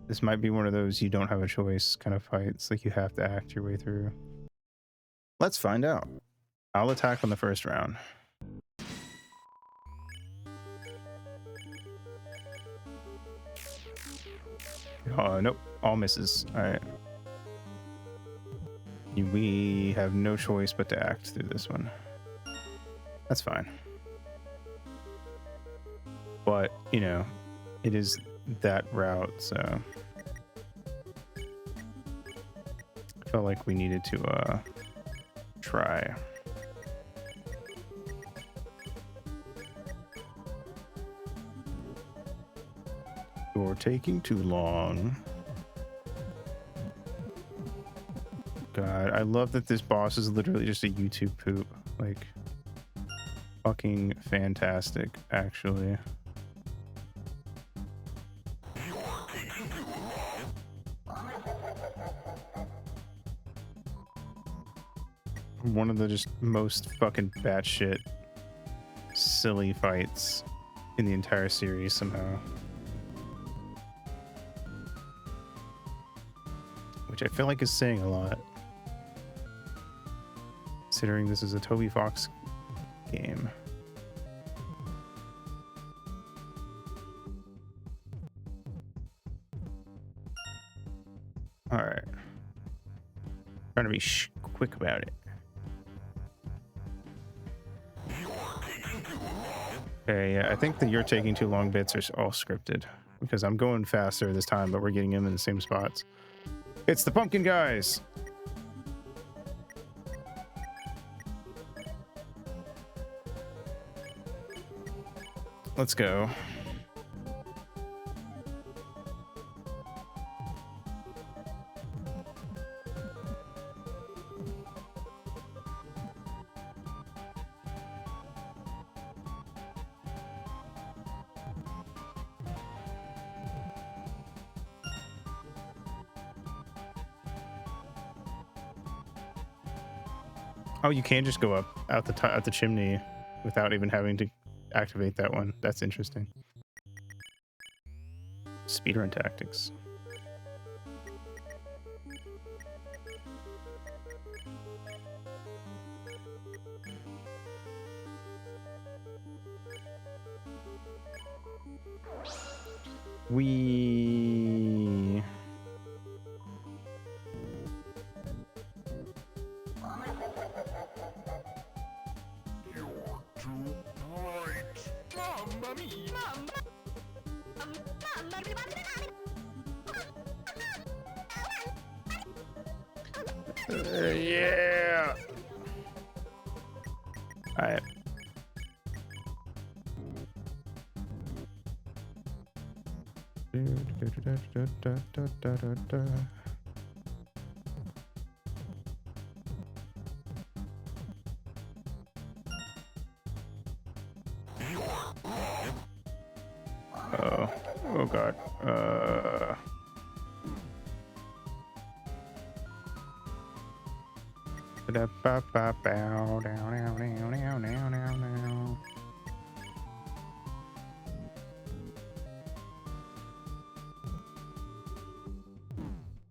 This might be one of those you don't have a choice kind of fights. Like, you have to act your way through. Let's find out. I'll attack on the first round. Nope. All misses. All right. We have no choice but to act through this one. That's fine. But, you know, it is that route, so... I felt like we needed to, try. You're taking too long. God, I love that this boss is literally just a YouTube poop. Like, fucking fantastic, actually. One of the just most fucking batshit silly fights in the entire series somehow. Which I feel like is saying a lot. Considering this is a Toby Fox game. All right. Trying to be quick about it. Okay, yeah, I think that you're taking too long bits are all scripted because I'm going faster this time, but we're getting them in the same spots. It's the pumpkin guys. Let's go. Oh, you can just go up out the chimney without even having to activate that one. That's interesting. Speedrun tactics. We yeah. All right. Oh, oh God.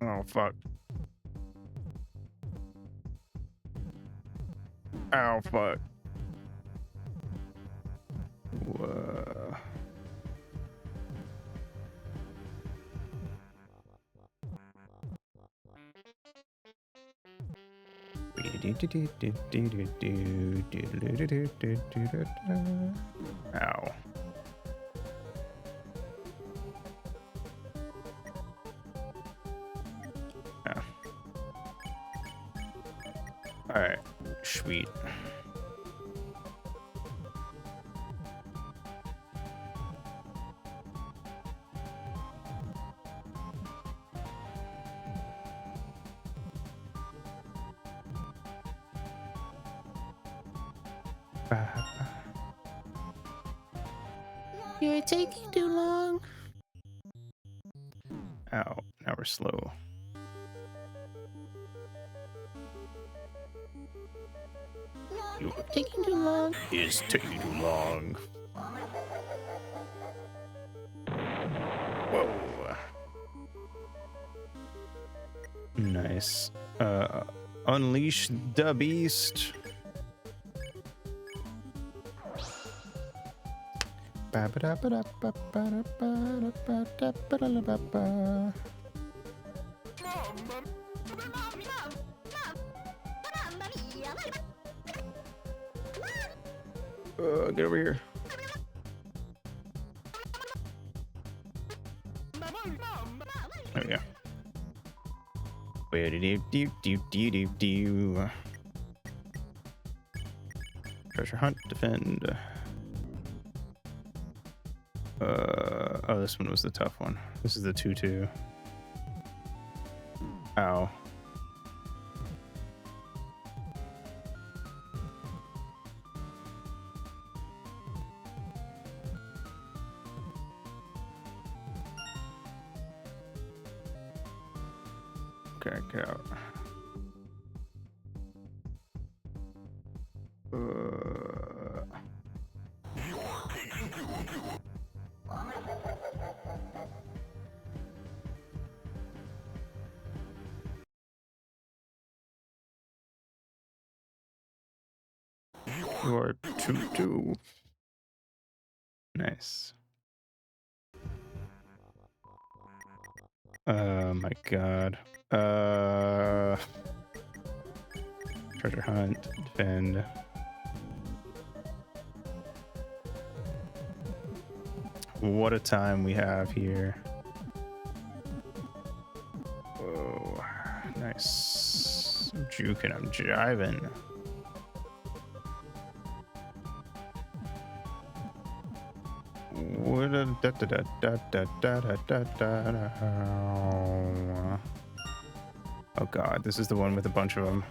Oh fuck. Oh fuck. Whoa. Ow. Yeah. All right. Sweet. You're taking too long. Ow. Now we're slow. You're taking too long. Is taking too long. Whoa. Nice. Unleash the beast. Get over here. There we go. Do. Treasure hunt, defend. Oh, this one was the tough one. This is the 2-2. Ow. Okay, get out. You are 2-2. Nice. Oh my god. Treasure hunt, defend. What a time we have here. Whoa, nice. I'm juking, I'm jiving. What a da da da da da da da da da. Oh god, this is the one with a bunch of them.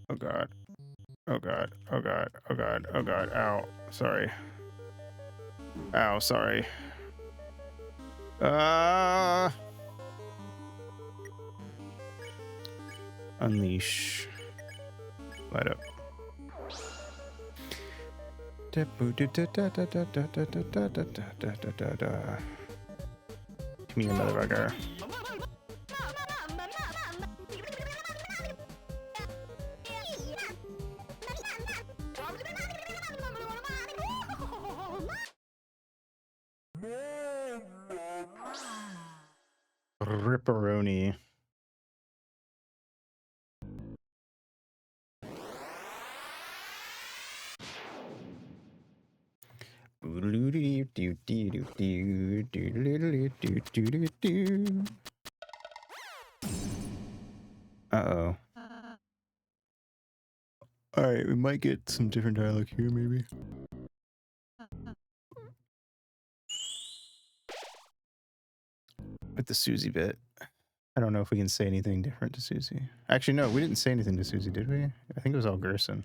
Oh god. Oh god. Oh god. Oh god. Oh god. Ow. Sorry. Ow, sorry. Unleash. Light up. Give me a motherfucker. Ripperoni. Uh-oh. Alright, we might get some different dialogue here, maybe. With the Susie bit. I don't know if we can say anything different to Susie. Actually, no, we didn't say anything to Susie, did we? I think it was all Gerson.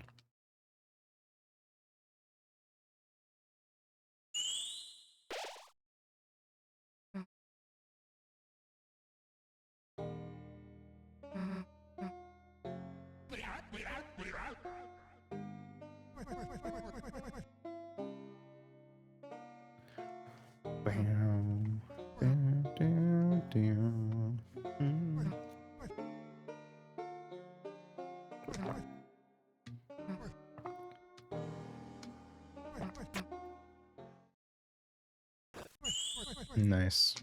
Nice.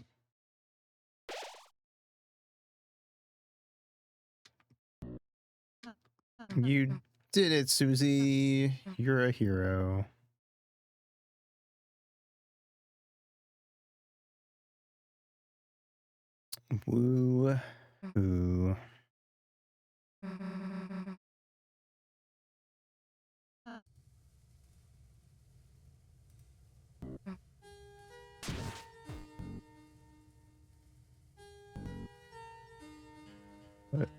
You did it, Susie. You're a hero. Woo hoo. What?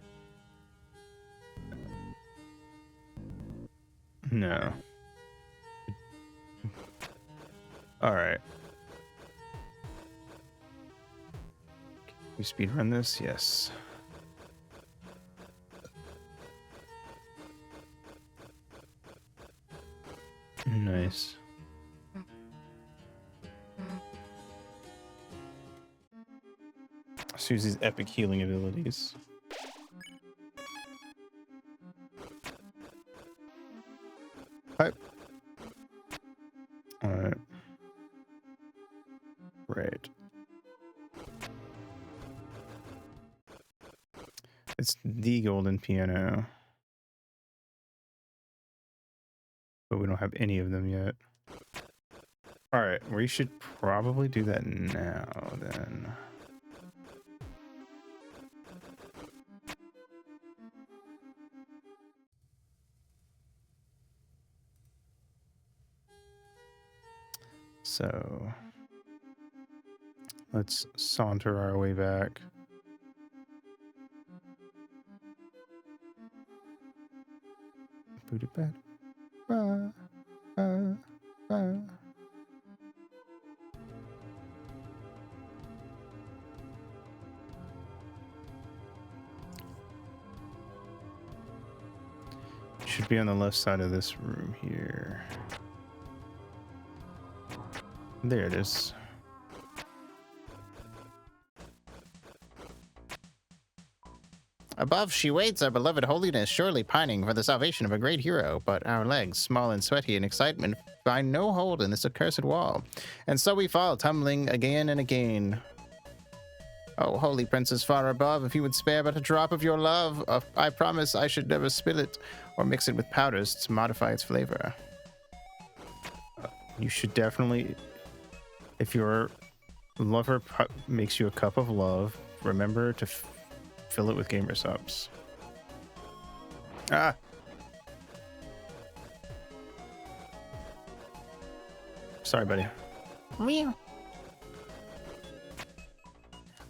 No. All right. We speed run this? Yes. Nice. Susie's epic healing abilities. Pipe. All right. Right. It's the golden piano. But we don't have any of them yet. All right, we should probably do that now then. So let's saunter our way back. Booty bed. Should be on the left side of this room here. There it is. A above she waits, our beloved holiness, surely pining for the salvation of a great hero. But our legs, small and sweaty in excitement, find no hold in this accursed wall. And so we fall, tumbling again and again. Oh, holy princess far above, if you would spare but a drop of your love, I promise I should never spill it or mix it with powders to modify its flavor. You should definitely, if your lover makes you a cup of love, remember to fill it with gamer subs. Ah! Sorry, buddy. Meow.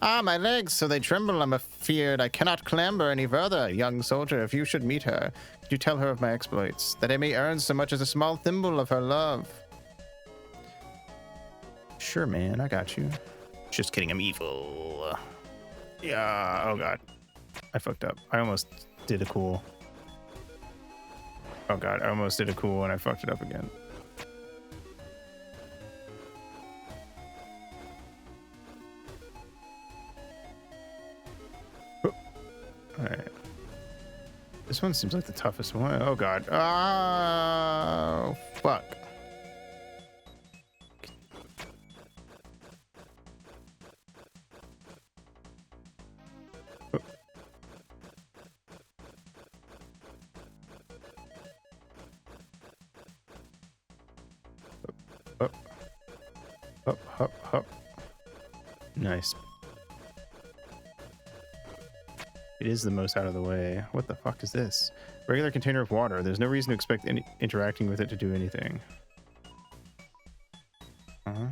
Ah, my legs, so they tremble, I'm afeared. I cannot clamber any further. Young soldier, if you should meet her, could you tell her of my exploits, that I may earn so much as a small thimble of her love? Sure, man, I got you. Just kidding, I'm evil. Yeah, oh god. I fucked up. I almost did a cool. Oh god, I almost did a cool and I fucked it up again. Alright. This one seems like the toughest one. Oh god. Oh, fuck. Up. Up, up, up. Nice. It is the most out of the way. What the fuck is this? Regular container of water. There's no reason to expect any interacting with it to do anything. Uh-huh.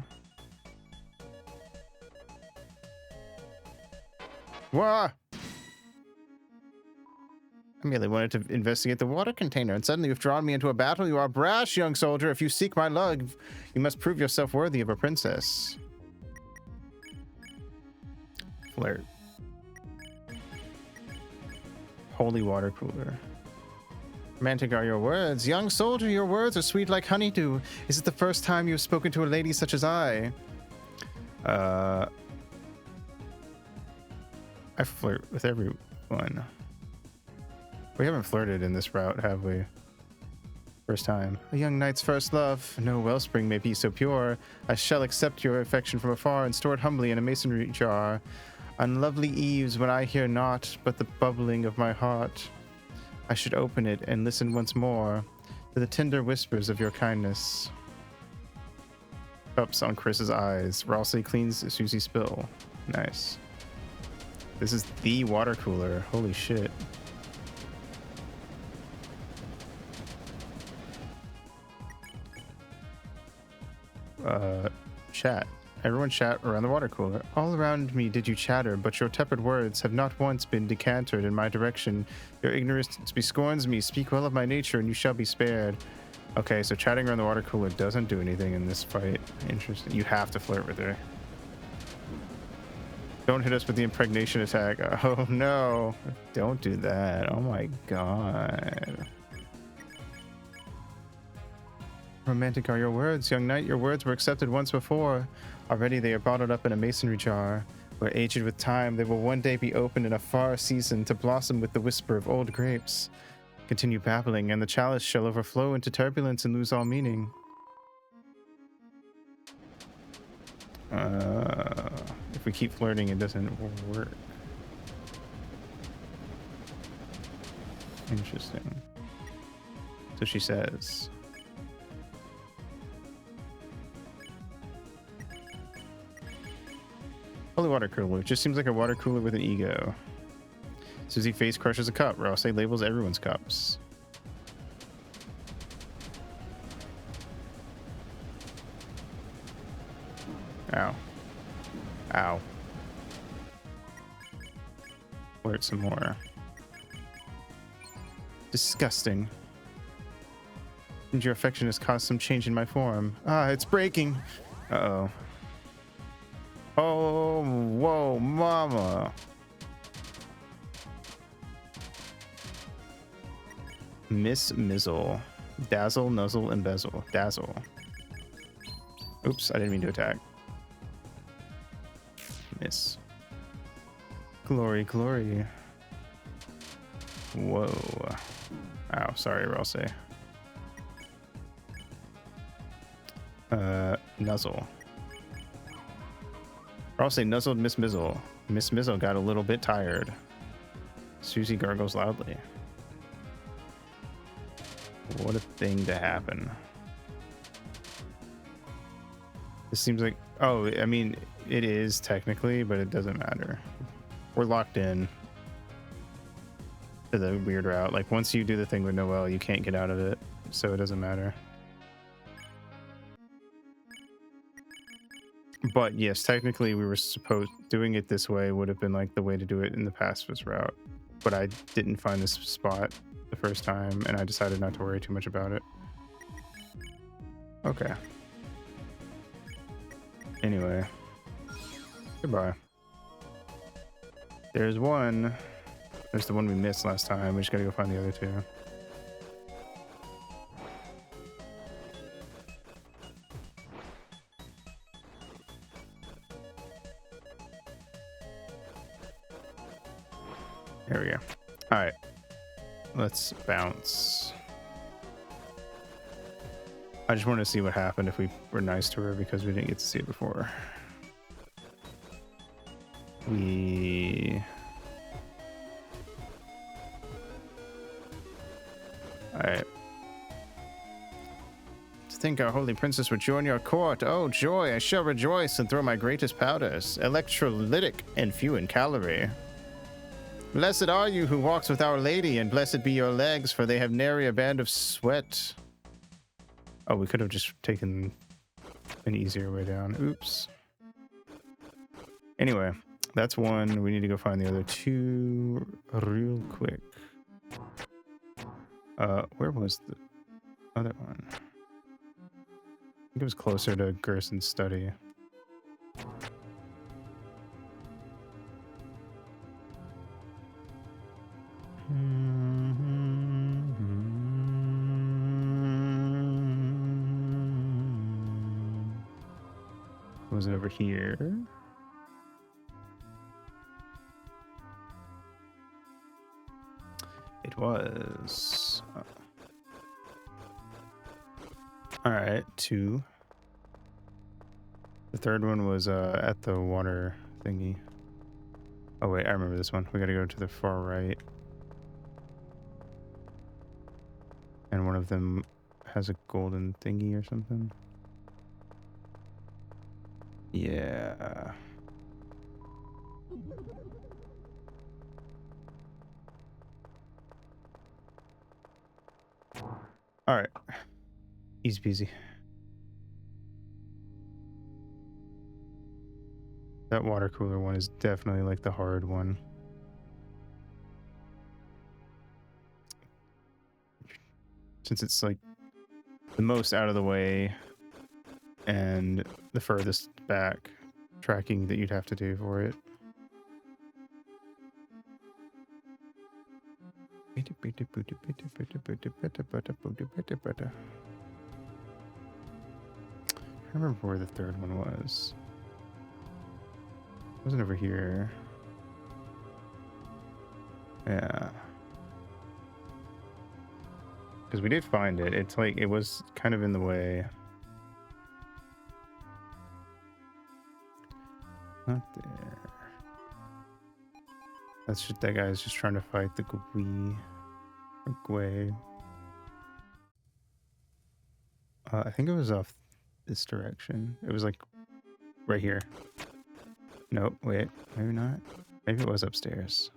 Wah! I merely wanted to investigate the water container, and suddenly you've drawn me into a battle. You are brash, young soldier. If you seek my love, you must prove yourself worthy of a princess. Flirt. Holy water cooler. Romantic are your words. Young soldier, your words are sweet like honeydew. Is it the first time you have spoken to a lady such as I? I flirt with everyone. We haven't flirted in this route, have we? First time. A young knight's first love. No wellspring may be so pure. I shall accept your affection from afar and store it humbly in a masonry jar. On lovely eves when I hear naught but the bubbling of my heart, I should open it and listen once more to the tender whispers of your kindness. Cups on Chris's eyes. Rossi cleans Susie's spill. Nice. This is the water cooler. Holy shit. Chat. Everyone chat around the water cooler. All around me did you chatter, but your tepid words have not once been decanted in my direction. Your ignorance bescorns me. Speak well of my nature, and you shall be spared. Okay, so chatting around the water cooler doesn't do anything in this fight. Interesting. You have to flirt with her. Don't hit us with the impregnation attack. Oh no. Don't do that. Oh my god. Romantic are your words, young knight. Your words were accepted once before. Already they are bottled up in a masonry jar, where aged with time they will one day be opened in a far season to blossom with the whisper of old grapes. Continue babbling, and the chalice shall overflow into turbulence and lose all meaning. If we keep flirting, it doesn't work. Interesting. So she says. Holy water cooler. It just seems like a water cooler with an ego. Susie face crushes a cup. Ross labels everyone's cups. Ow. Ow. Flirt some more. Disgusting. And your affection has caused some change in my form. Ah, it's breaking. Uh-oh. Oh, whoa, mama. Miss Mizzle. Dazzle, nuzzle, and bezel. Dazzle. Oops, I didn't mean to attack. Miss. Glory, glory. Whoa. Ow, sorry, Ralsei. Nuzzle. Ralsei nuzzled Miss Mizzle. Miss Mizzle got a little bit tired. Susie gargles loudly. What a thing to happen. This seems like... Oh, I mean, it is technically, but it doesn't matter. We're locked in to the weird route. Like, once you do the thing with Noelle, you can't get out of it, so it doesn't matter. But yes, technically we were supposed... Doing it this way would have been like the way to do it in the pacifist route. But I didn't find this spot the first time, and I decided not to worry too much about it. Okay. Anyway. Goodbye. There's one. There's the one we missed last time. We just gotta go find the other two. There we go. All right. Let's bounce. I just want to see what happened if we were nice to her because we didn't get to see it before. Alright. To think our holy princess would join your court. Oh, joy, I shall rejoice and throw my greatest powders. Electrolytic and few in calorie. Blessed are you who walks with our lady, and blessed be your legs, for they have nary a band of sweat. Oh, we could have just taken an easier way down. Oops. Anyway, that's one. We need to go find the other two real quick. Where was the other one? I think it was closer to Gerson's study. Was it over here? It was. All right, two. The third one was at the water thingy. Oh wait, I remember this one. We gotta go to the far right. And one of them has a golden thingy or something. Yeah. All right. Easy peasy. That water cooler one is definitely like the hard one. Since it's like the most out of the way and the furthest back tracking that you'd have to do for it. I remember where the third one was. It wasn't over here. Yeah. Because we did find it. It's like, it was kind of in the way. Not there. That's just, that guy's just trying to fight the Gui. Or Gwei. I think it was off this direction. It was like right here. Nope, wait, maybe not. Maybe it was upstairs.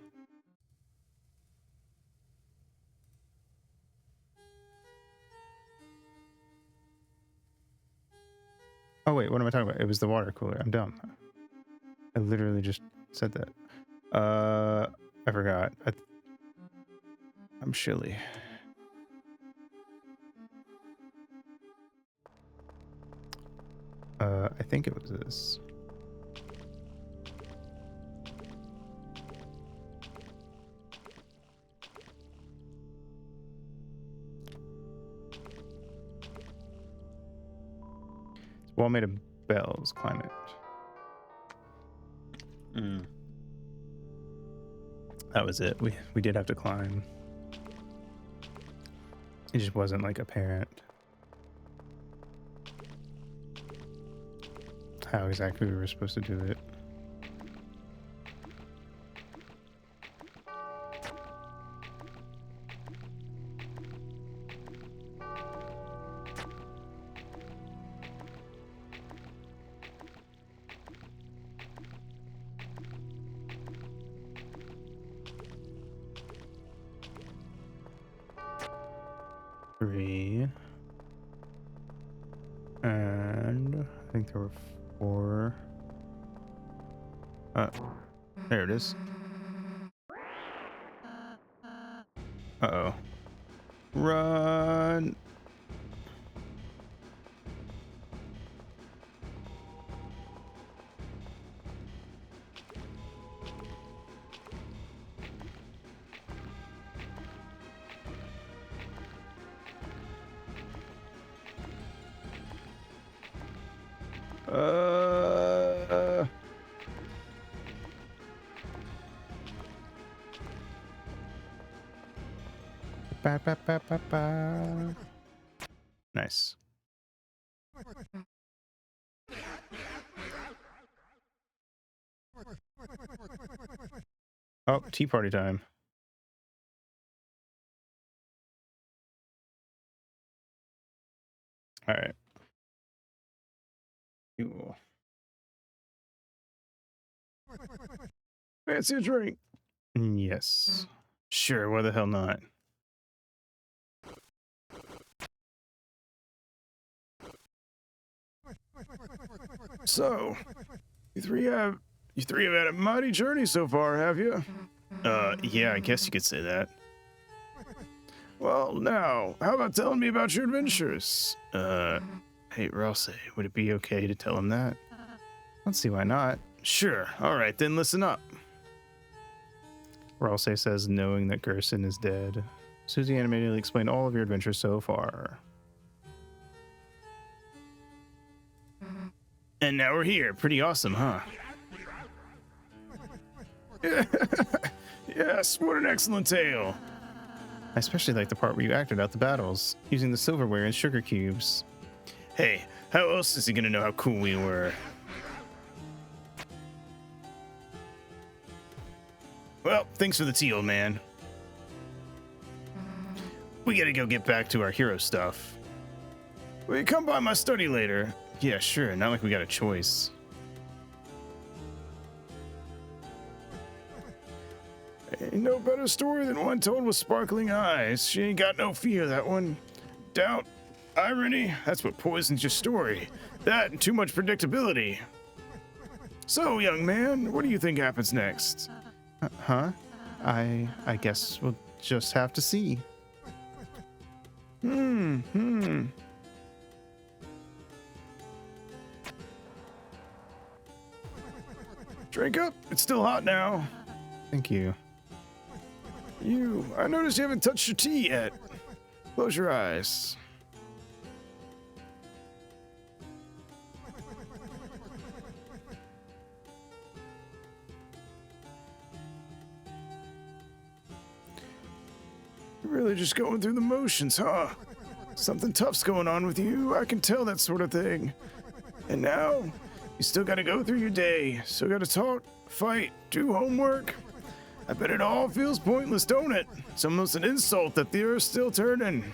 Oh wait, what am I talking about? It was the water cooler. I'm dumb. I literally just said that. I forgot. I'm chilly. I think it was this. It's wall made of bells. Climb it. That was it. We did have to climb. It just wasn't like apparent how exactly we were supposed to do it. Three. And I think there were 4. There it is. Uh-oh. Run! Ba, ba, ba, ba, ba. Nice. Oh, tea party time. All right. Cool. Fancy a drink? Yes. Sure, why the hell not? So, you three have had a mighty journey so far, have you? Yeah, I guess you could say that. Well, now, how about telling me about your adventures? Hey, Rouse, would it be okay to tell him that? Let's see why not. Sure. All right, then listen up. Ralsei says, knowing that Gerson is dead. Susie animatedly explained all of your adventures so far. And now we're here. Pretty awesome, huh? Yes, what an excellent tale. I especially like the part where you acted out the battles, using the silverware and sugar cubes. Hey, how else is he gonna know how cool we were? Well, thanks for the tea, old man. We gotta go get back to our hero stuff. Will you come by my study later? Yeah, sure. Not like we got a choice. Ain't no better story than one told with sparkling eyes. She ain't got no fear, that one. Doubt, irony, that's what poisons your story. That and too much predictability. So, young man, what do you think happens next? Huh? I guess we'll just have to see. Drink up. It's still hot now. Thank you. I noticed you haven't touched your tea yet. Close your eyes. You're really just going through the motions, huh? Something tough's going on with you. I can tell that sort of thing. And now, you still gotta go through your day. Still gotta talk, fight, do homework. I bet it all feels pointless, don't it? It's almost an insult that the Earth's still turning.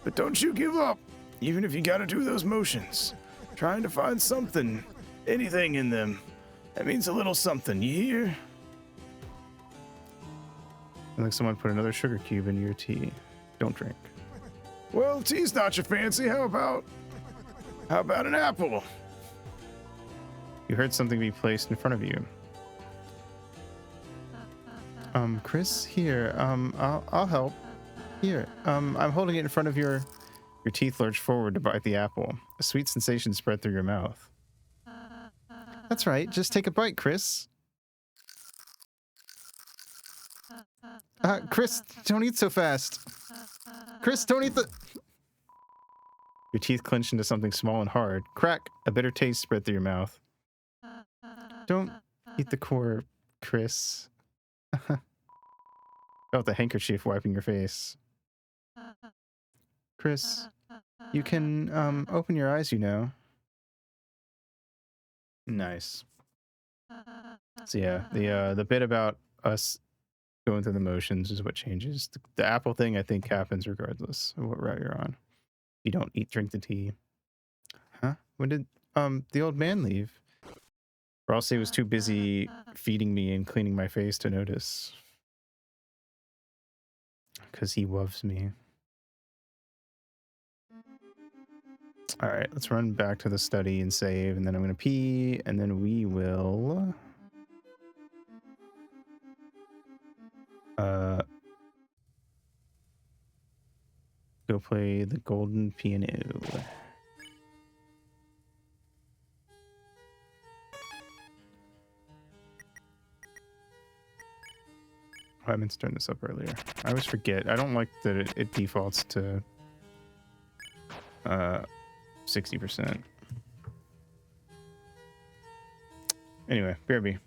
But don't you give up, even if you gotta do those motions. Trying to find something, anything in them. That means a little something, you hear? I think someone put another sugar cube into your tea. Don't drink. Well, tea's not your fancy. How about an apple? You heard something be placed in front of you. Chris, here, I'll help. Here, I'm holding it in front of your teeth lurch forward to bite the apple. A sweet sensation spread through your mouth. That's right, just take a bite, Chris. Chris, don't eat so fast. Chris, don't eat the... Your teeth clenched into something small and hard. Crack, a bitter taste spread through your mouth. Don't eat the core, Chris. Felt the handkerchief wiping your face. Chris, you can open your eyes, you know. Nice. So yeah, the bit about us going through the motions is what changes. The apple thing I think happens regardless of what route you're on. You don't drink the tea. Huh? When did the old man leave? Or else he was too busy feeding me and cleaning my face to notice. Because he loves me. All right, let's run back to the study and save, and then I'm going to pee, and then we will... go play the golden piano. I meant to turn this up earlier. I always forget. I don't like that it defaults to 60%. Anyway, BRB.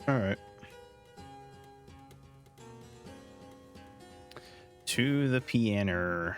All right. To the piano.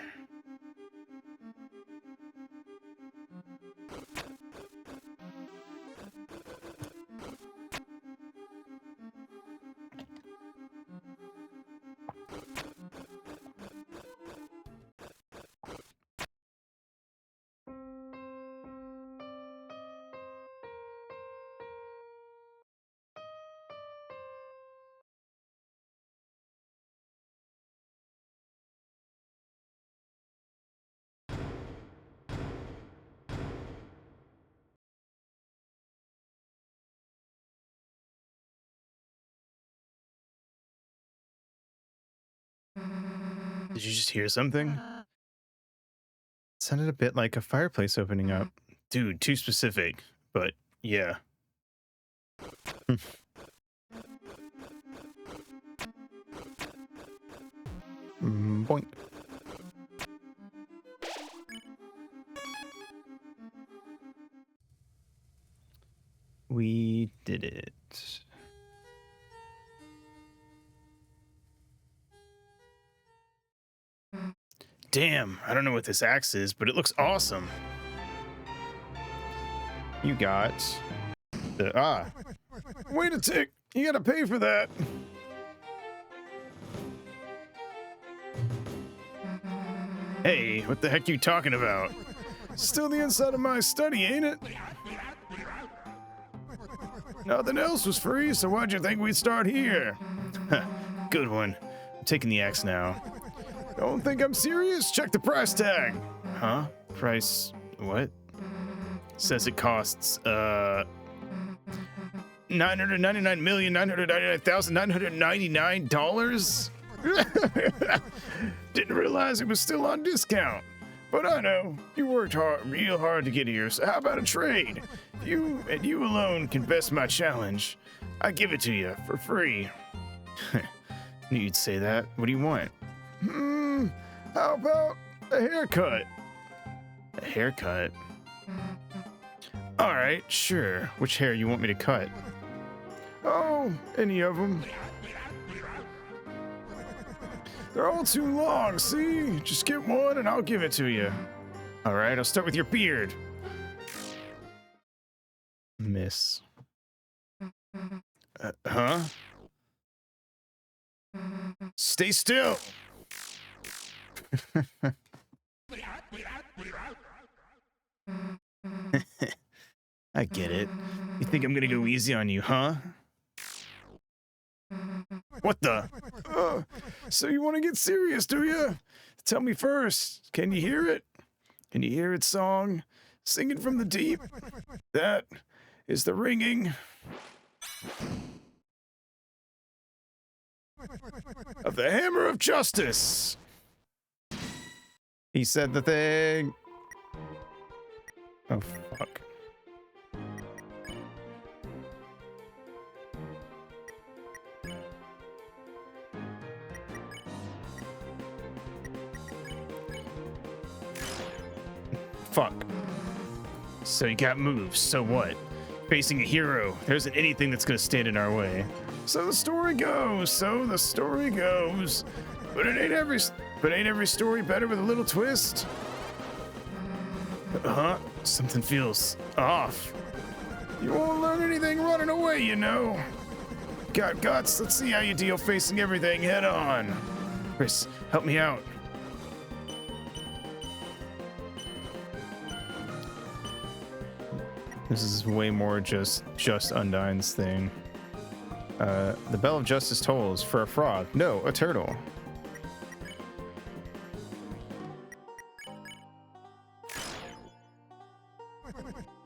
Did you just hear something? It sounded a bit like a fireplace opening up. Dude, too specific. But yeah. Boink. We did it. Damn, I don't know what this axe is, but it looks awesome. You got the Wait a tick. You gotta pay for that. Hey, what the heck you talking about? Still the inside of my study, ain't it? Nothing else was free, so why'd you think we'd start here? Good one. I'm taking the axe now. Don't think I'm serious? Check the price tag. Huh? Price what? Says it costs $999,999,999. Didn't realize it was still on discount. But I know you worked real hard to get here. So how about a trade? You and you alone can best my challenge. I give it to you for free. Knew you'd say that. What do you want? How about a haircut? A haircut? All right, sure. which hair you want me to cut? Oh, any of them. They're all too long, see? Just get one and I'll give it to you. All right, I'll start with your beard. Miss. Huh? Stay still. I get it. You think I'm gonna go easy on you, huh? What the? So you want to get serious, do you? Tell me first. Can you hear it? Can you hear its song? Singing from the deep? That is the ringing of the hammer of justice. He said the thing. Oh, fuck. Fuck. So you got moves, so what? Facing a hero, there isn't anything that's gonna stand in our way. So the story goes, But ain't every story better with a little twist? Huh? Something feels off. You won't learn anything running away, you know. Got guts, let's see how you deal facing everything head on. Chris, help me out. This is way more just Undyne's thing. The bell of justice tolls for a frog. No, a turtle.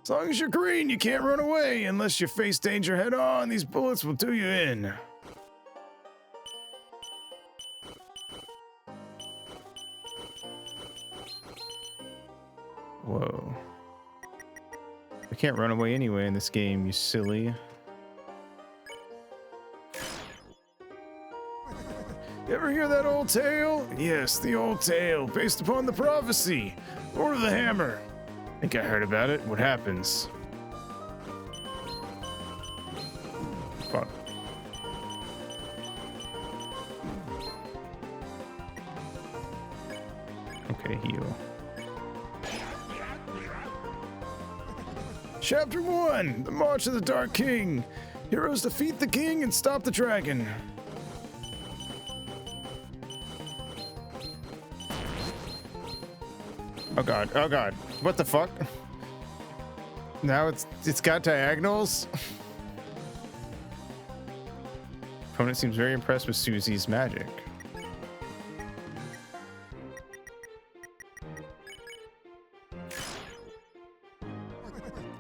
As long as you're green, you can't run away. Unless you face danger head on, these bullets will do you in. Whoa. I can't run away anyway in this game, you silly. You ever hear that old tale? Yes, the old tale, based upon the prophecy. Lord of the Hammer. Think I heard about it. What happens? Fuck. Okay, heal. Chapter 1, The March of the Dark King. Heroes defeat the king and stop the dragon. Oh god, oh god. What the fuck? Now it's got diagonals? Opponent seems very impressed with Susie's magic.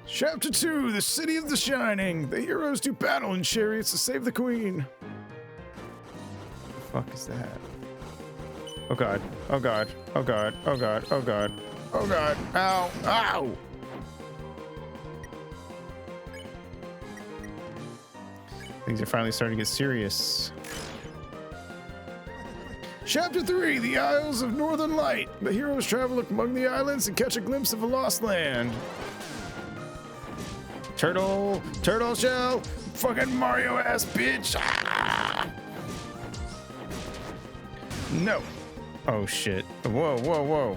Chapter 2, The City of the Shining. The heroes do battle in chariots to save the queen. What the fuck is that? Oh god. Oh god. Oh god. Oh god. Oh god. Oh god. Ow. Ow. Things are finally starting to get serious. Chapter 3, The Isles of Northern Light. The heroes travel among the islands and catch a glimpse of a lost land. Turtle shell, fucking Mario ass bitch. Ah! No. Oh shit. Whoa, whoa, whoa.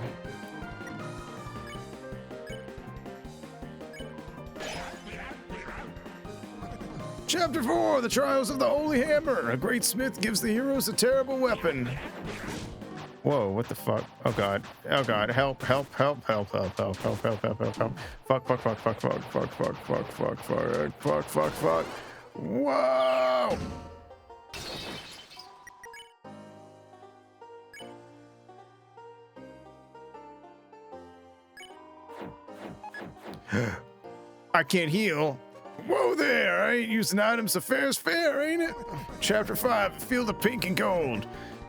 Chapter 4, The Trials of the Holy Hammer. A great smith gives the heroes a terrible weapon. Whoa, what the fuck? Oh god. Oh god. Help, help, help, help, help, help, help, help, help, help, help. Fuck, fuck, fuck, fuck, fuck, fuck, fuck, fuck, fuck, fuck, fuck, fuck, fuck. Whoa! I can't heal. Whoa there, I ain't using items, so fair's fair, ain't it? Chapter 5, Field of Pink and Gold.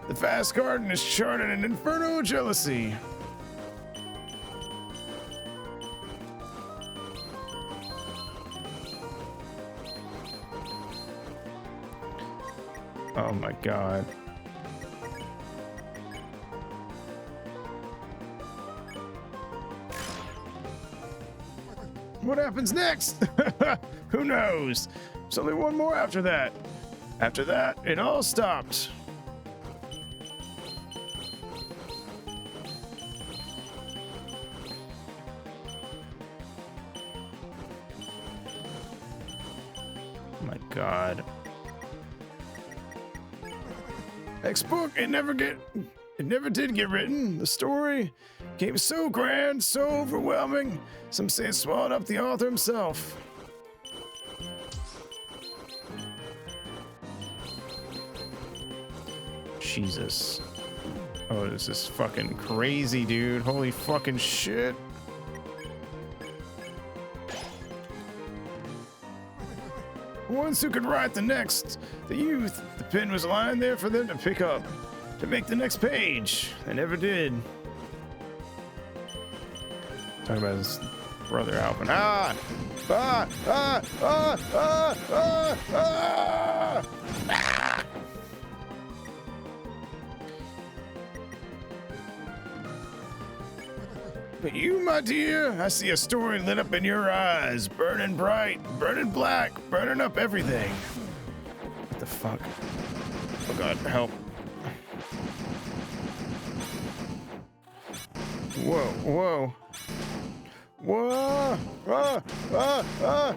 The vast garden is charted an inferno of jealousy. Oh my god. What happens next? Who knows? There's only one more after that. After that, it all stopped. Oh my god. Next book, it never did get written. The story came so grand, so overwhelming. Some say it swallowed up the author himself. Jesus. Oh, this is fucking crazy, dude. Holy fucking shit. Ones who could write the next, the youth. The pen was lying there for them to pick up, to make the next page. They never did. Talking about his brother Alvin. Ah! Ah! Ah! Ah! Ah! Ah! Ah! Ah! But you, my dear, I see a story lit up in your eyes, burning bright, burning black, burning up everything. What the fuck? Oh god, help. Whoa, whoa. Whoa! Ah! Ah! Ah!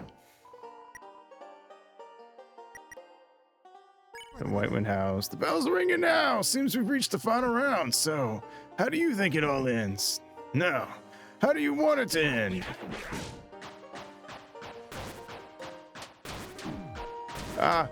The Whitewind House. The bell's ringing now. Seems we've reached the final round. So, how do you think it all ends? No. How do you want it to end? Ah.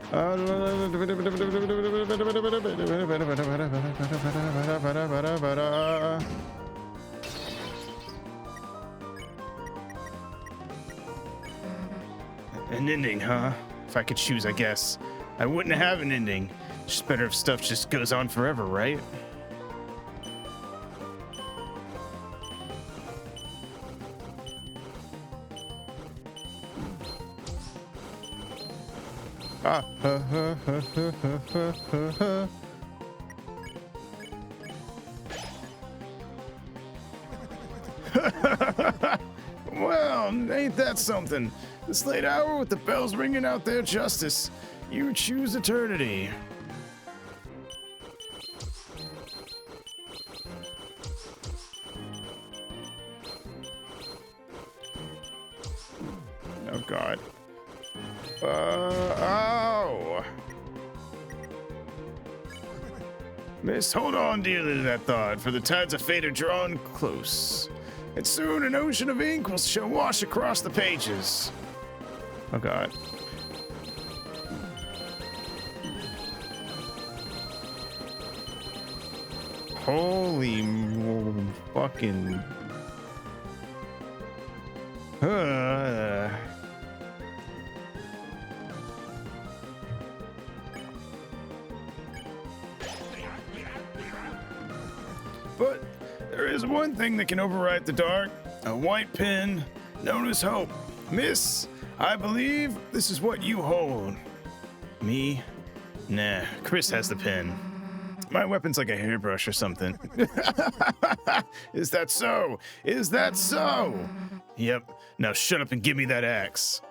An ending, huh? If I could choose, I guess. I wouldn't have an ending. Just better if stuff just goes on forever, right? Ah. Well, ain't that something? This late hour with the bells ringing out their justice. You choose eternity. Oh, God. Oh. Miss, hold on dearly to that thought, for the tides of fate are drawn close. And soon an ocean of ink shall wash across the pages. Oh, God. Holy fucking... But there is one thing that can override the dark, a white pin known as hope. Miss, I believe this is what you hold. Me? Nah, Chris has the pin. My weapon's like a hairbrush or something. Is that so? Is that so? Yep. Now shut up and give me that axe.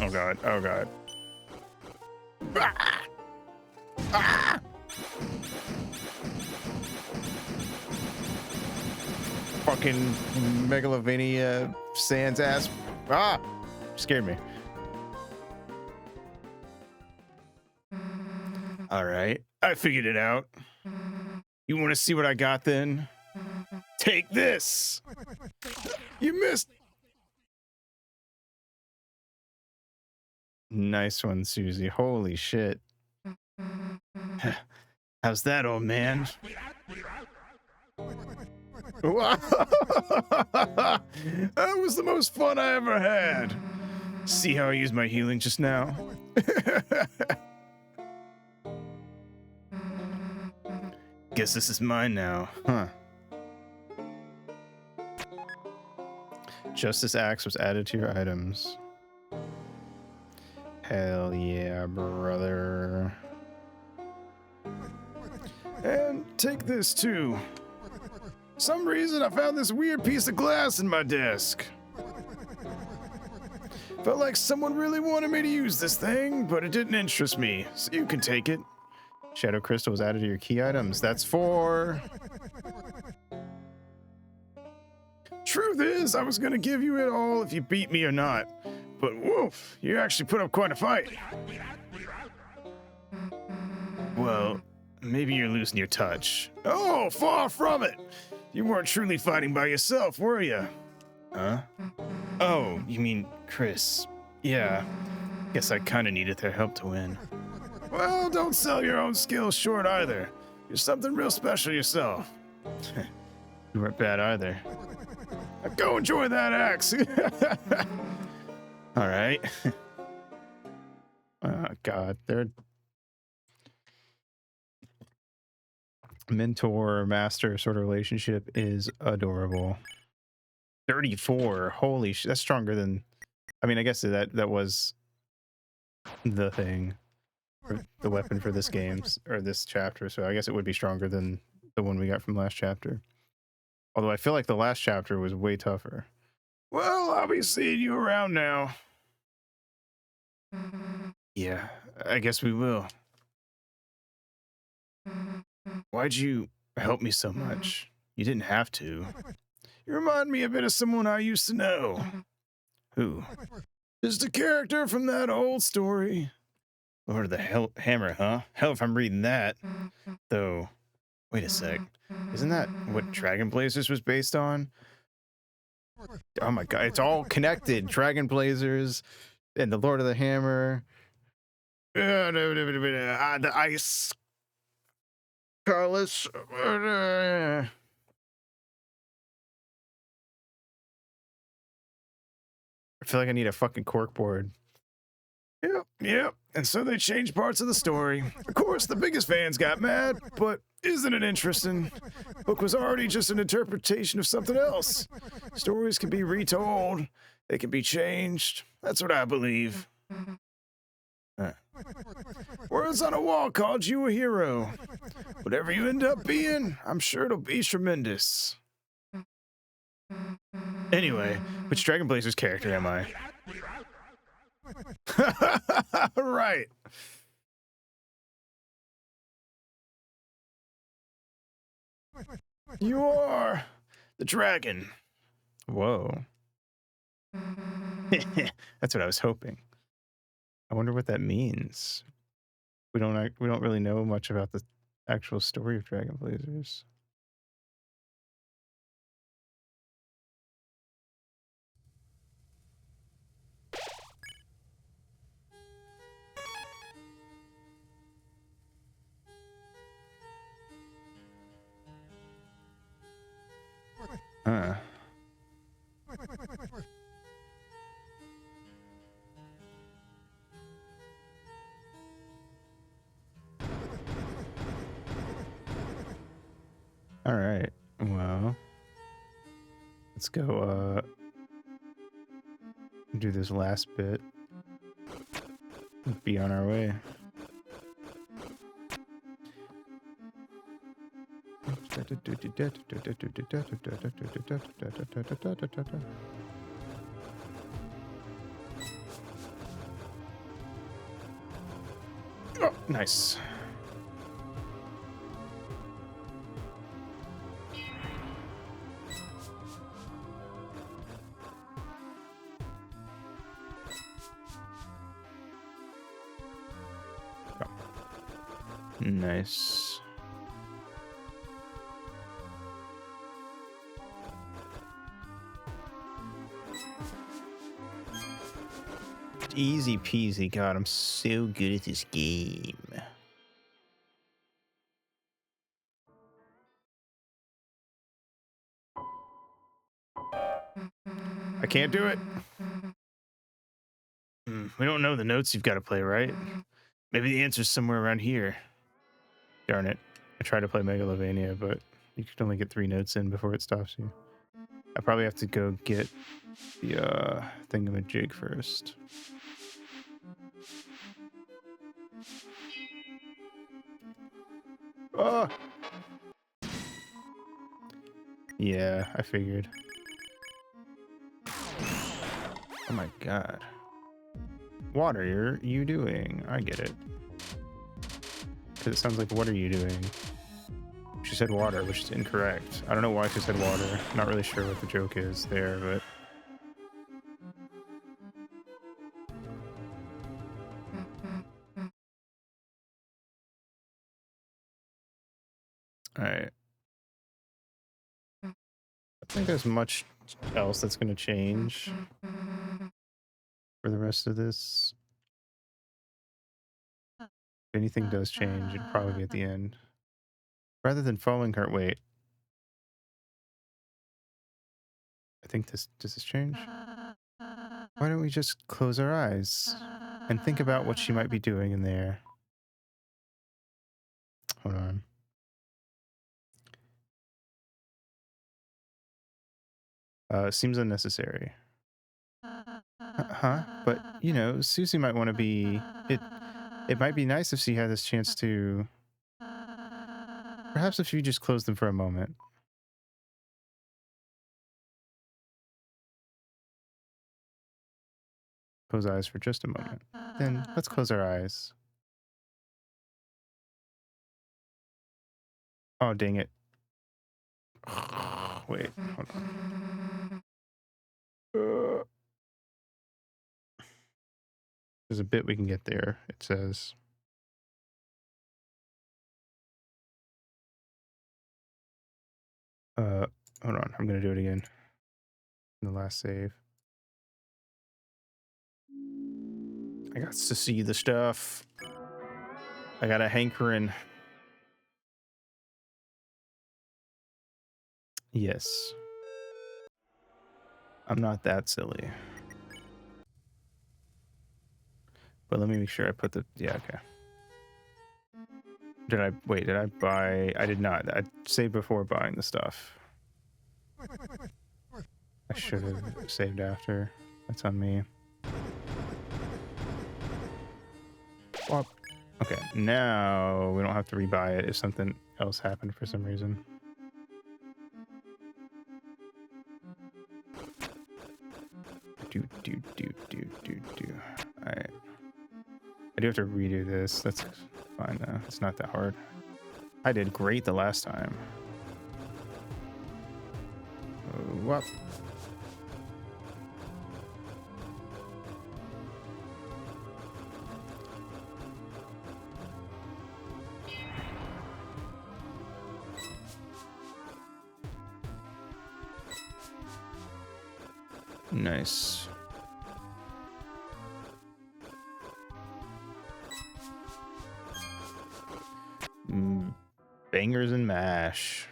Oh god. Oh god. Ah! Ah! Fucking Megalovania Sans ass. Ah! Scared me. All right. I figured it out. You want to see what I got then? Take this. You missed. Nice one, Susie. Holy shit. How's that, old man? That was the most fun I ever had. See how I used my healing just now? Guess this is mine now. Huh. Justice Axe was added to your items. Hell yeah, brother. And take this too. Some reason I found this weird piece of glass in my desk. Felt like someone really wanted me to use this thing, but it didn't interest me, so you can take it. Shadow Crystal was added to your key items. That's 4. Truth is, I was gonna give you it all if you beat me or not. But woof, you actually put up quite a fight. Well, maybe you're losing your touch. Oh, far from it. You weren't truly fighting by yourself, were you? Huh? Oh, you mean Chris. Yeah, guess I kinda needed their help to win. Well, don't sell your own skills short either. You're something real special yourself. You weren't bad either. Now go enjoy that axe. All right. Oh, God. Their mentor master sort of relationship is adorable. 34. Holy shit. That's stronger than. I mean, I guess that was the thing. For the weapon for this game or this chapter. So I guess it would be stronger than the one we got from last chapter. Although I feel like the last chapter was way tougher. Well, I'll be seeing you around now. Yeah, I guess we will. Why'd you help me so much? You didn't have to. You remind me a bit of someone I used to know. Who? Just a character from that old story. Lord of the Hammer, huh? Hell if I'm reading that. Though, wait a sec. Isn't that what Dragon Blazers was based on? Oh my god, it's all connected. Dragon Blazers and the Lord of the Hammer. The ice. Carlos. I feel like I need a fucking corkboard. Yep. And so they changed parts of the story. Of course, the biggest fans got mad, but isn't it interesting? Book was already just an interpretation of something else. Stories can be retold. They can be changed. That's what I believe. Words on a wall called you a hero. Whatever you end up being, I'm sure it'll be tremendous. Anyway, which Dragon Blazers character am I? Right. You are the dragon. Whoa. That's what I was hoping. I wonder what that means. We don't really know much about the actual story of Dragon Blazers. Huh. All right. Well, let's go do this last bit. Be on our way. Oh, nice. Nice. Easy peasy. God, I'm so good at this game. I can't do it. We don't know the notes you've got to play, right? Maybe the answer's somewhere around here. Darn it. I tried to play Megalovania, but you could only get 3 notes in before it stops you. I probably have to go get the thingamajig first. Oh! Yeah, I figured. Oh my god. What are you doing? I get it. Because it sounds like, what are you doing? She said water, which is incorrect. I don't know why she said water. Not really sure what the joke is there, but... Alright. I don't think there's much else that's going to change for the rest of this. If anything does change, it'll probably be at the end. Rather than following her... Wait. I think does this change? Why don't we just close our eyes and think about what she might be doing in there? Hold on. Seems unnecessary. Huh? But, you know, Susie might want to be... It might be nice if she had this chance to... Perhaps if you just close them for a moment. Close eyes for just a moment. Then let's close our eyes. Oh, dang it. Wait, hold on. There's a bit we can get there, it says. Hold on, I'm gonna do it again. In the last save. I got to see the stuff. I got a hankering. Yes. I'm not that silly. But let me make sure I put the... Yeah, okay. Did I... Wait, did I buy... I did not. I saved before buying the stuff. I should have saved after. That's on me. Well, okay, now we don't have to rebuy it if something else happened for some reason. Alright. I do have to redo this. That's fine though. It's not that hard. I did great the last time. What? Nice. Bangers and mash.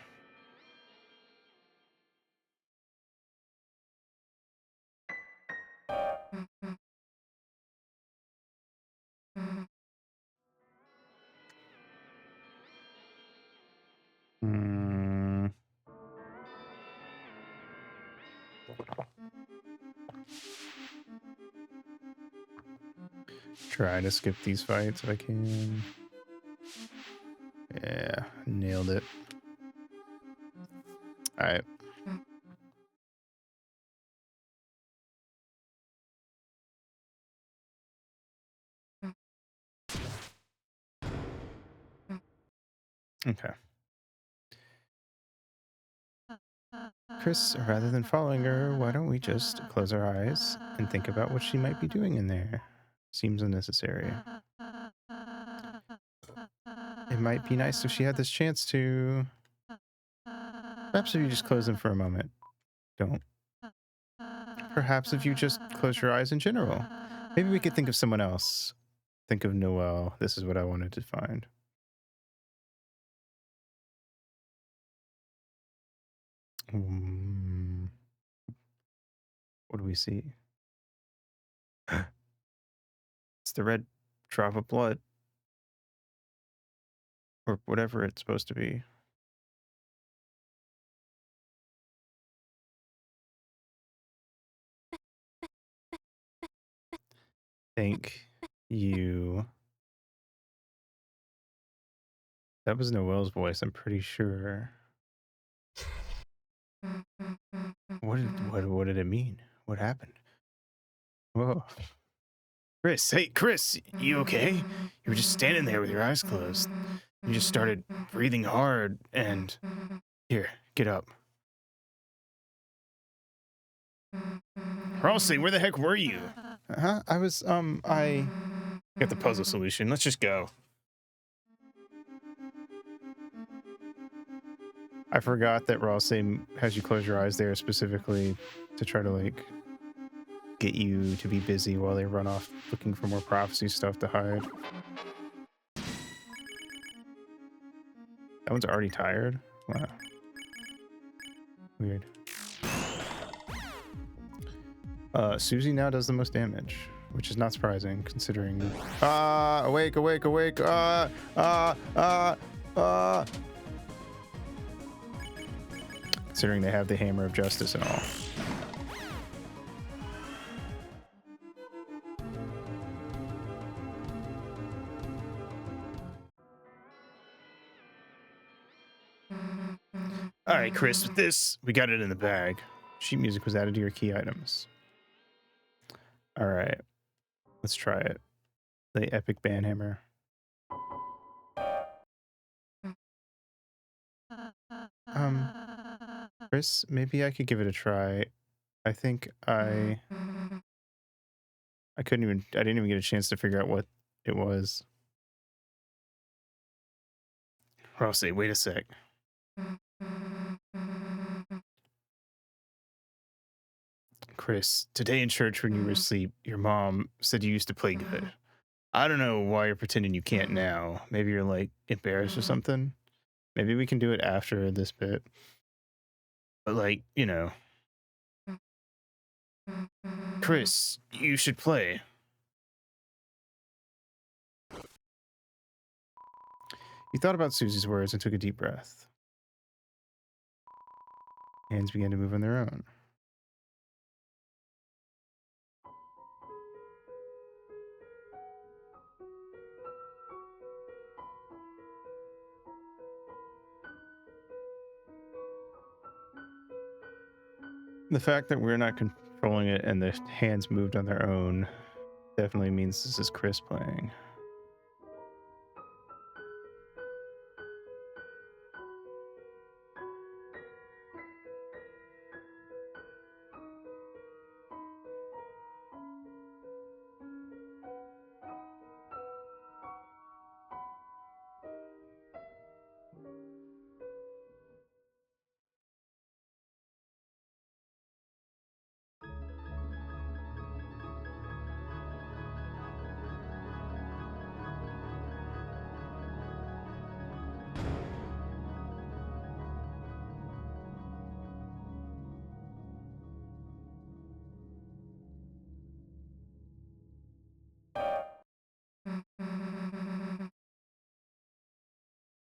try to skip these fights if I can. Yeah, nailed it. All right. Okay. Chris, rather than following her, why don't we just close our eyes and think about what she might be doing in there? Seems unnecessary. It might be nice if she had this chance to. Perhaps if you just close them for a moment. Don't. Perhaps if you just close your eyes in general. Maybe we could think of someone else. Think of Noelle. This is what I wanted to find. What do we see? It's the red drop of blood. Or whatever it's supposed to be. Thank you. That was Noelle's voice, I'm pretty sure. What did it mean? What happened? Whoa. Chris, hey, Chris, you okay? You were just standing there with your eyes closed. You just started breathing hard and. Here, get up. Ralsei, where the heck were you? Huh? I was, I Got the puzzle solution. Let's just go. forgot that Ralsei has you close your eyes there specifically to try to, like, get you to be busy while they run off looking for more prophecy stuff to hide. That one's already tired? Wow. Weird. Susie now does the most damage, which is not surprising considering. Awake, awake, awake. Considering they have the Hammer of Justice and all. All right, Chris, with this, we got it in the bag. Sheet music was added to your key items. All right, let's try it. The epic banhammer. Chris, maybe I could give it a try. I think I didn't even get a chance to figure out what it was. Ralsei, wait a sec. Chris, today in church when you were asleep, your mom said you used to play good. I don't know why you're pretending you can't now. Maybe you're like embarrassed or something. Maybe we can do it after this bit. But like, you know. Chris, you should play. You thought about Susie's words and took a deep breath. Hands began to move on their own. The fact that we're not controlling it and the hands moved on their own definitely means this is Chris playing.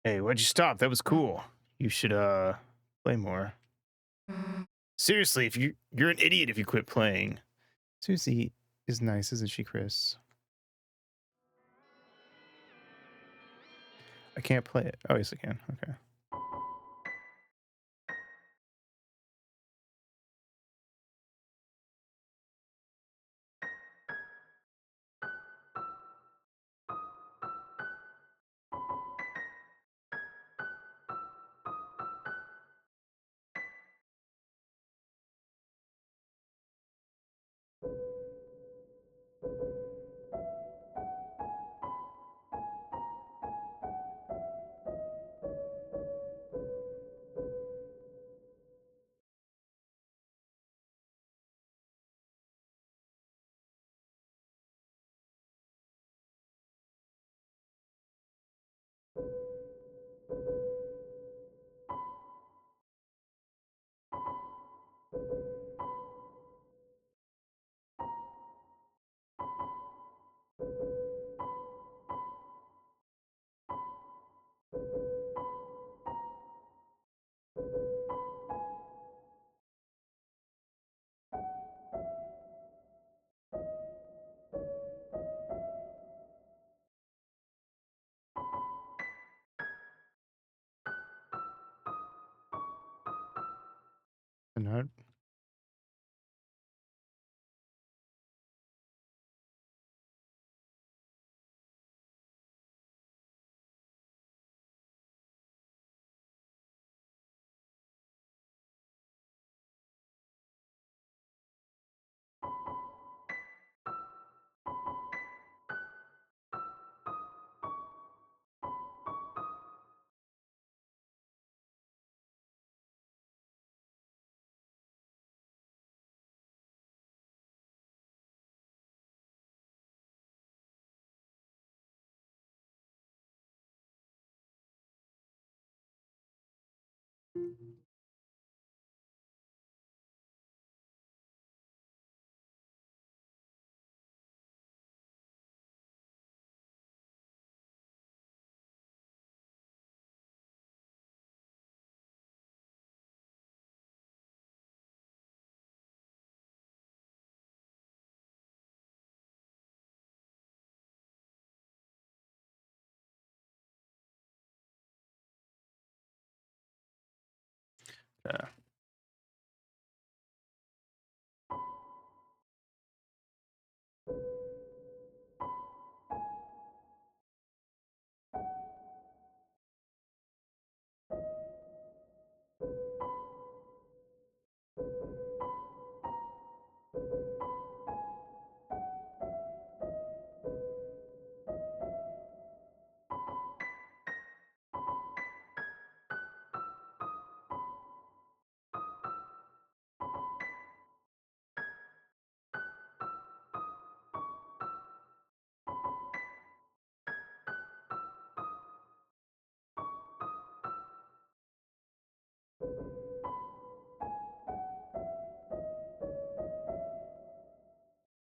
Hey, why'd you stop? That was cool. You should Play more. seriously, if you're an idiot if you quit playing. Susie is nice, isn't she, Chris? I can't play it. Oh, yes, I can. Okay. And I, yeah.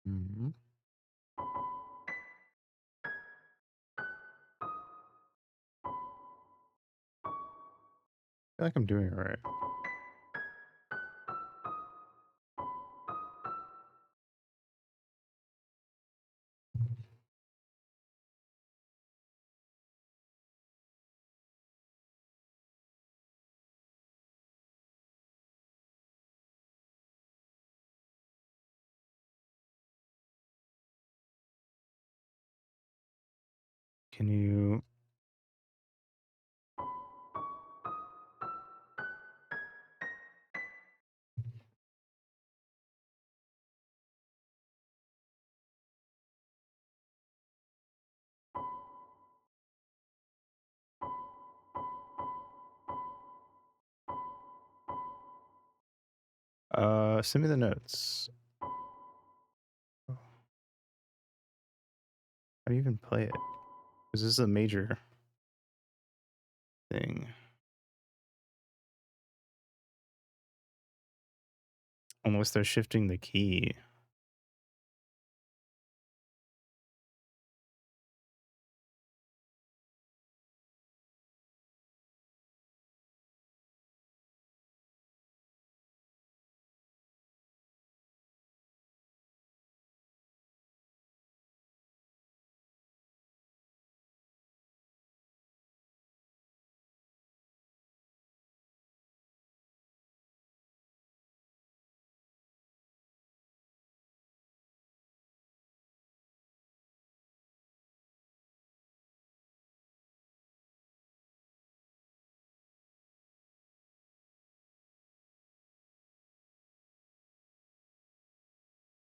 Mhm. I feel like I'm doing it right. Can you? Send me the notes. How do you even play it? Because this is a major thing. Unless they're shifting the key.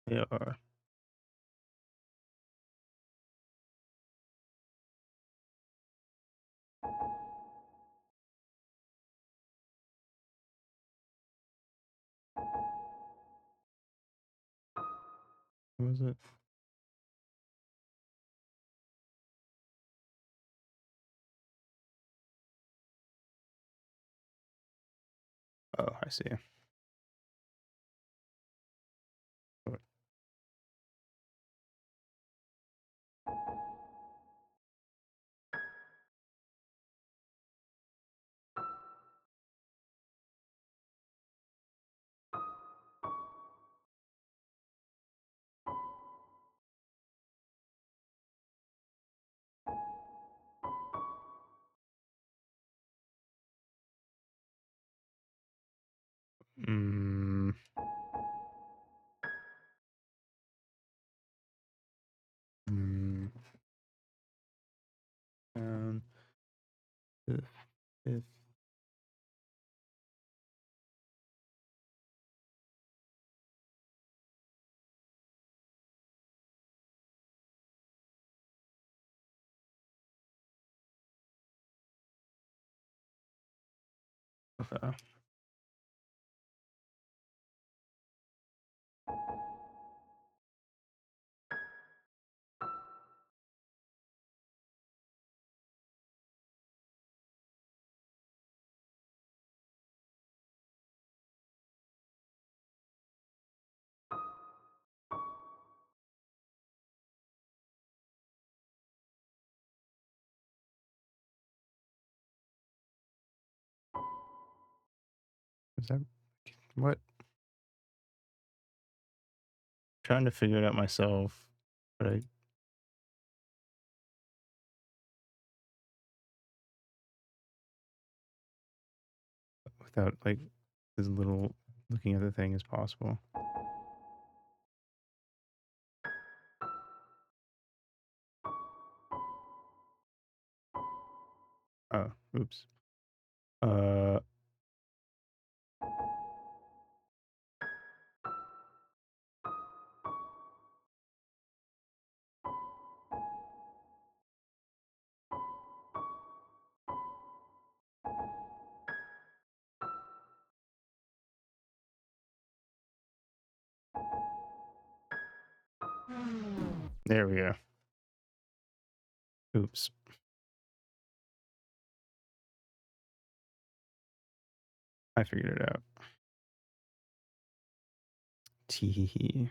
They are. What was it? Oh, I see. Mm, mm, down, fifth, fifth. Okay. Is that what? Trying to figure it out myself, but I without like as little looking at the thing as possible. Oh, oops. Uh, there we go. Oops. I figured it out. Tee.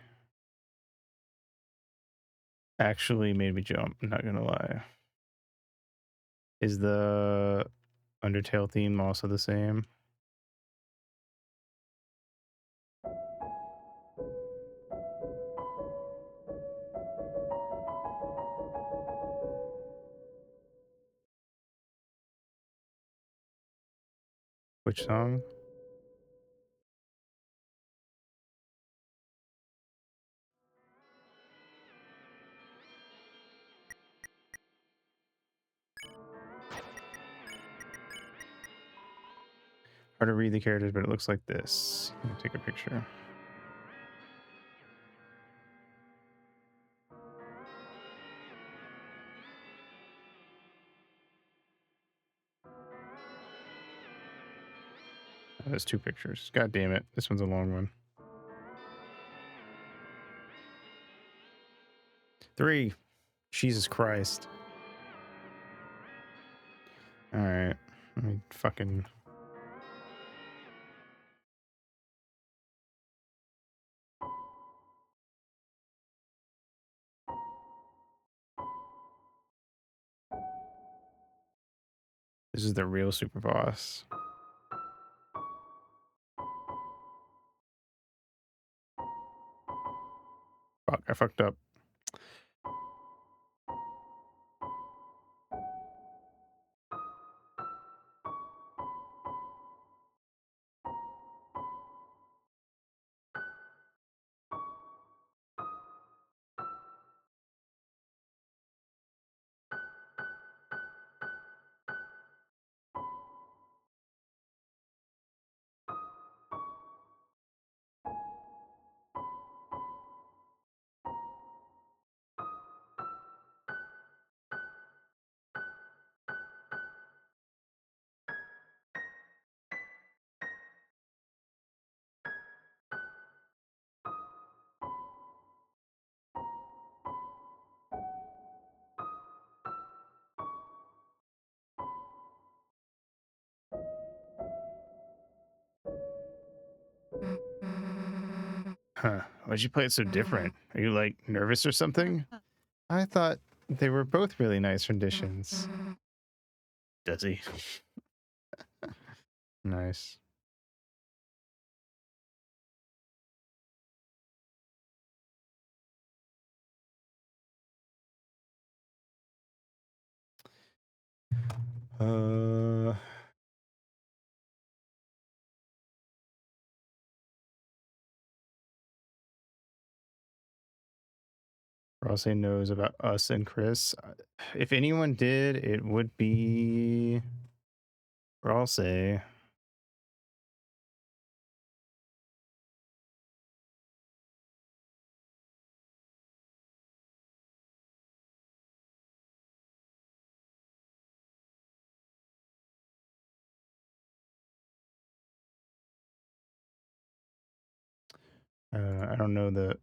Actually made me jump, I'm not gonna lie. Is the Undertale theme also the same? Which song? Hard to read the characters, but it looks like this. Let me take a picture. Oh, that's two pictures. God damn it. This one's a long one. 3. Jesus Christ. Alright. Let me fucking... This is the real super boss. Fuck, I fucked up. Huh. Why'd you play it so different? Are you, like, nervous or something? I thought they were both really nice renditions. Does he? Nice. Uh, Rosé knows about us and Chris. If anyone did, it would be Rosé. I don't know the.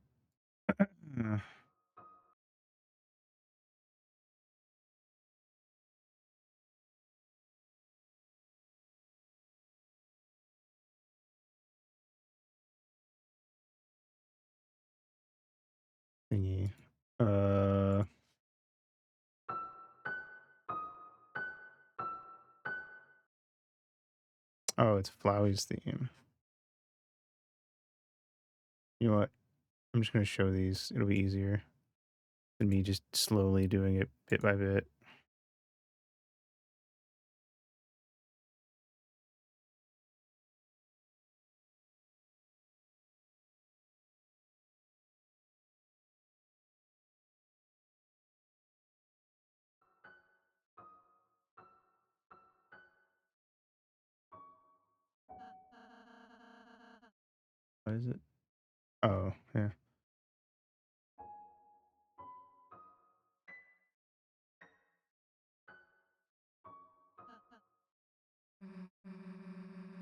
Thingy. Uh, oh, it's Flowey's theme. You know what? I'm just gonna show these. It'll be easier than me just slowly doing it bit by bit. What is it? Oh, yeah.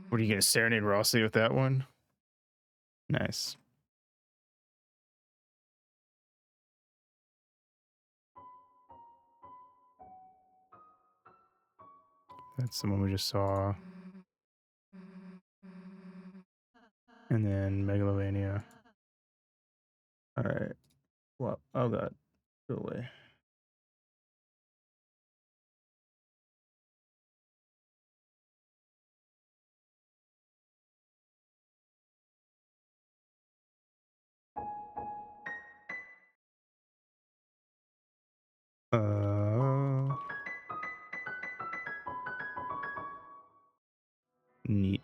What are you gonna serenade Rossi with that one? Nice. That's the one we just saw. And then Megalovania. All right. Well, oh god, go away. Uh, Neat.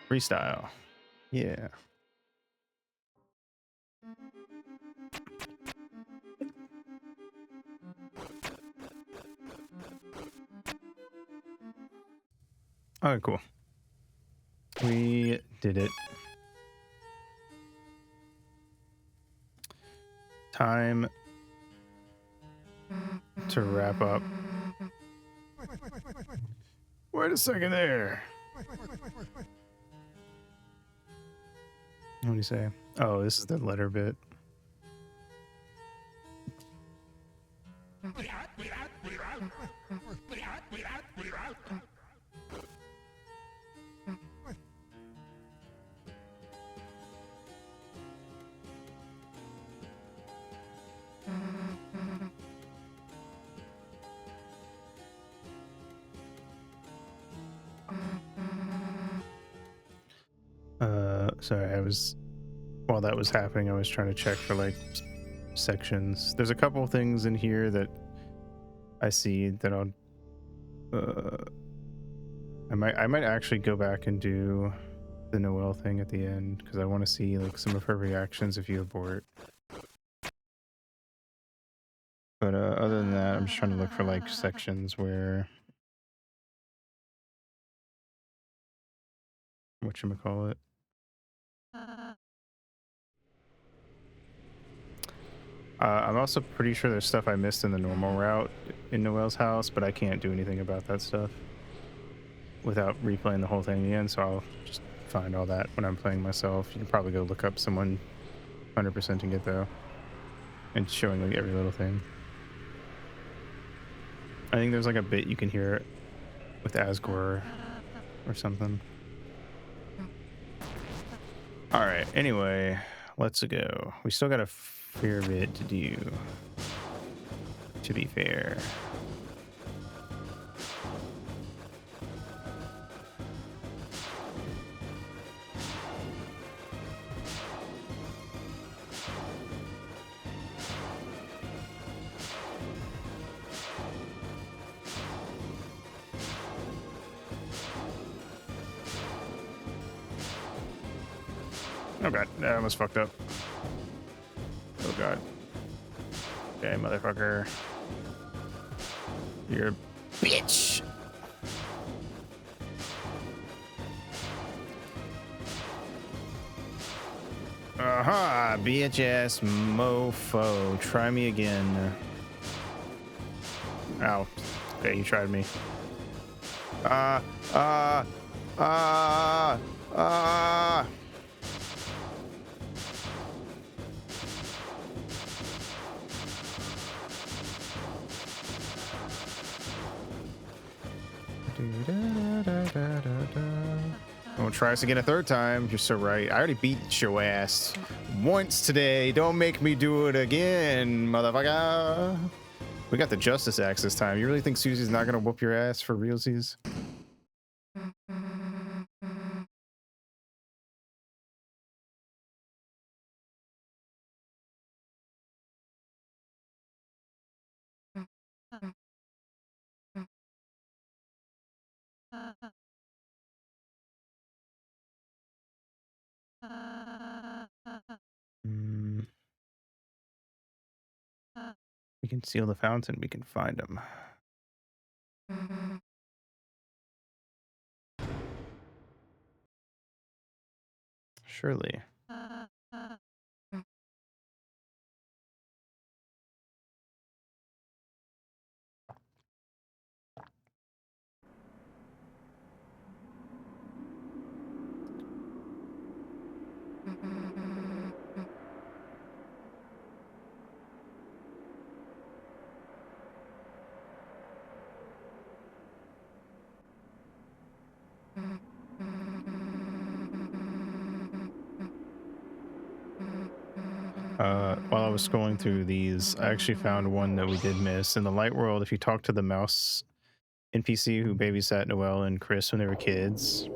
Freestyle. Yeah. All right, cool. We did it. Time to wrap up. Wait a second there. What do you say? Oh, this is the letter bit. Sorry, while that was happening, I was trying to check for like sections. There's a couple things in here that I see that I might actually go back and do the Noelle thing at the end because I want to see like some of her reactions if you abort. But other than that, I'm just trying to look for like sections where whatchamacallit. I'm also pretty sure there's stuff I missed in the normal route in Noelle's house, but I can't do anything about that stuff without replaying the whole thing again, so I'll just find all that when I'm playing myself. You can probably go look up someone 100%ing it though, and showing like every little thing. I think there's like a bit you can hear with Asgore or something. All right. Anyway, let's go. We still got a fair bit to do. To be fair. Oh god, I almost fucked up. Oh god. Okay, motherfucker. You're a bitch. Aha, BHS mofo. Try me again. Ow. Okay, you tried me. Ah, ah, ah, ah. Don't try us again a third time. You're so right. I already beat your ass once today. Don't make me do it again, motherfucker. We got the Justice Axe this time. You really think Susie's not gonna whoop your ass for realsies? Mm, we can seal the fountain. We can find him. Surely. While I was scrolling through these, I actually found one that we did miss. In the light world, if you talk to the mouse NPC who babysat Noelle and Chris when they were kids,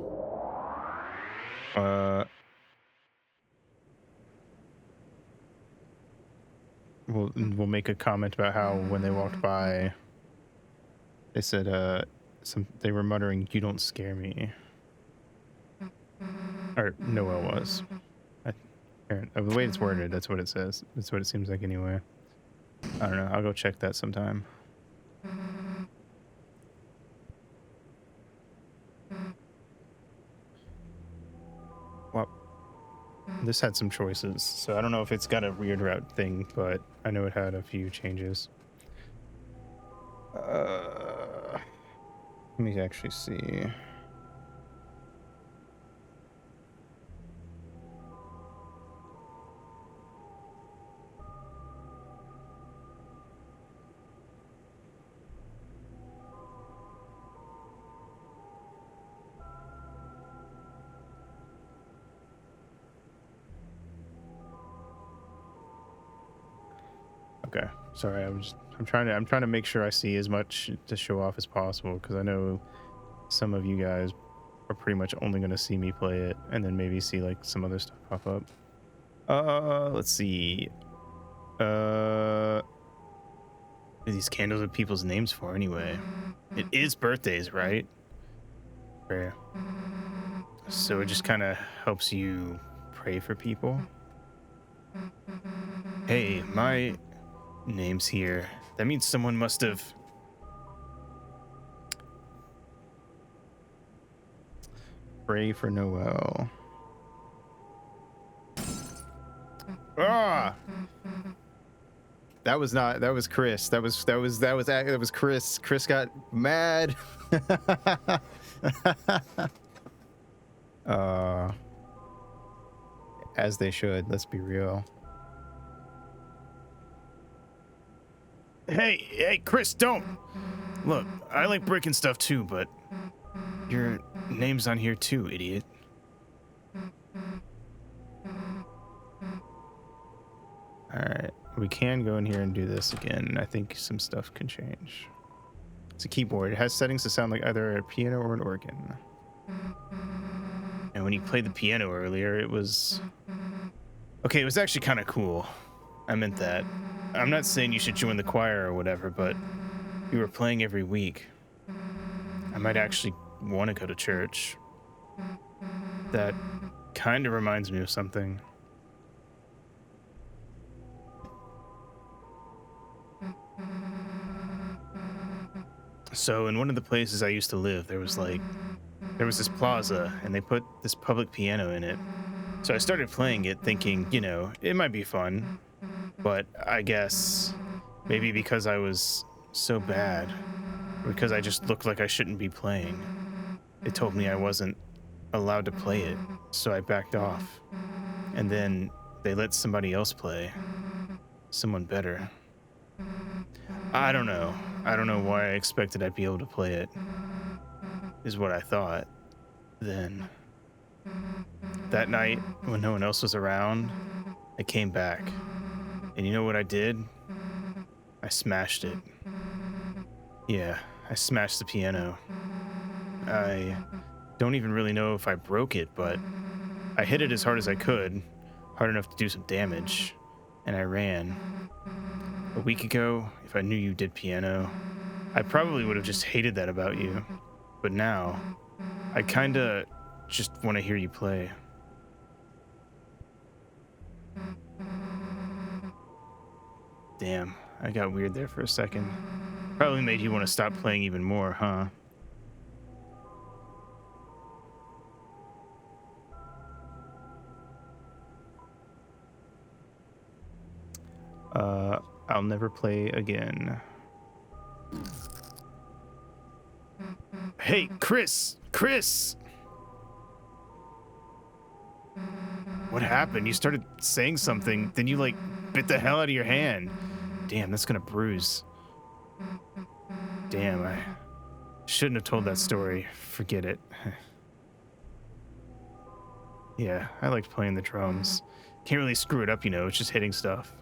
we'll make a comment about how when they walked by, they said they were muttering, "You don't scare me," or Noelle was. The way it's worded, that's what it says. That's what it seems like anyway. I don't know. I'll go check that sometime. Well, this had some choices, so I don't know if it's got a weird route thing, but I know it had a few changes. Let me actually see. Okay, sorry. I'm trying to make sure I see as much to show off as possible, because I know some of you guys are pretty much only going to see me play it and then maybe see like some other stuff pop up. Let's see. What are these candles with people's names for anyway? It is birthdays, right? Prayer. So it just kind of helps you pray for people. Hey, my name's here. That means someone must have... Pray for Noelle. Ah! That was Chris. That was Chris. Chris got mad. As they should. Let's be real. Hey, Chris, don't. Look, I like breaking stuff too, but Your name's on here too, idiot. Alright, we can go in here and do this again. I think some stuff can change. It's a keyboard. It has settings to sound like either a piano or an organ. And when you played the piano earlier, it was... Okay, it was actually kind of cool. I meant that. I'm not saying you should join the choir or whatever, but you were playing every week. I might actually want to go to church. That kind of reminds me of something. So in one of the places I used to live, there was this plaza, and they put this public piano in it. So I started playing it thinking, you know, it might be fun, but I guess maybe because I was so bad, or because I just looked like I shouldn't be playing, they told me I wasn't allowed to play it, so I backed off. And then they let somebody else play, someone better. I don't know. I don't know why I expected I'd be able to play it, is what I thought. Then, that night, when no one else was around, I came back. And you know what I did? I smashed it. Yeah, I smashed the piano. I don't even really know if I broke it, but I hit it as hard as I could, hard enough to do some damage, and I ran. A week ago, if I knew you did piano, I probably would have just hated that about you. But now, I kinda just want to hear you play. Damn, I got weird there for a second. Probably made you want to stop playing even more, huh? I'll never play again. Hey, Chris! Chris! What happened? You started saying something, then you, like, bit the hell out of your hand. Damn, that's gonna bruise. Damn, I shouldn't have told that story. Forget it. Yeah, I liked playing the drums. Can't really screw it up, you know, it's just hitting stuff.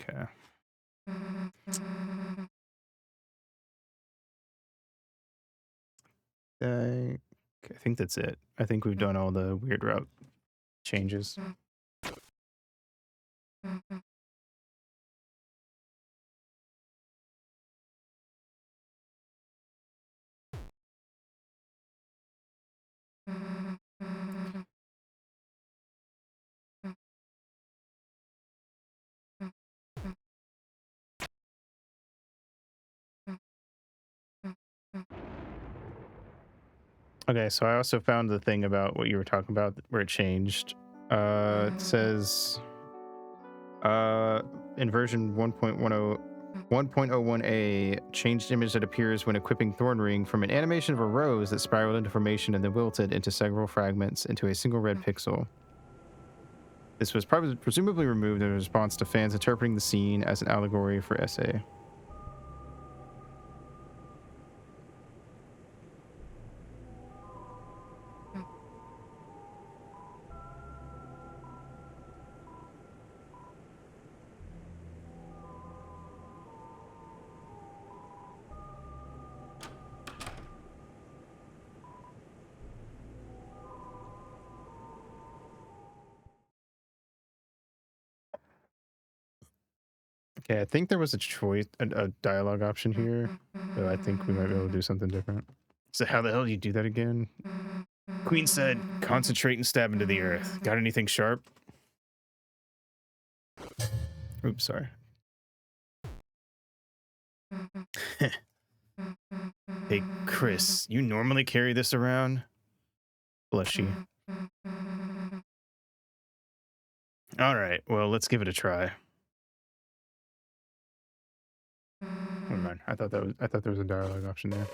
Okay. I think that's it. I think we've done all the weird route changes. Okay, so I also found the thing about what you were talking about where it changed. It says in version 1.01a, changed image that appears when equipping Thorn Ring from an animation of a rose that spiraled into formation and then wilted into several fragments into a single red pixel. This was presumably removed in response to fans interpreting the scene as an allegory for SA. Okay, I think there was a choice, a dialogue option here, so I think we might be able to do something different. So how the hell do you do that again? Queen said, concentrate and stab into the earth. Got anything sharp? Oops, sorry. Hey, Chris, you normally carry this around? Blushy. All right, well, let's give it a try. Never mind. I thought there was a dialogue option there.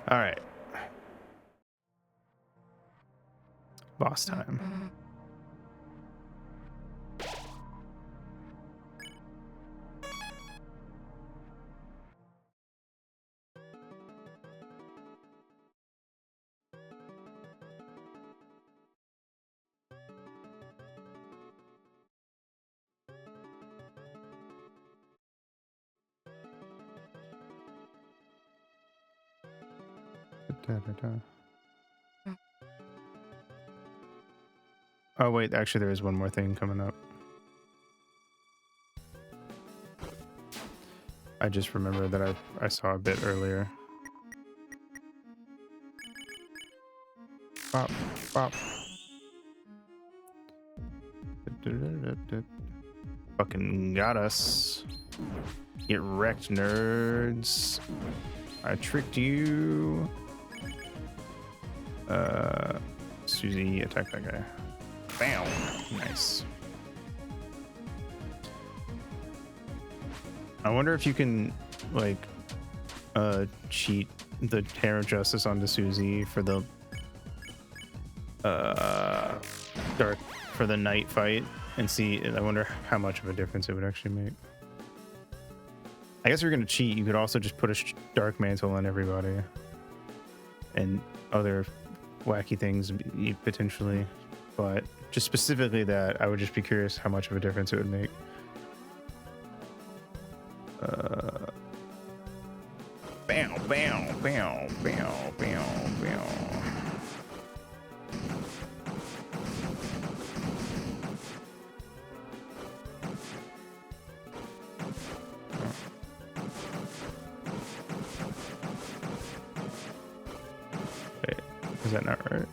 All right. Boss time. Oh wait, actually there is one more thing coming up. I just remembered that I saw a bit earlier. Bop, bop. Fucking got us. Get wrecked, nerds. I tricked you. Susie, attack that guy. Bam. Nice. I wonder if you can, like, cheat the Hair of Justice onto Susie for the, dark, for the night fight and see. I wonder how much of a difference it would actually make. I guess if you're gonna cheat, you could also just put a dark mantle on everybody and other wacky things potentially, but just specifically that, I would just be curious how much of a difference it would make. Bam, bam, bam, bam, bam, bam. Wait, is that not right?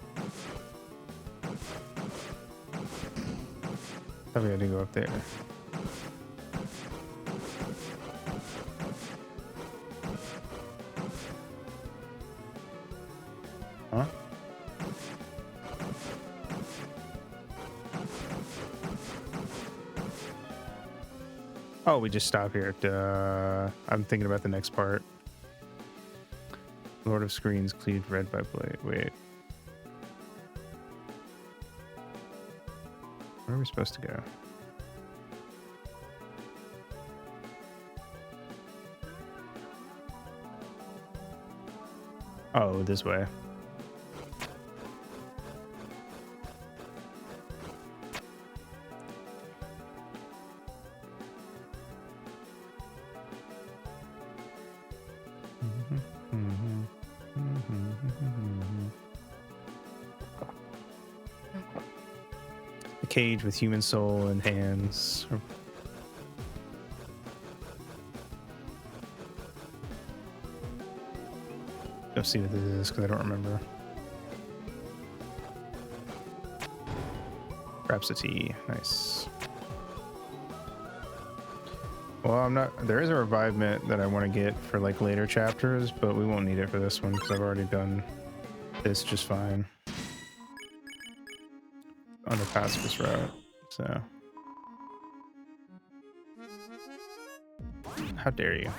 I thought we had to go up there. Huh? Oh, we just stop here. Duh. I'm thinking about the next part. Lord of Screens cleaved red by blade. Wait. Where are we supposed to go? Oh, this way. A cage with human soul and hands. Go see what this is because I don't remember. Rhapsody, nice. Well, I'm not. There is a revivement that I want to get for like later chapters, but we won't need it for this one because I've already done this just fine on the pacifist route. So, how dare you?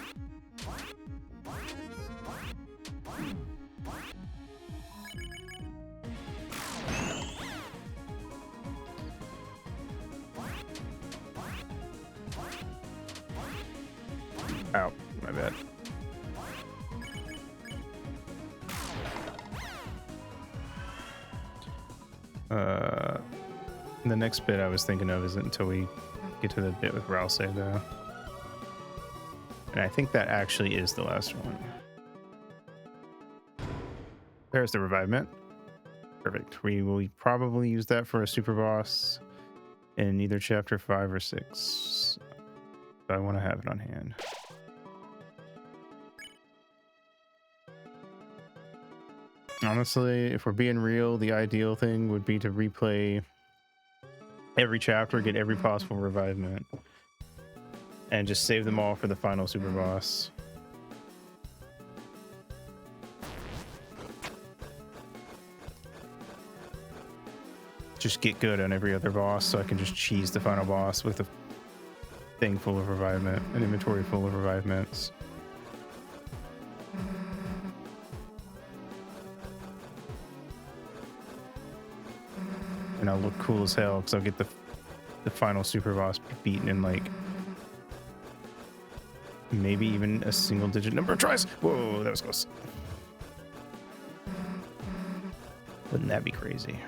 Ow, my bad. The next bit I was thinking of isn't until we get to the bit with Rouse though. And I think that actually is the last one. There's the revivement. Perfect. We will probably use that for a super boss in either chapter 5 or 6. But I want to have it on hand. Honestly, if we're being real, the ideal thing would be to replay every chapter, get every possible revivement, and just save them all for the final super boss. Just get good on every other boss so I can just cheese the final boss with a thing full of revivement, an inventory full of revivements. And I'll look cool as hell because I'll get the final super boss beaten in like maybe even a single digit number of tries. Whoa, that was close. Wouldn't that be crazy?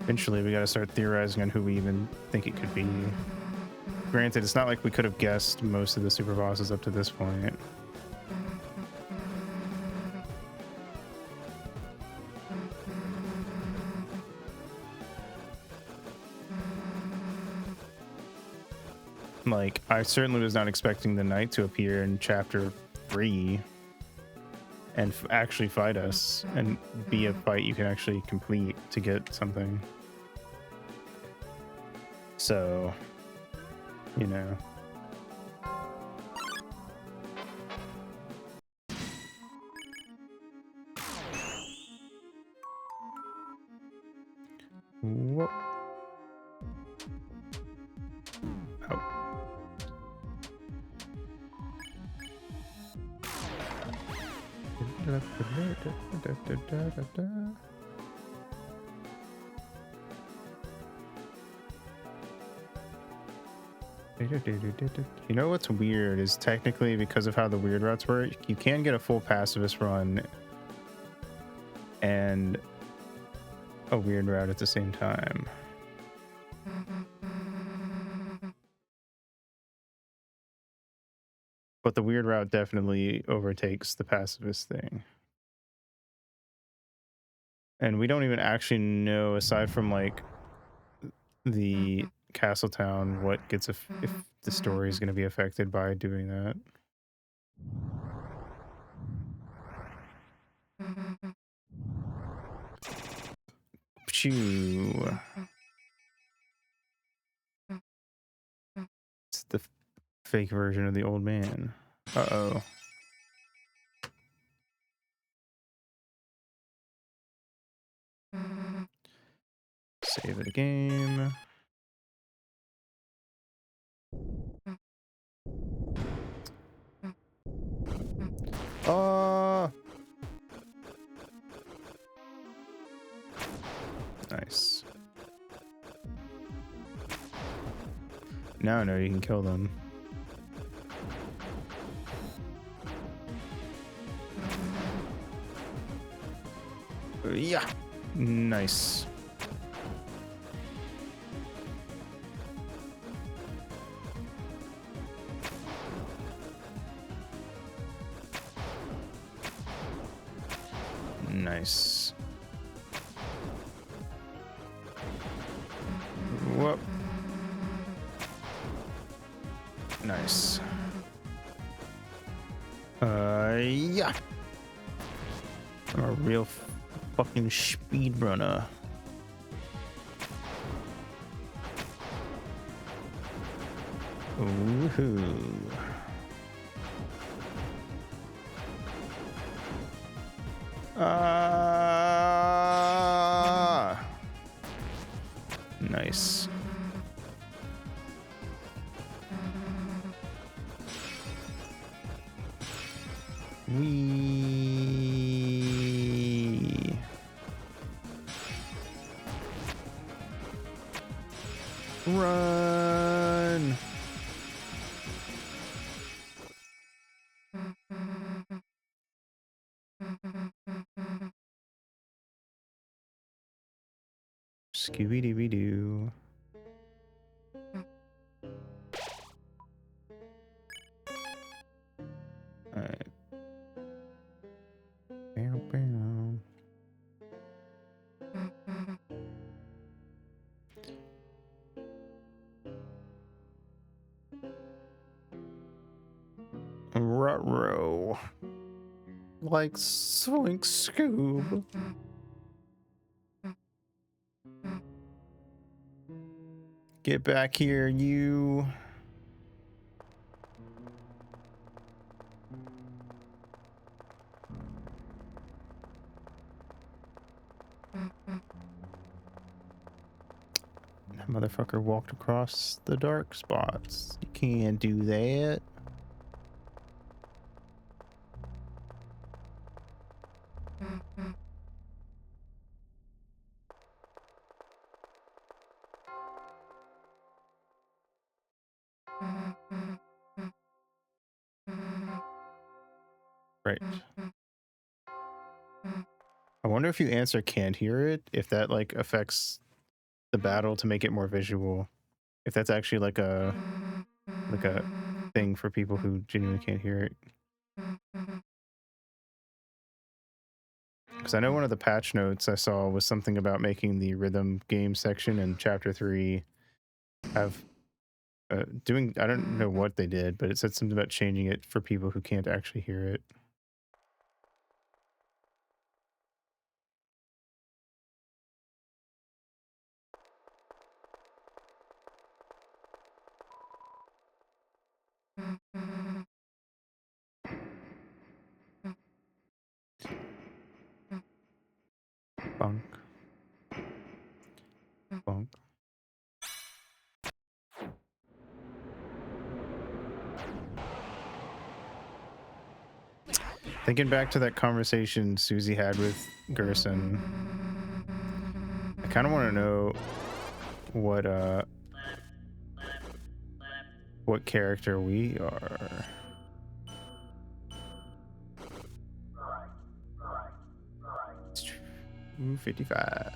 Eventually, we got to start theorizing on who we even think it could be. Granted, it's not like we could have guessed most of the super bosses up to this point. Like, I certainly was not expecting the knight to appear in chapter 3 and actually fight us and be a fight you can actually complete to get something. So, you know. Whoop. Oh. You know what's weird is technically because of how the weird routes work, you can get a full pacifist run and a weird route at the same time. But the weird route definitely overtakes the pacifist thing. And we don't even actually know, aside from like the castle town, what gets if the story is going to be affected by doing that. Phew. It's the fake version of the old man. Uh-oh. Save the game. Oh! Nice. Now I know you can kill them. Yeah. Nice. Nice. Whoop. Nice. Yeah. I'm a real fucking speedrunner. Woohoo. Nice. Wee. Run. Scooby-Dooby-Doo. Alright. Bow, bow. Ruh-roh. Like Swink Scoob. Get back here, you. That motherfucker walked across the dark spots. You can't do that. Right. I wonder if you answer can't hear it, if that like affects the battle to make it more visual. If that's actually like a thing for people who genuinely can't hear it. Because I know one of the patch notes I saw was something about making the rhythm game section in chapter 3 have doing, I don't know what they did, but it said something about changing it for people who can't actually hear it. Bonk. Bonk. Thinking back to that conversation Susie had with Gerson, I kind of want to know what character we are. Ooh, 55.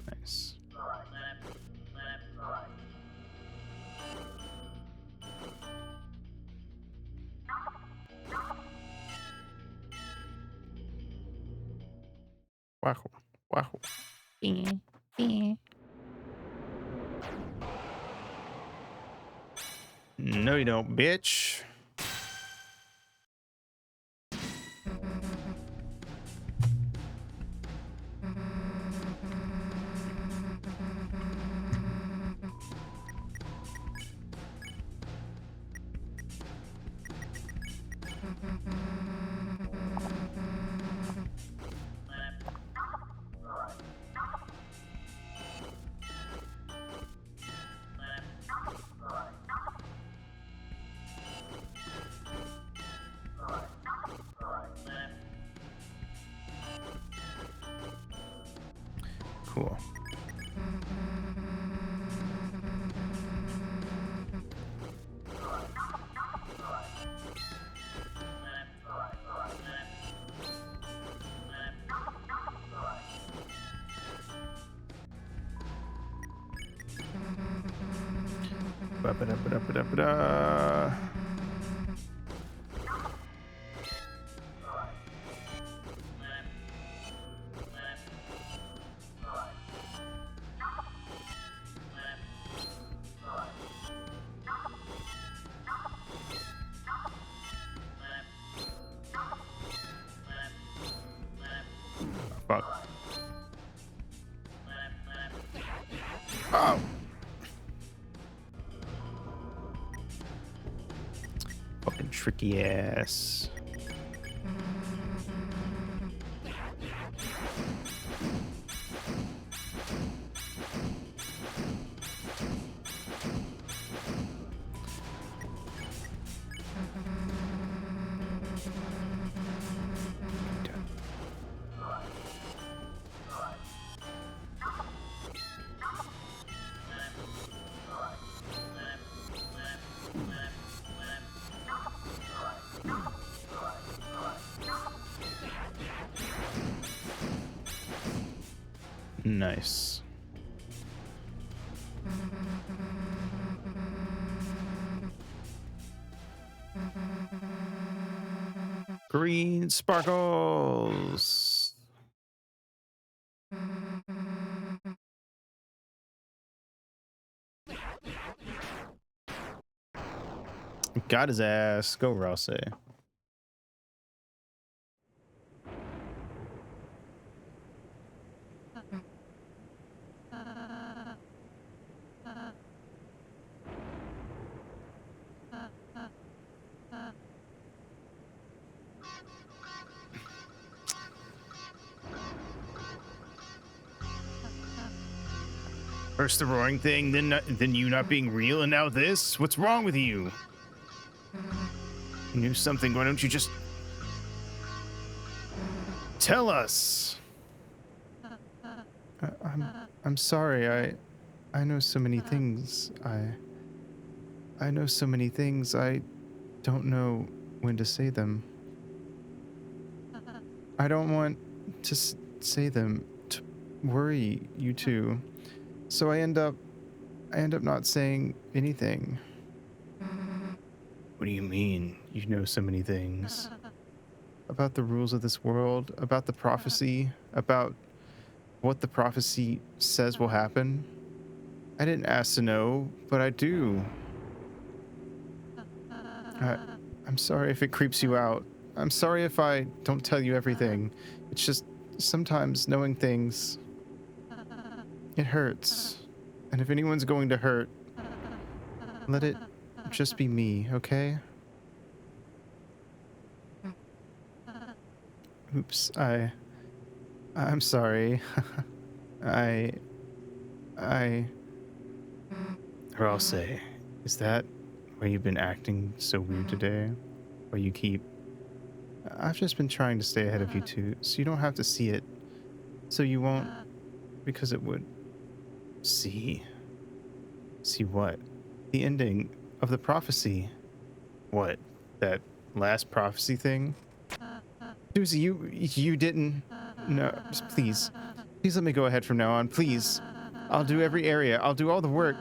Nice. Wow. Wow. No, you don't, bitch. Cool. Ba-ba-da-ba-da-ba-da-ba-da. Fuck. Oh. Fucking tricky ass. Nice. Green sparkles. Got his ass. Go Rouse. First the roaring thing, then you not being real, and now this? What's wrong with you? You knew something, why don't you just tell us? I'm sorry. I know so many things. I know so many things. I don't know when to say them. I don't want to say them to worry you two. So I end up not saying anything. What do you mean, you know so many things? About the rules of this world, about the prophecy, about what the prophecy says will happen. I didn't ask to know, but I do. I'm sorry if it creeps you out. I'm sorry if I don't tell you everything. It's just sometimes knowing things, it hurts. And if anyone's going to hurt, let it just be me, okay? Oops, I'm sorry. I Or I'll say, is that why you've been acting so weird today? Why you keep I've just been trying to stay ahead of you two, so you don't have to see it. So you won't, because it would. See what? The ending of the prophecy. what? That last prophecy thing? Susie, you didn't. No, please. Please let me go ahead from now on, please. I'll do every area. I'll do all the work.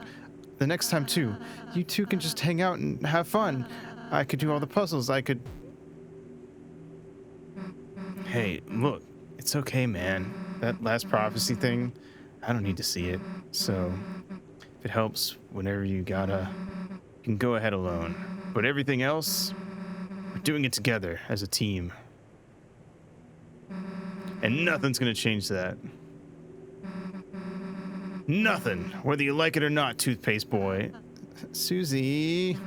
The next time, too. You two can just hang out and have fun. I could do all the puzzles. I could. Hey, look, it's okay, man. That last prophecy thing, I don't need to see it. So, If it helps, whenever you can go ahead alone. But everything else, we're doing it together as a team. And nothing's gonna change that. Nothing, whether you like it or not, toothpaste boy. Susie.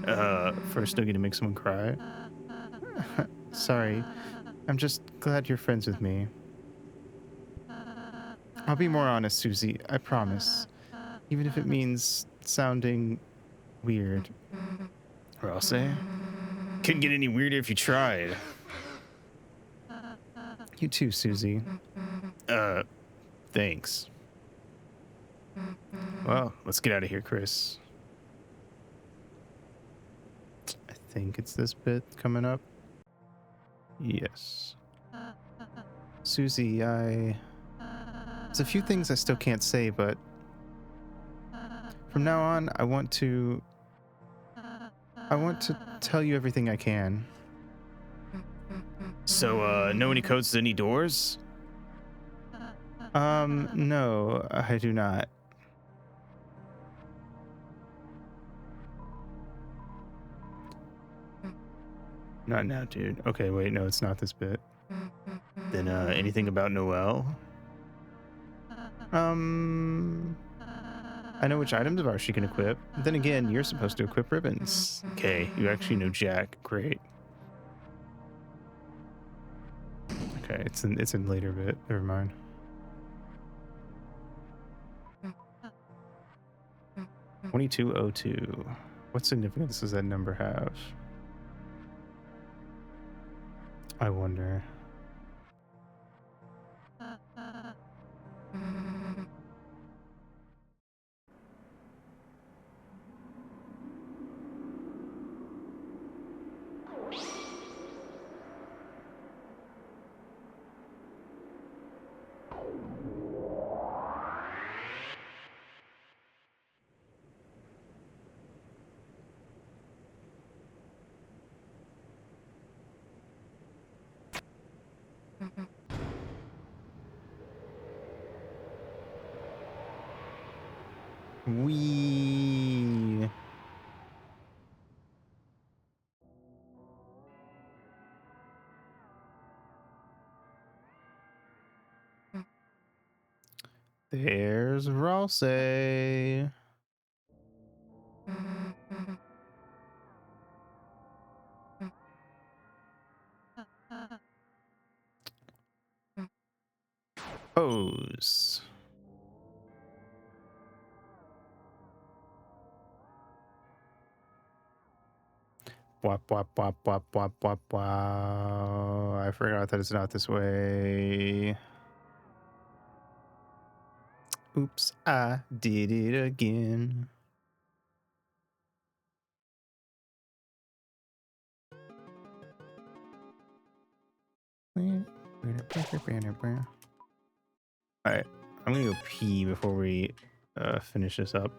First, don't get to make someone cry. Sorry. I'm just glad you're friends with me. I'll be more honest, Susie. I promise. Even if it means sounding weird. Or I'll say, couldn't get any weirder if you tried. You too, Susie. Thanks. Well, let's get out of here, Chris. I think it's this bit coming up. Yes. Susie, there's a few things I still can't say, but from now on, I want to tell you everything I can. So, know any codes to any doors? No, I do not. Not now, dude. Okay, wait, no, it's not this bit. Then, anything about Noelle? I know which items of ours she can equip. Then again, you're supposed to equip ribbons. Okay, you actually know Jack. Great. Okay, it's in later bit. Never mind. $2202. What significance does that number have? I wonder. We There's Ralsei. Pose. Wap, wap, wap, wap, wap, wap, wow. I forgot that it's not this way. Oops, I did it again. Alright, I'm gonna go pee before we finish this up.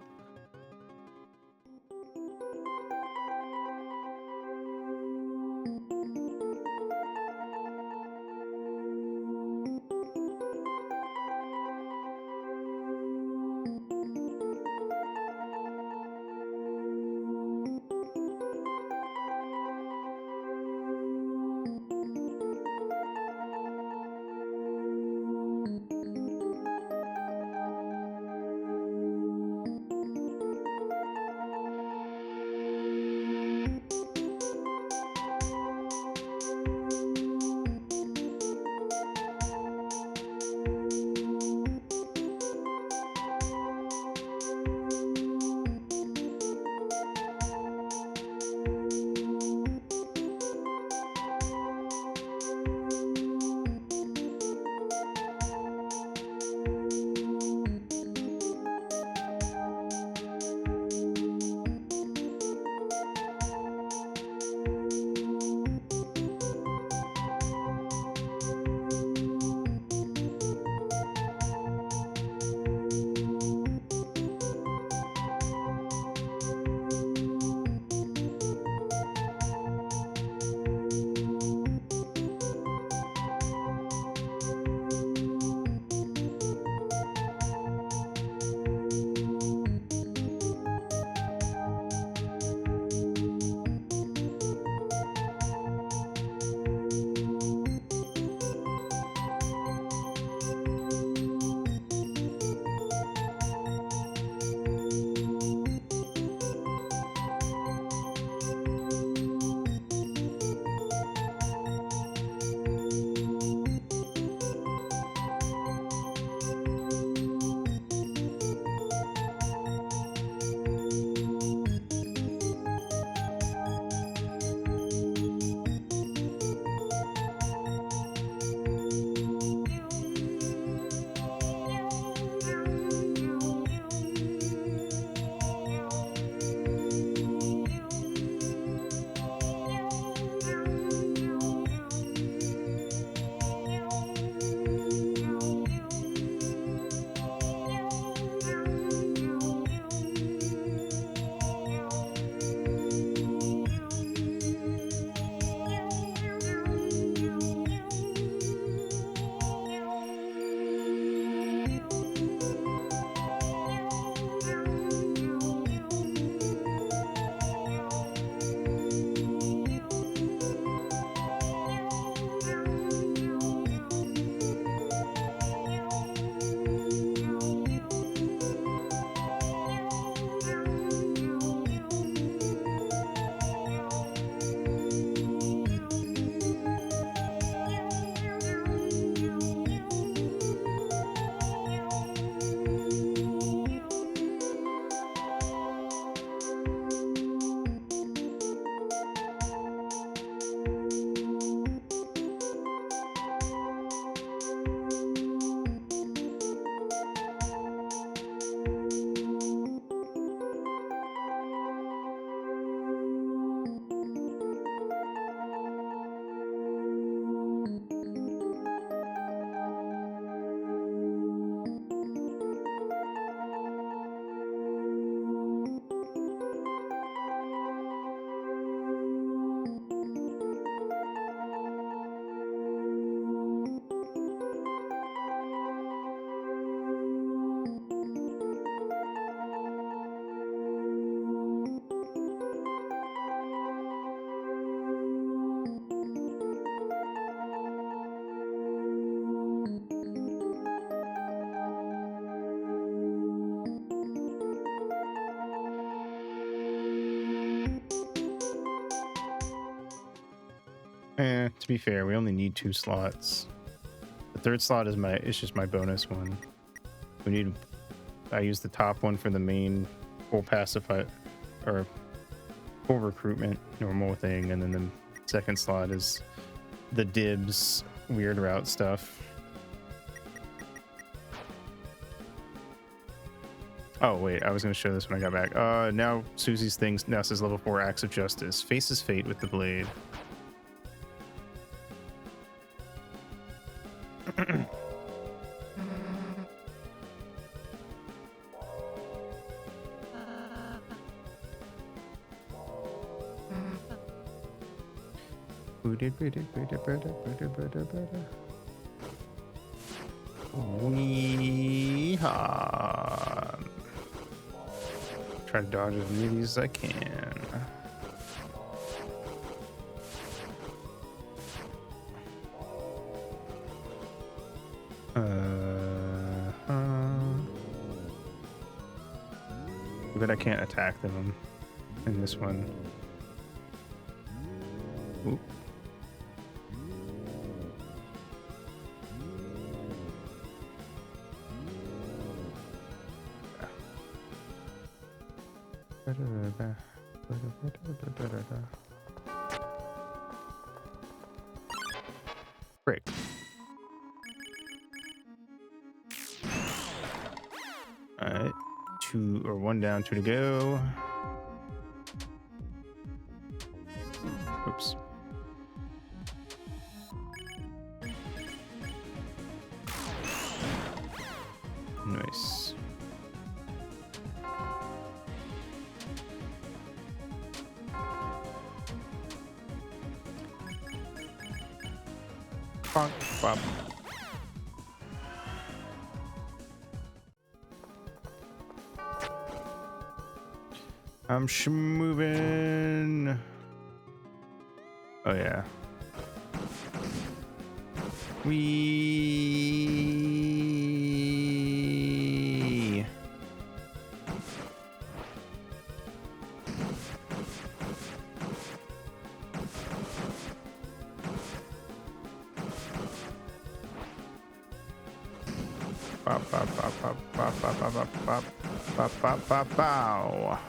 To be fair, we only need 2 slots. The third slot is just my bonus one. I use the top one for the main full pacify or full recruitment normal thing, and then the second slot is the dibs weird route stuff. Oh wait, I was gonna show this when I got back. Now Susie's thing now says level 4 acts of justice. Faces fate with the blade. Weehaw. Try to dodge as many as I can. But I can't attack them in this one. Oop. Frick. Alright. 1 down, 2 to go. Oops. Nice. Bonk, bop. I'm moving. Oh yeah. Wee. Bop, bop, bop, bop, bop, bop, bop, bop, bop, bop, bop, bop, bow.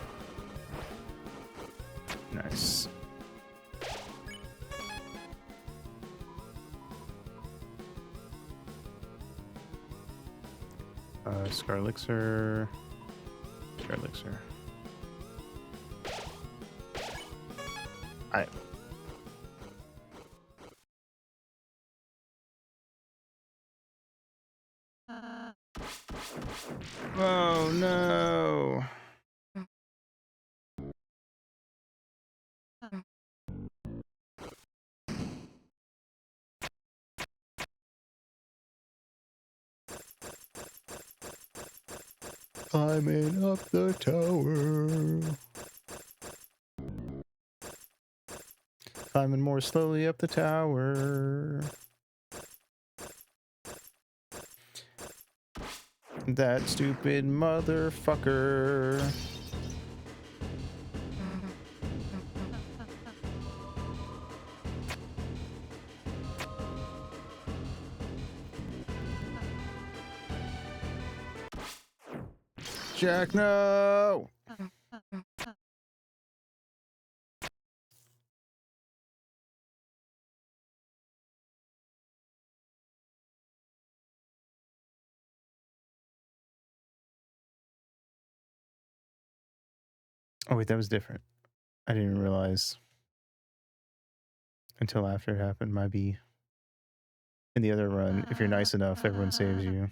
Nice. Scar Elixir. Scar Elixir. Alright. Oh no. Climbing up the tower. Climbing more slowly up the tower. That stupid motherfucker. Jack, no! Oh wait, that was different. I didn't realize until after it happened. Might be in the other run. If you're nice enough, everyone saves you.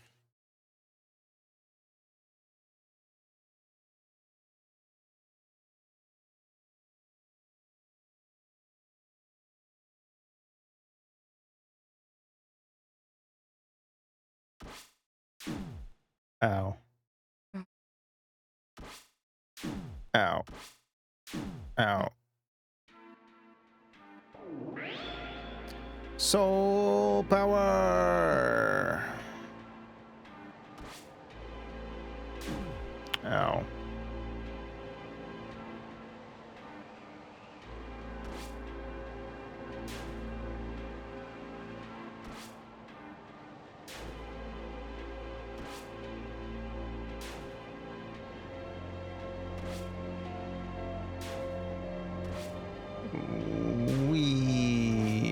Ow. Ow. Ow. Soul power. Ow.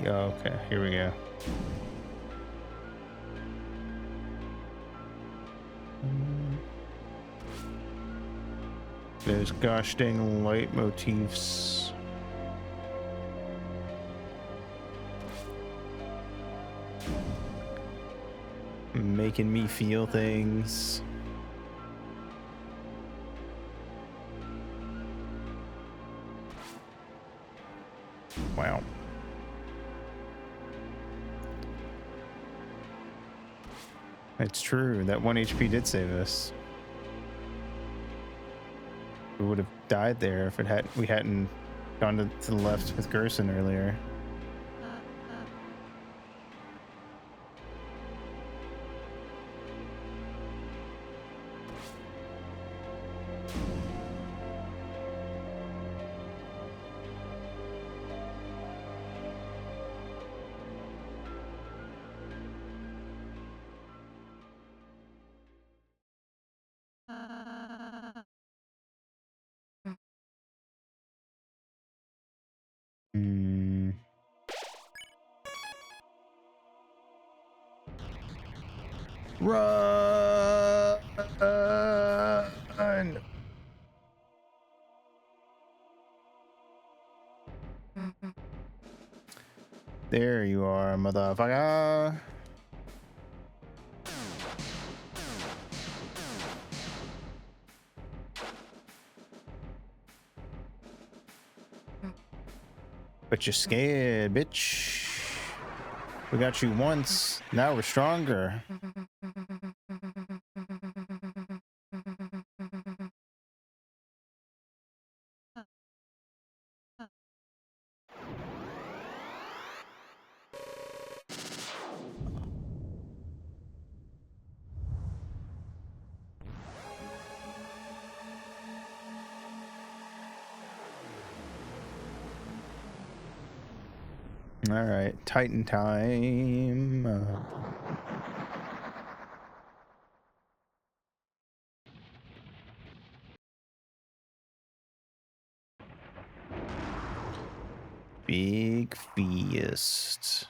Oh, okay, here we go. Those gosh dang leitmotifs. Making me feel things. Wow. It's true. That 1 HP did save us. We would have died there if we hadn't gone to the left with Gerson earlier. Hmm. Run! There you are, motherfucker. But you're scared, bitch. We got you once. Now we're stronger. All right, Titan time. Big feast.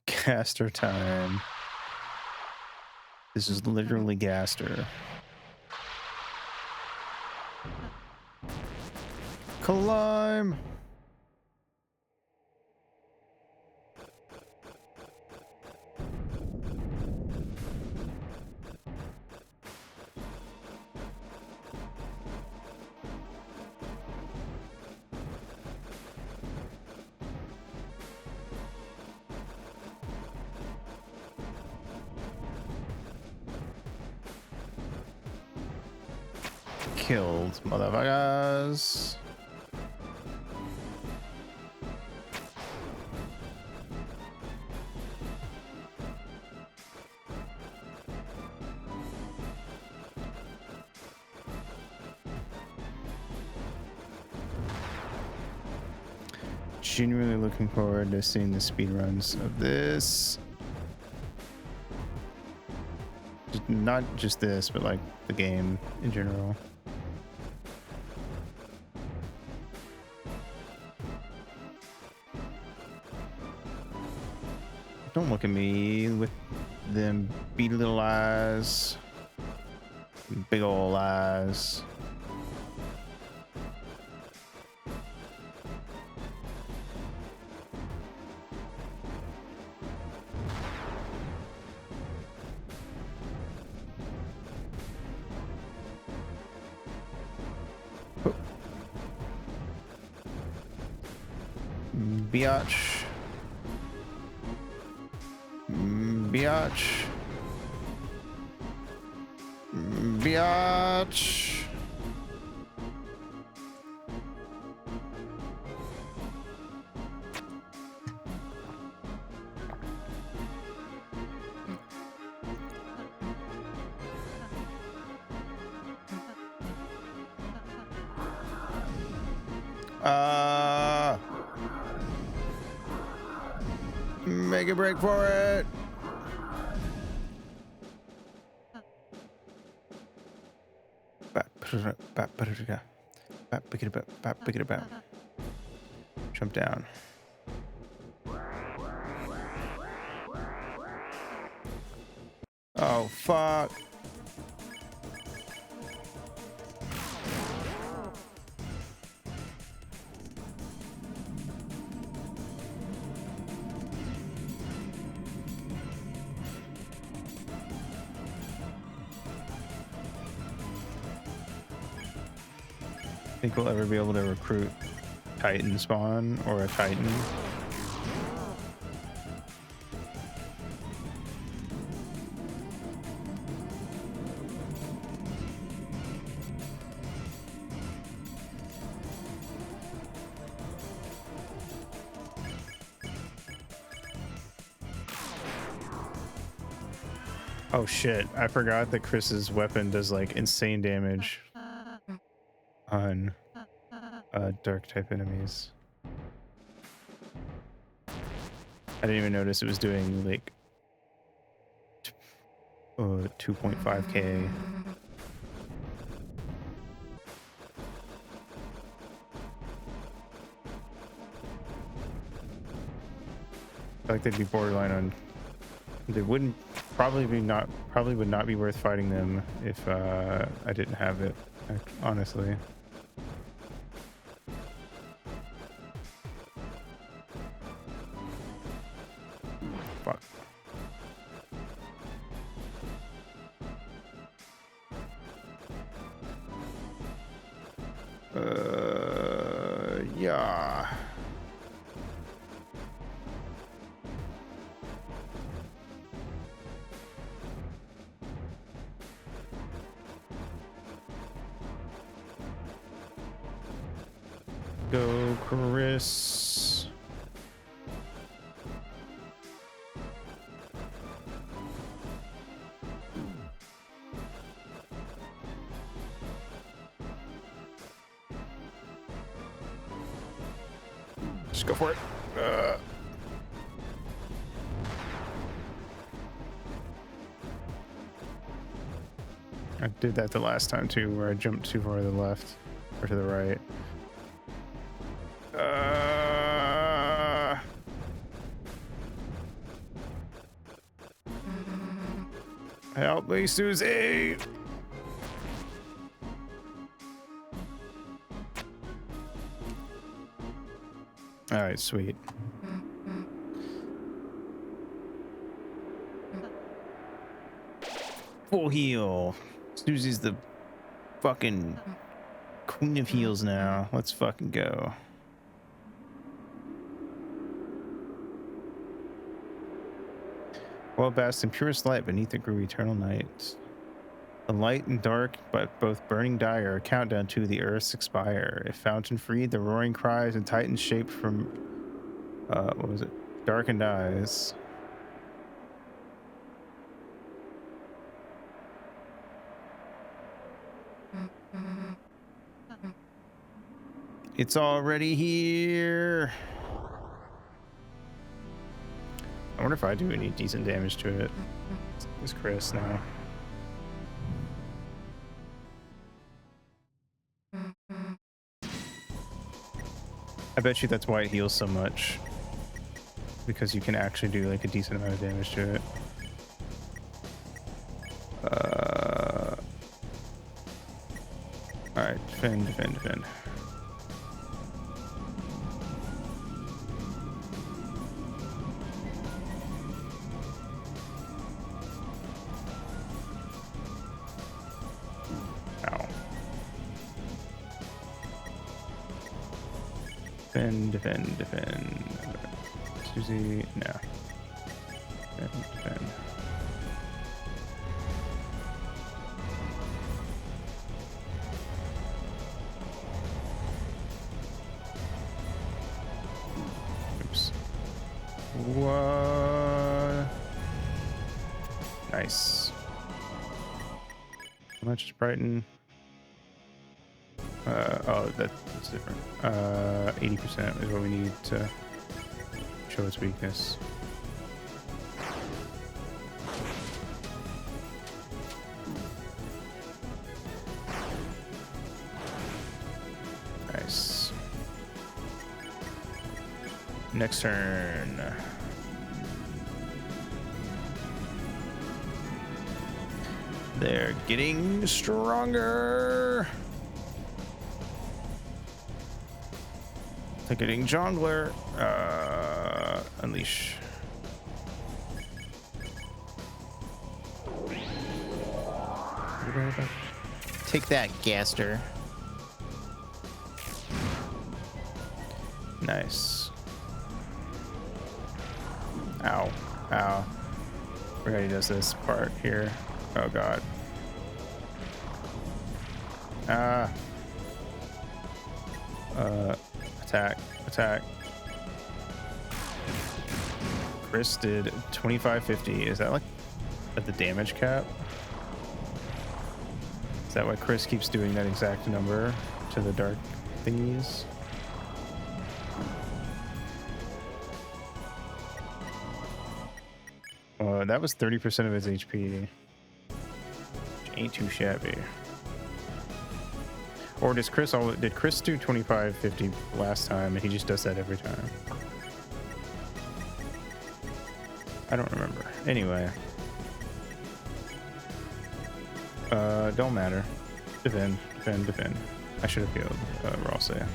Gaster time. This is literally Gaster. Climb! Killed, motherfuckers. Genuinely looking forward to seeing the speedruns of this. Not just this, but like the game in general. Don't look at me with them beady little eyes. Big ol' eyes. Biatch. Biatch. Biatch. Make a break for it. Jump down. Oh, fuck. Think we'll ever be able to recruit Titan spawn or a Titan? Oh shit, I forgot that Chris's weapon does like insane damage on dark type enemies. I didn't even notice it was doing like 2.5k. I feel like they'd be borderline on. They wouldn't probably would not be worth fighting them if I didn't have it, honestly. Fuck. Yeah. Go, Chris. Just go for it. I did that the last time too, where I jumped too far to the left or to the right. Help me, Susie! Alright, sweet. Full heal. Susie's the fucking queen of heals now. Let's fucking go. Well, basked in purest light beneath the grew eternal night. The light and dark, but both burning dire, a countdown to the earth's expire. If fountain freed, the roaring cries and titans shaped from, what was it? Darkened eyes. It's already here. I wonder if I do any decent damage to it. It's Chris now. I bet you that's why it heals so much. Because you can actually do like a decent amount of damage to it. Alright, defend, defend, defend. Defend, defend, defend. Susie, no. Defend, defend. Oops. What? Nice. How much is Brighton? Oh, that's different. 80% is what we need to show its weakness. Next turn. They're getting stronger. They're getting jungler. Unleash. Take that, Gaster. Nice. Ow. Ow. Forgot he does this part here. Oh god. Ah. Attack. Attack. Chris did 2550. Is that like at the damage cap? Is that why Chris keeps doing that exact number to the dark thingies? That was 30% of his HP. Which ain't too shabby. Or did Chris do 2550 last time and he just does that every time? I don't remember. Anyway. Don't matter. Defend, defend, defend. I should have killed Ralsei.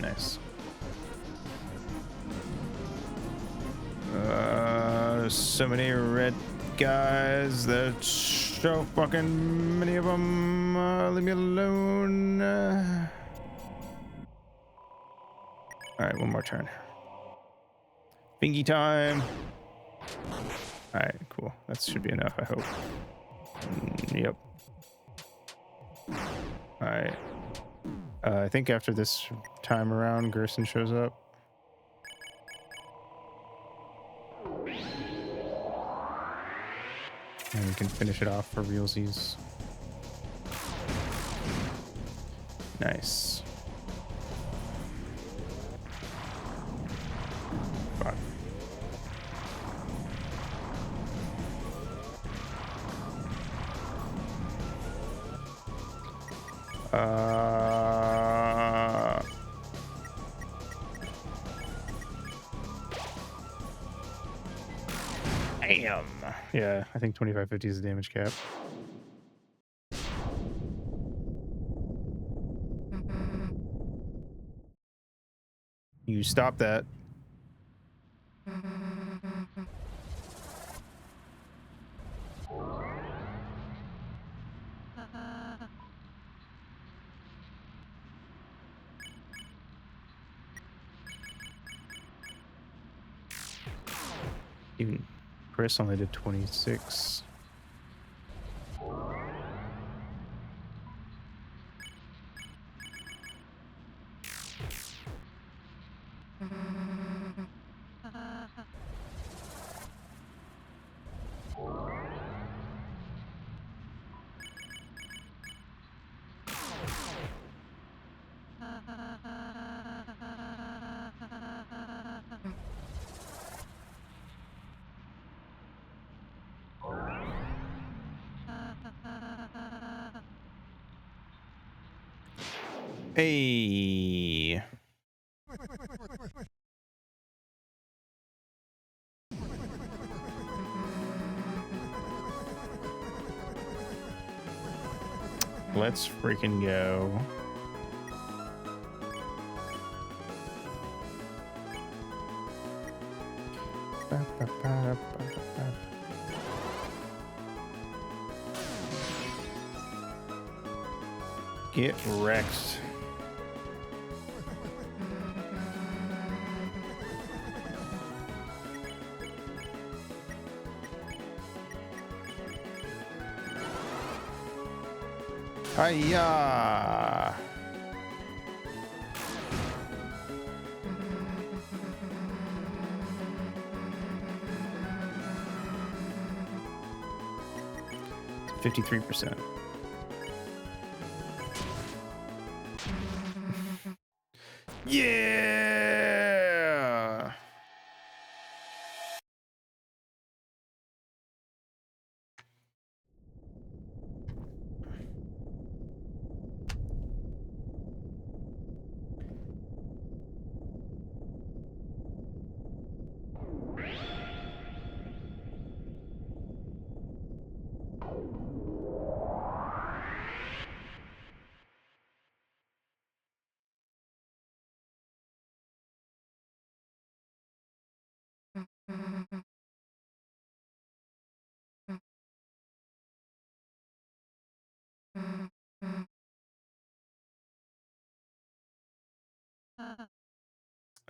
Nice. There's so many red guys. There's so fucking many of them. Leave me alone. Alright, one more turn. Bingy time. Alright, cool. That should be enough, I hope. Yep. Alright. I think after this time around, Gerson shows up. And we can finish it off for realsies. Nice. Fuck. Damn. Yeah, I think 2550 is the damage cap. You stop that. Even Chris only did 26. Hey. Let's freaking go. Get wrecked. Hiya! 53%. Yeah.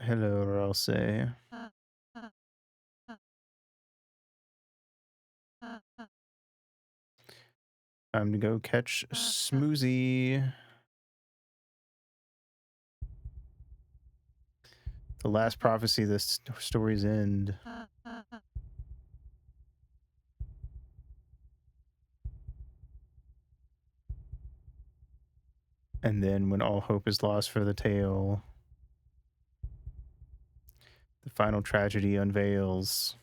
Hello, I'll say. Time to go catch Smoozy. The last prophecy, the story's end. And then when all hope is lost for the tale, the final tragedy unveils.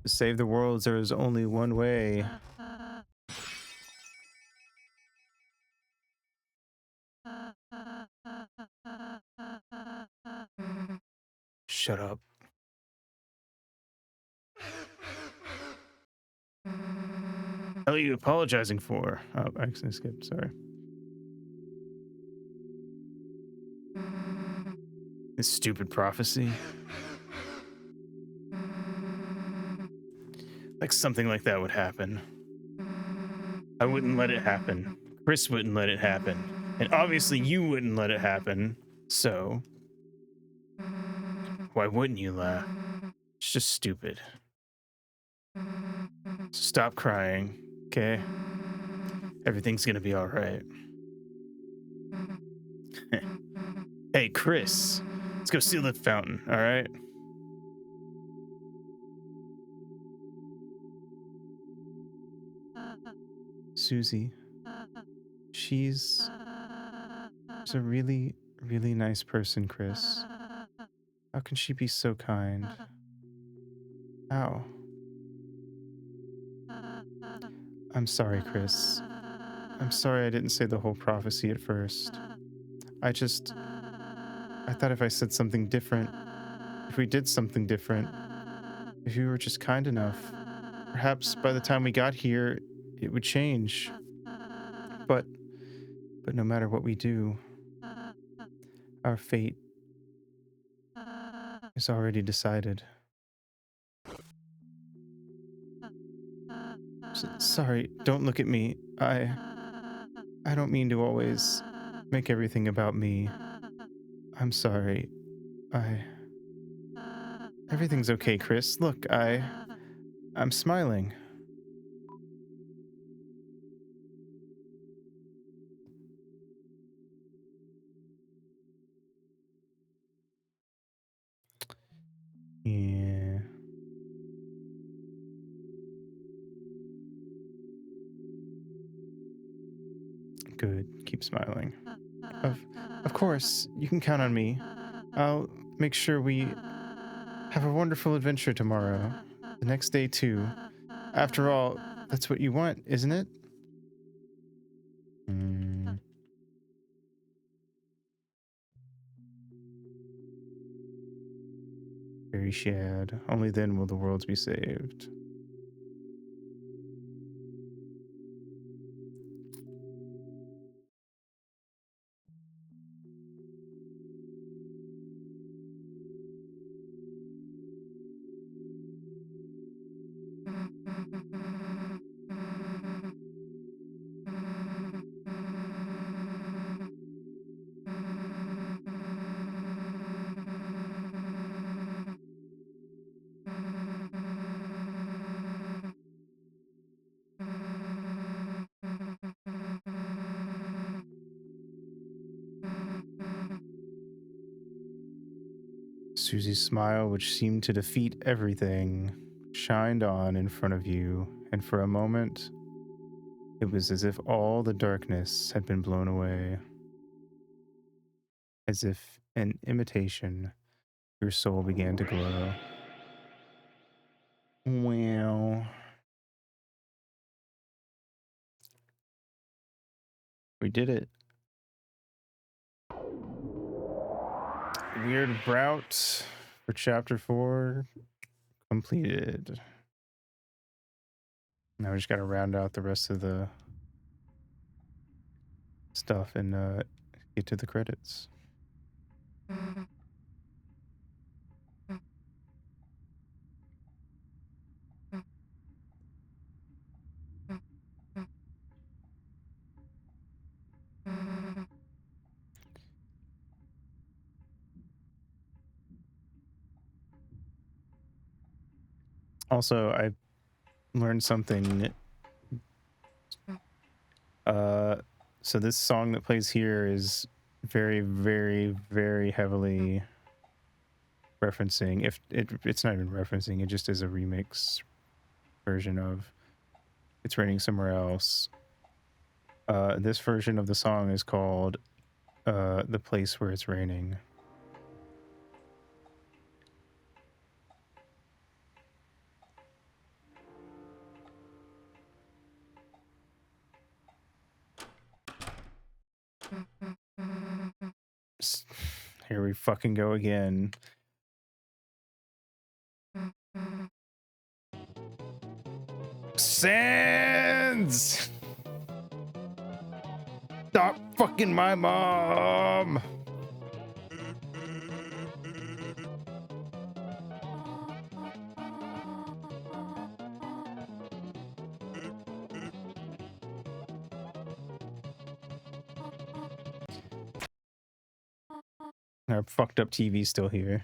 To save the worlds, there is only one way. Shut up. What are you apologizing for? Oh, I accidentally skipped, sorry. This stupid prophecy. Like something like that would happen. I wouldn't let it happen. Chris wouldn't let it happen. And obviously you wouldn't let it happen. So why wouldn't you laugh? It's just stupid. Stop crying, okay? Everything's gonna be all right. Hey, Chris, let's go seal the fountain, all right? Susie. She's a really, really nice person, Chris. How can she be so kind? How? I'm sorry, Chris. I'm sorry I didn't say the whole prophecy at first. I thought if I said something different, if we did something different, if you were just kind enough, perhaps by the time we got here, it would change. But no matter what we do, our fate is already decided. Sorry, don't look at me. I don't mean to always make everything about me. I'm sorry. Everything's okay, Chris. Look, I'm smiling. Yeah. Good. Keep smiling. Of course, you can count on me. I'll make sure we have a wonderful adventure tomorrow. The next day, too. After all, that's what you want, isn't it? Very sad. Only then will the worlds be saved. Susie's smile, which seemed to defeat everything, shined on in front of you and for a moment, it was as if all the darkness had been blown away. As if an imitation, your soul began to glow. Well, we did it. Weird route for chapter 4 completed. Now we just got to round out the rest of the stuff and get to the credits. Also, I learned something. So this song that plays here is very, very, very heavily referencing. If it's not even referencing, it just is a remix version of "It's Raining Somewhere Else." This version of the song is called "The Place Where It's Raining." Here we fucking go again. Sans! Stop fucking my mom! Our fucked up TV's still here.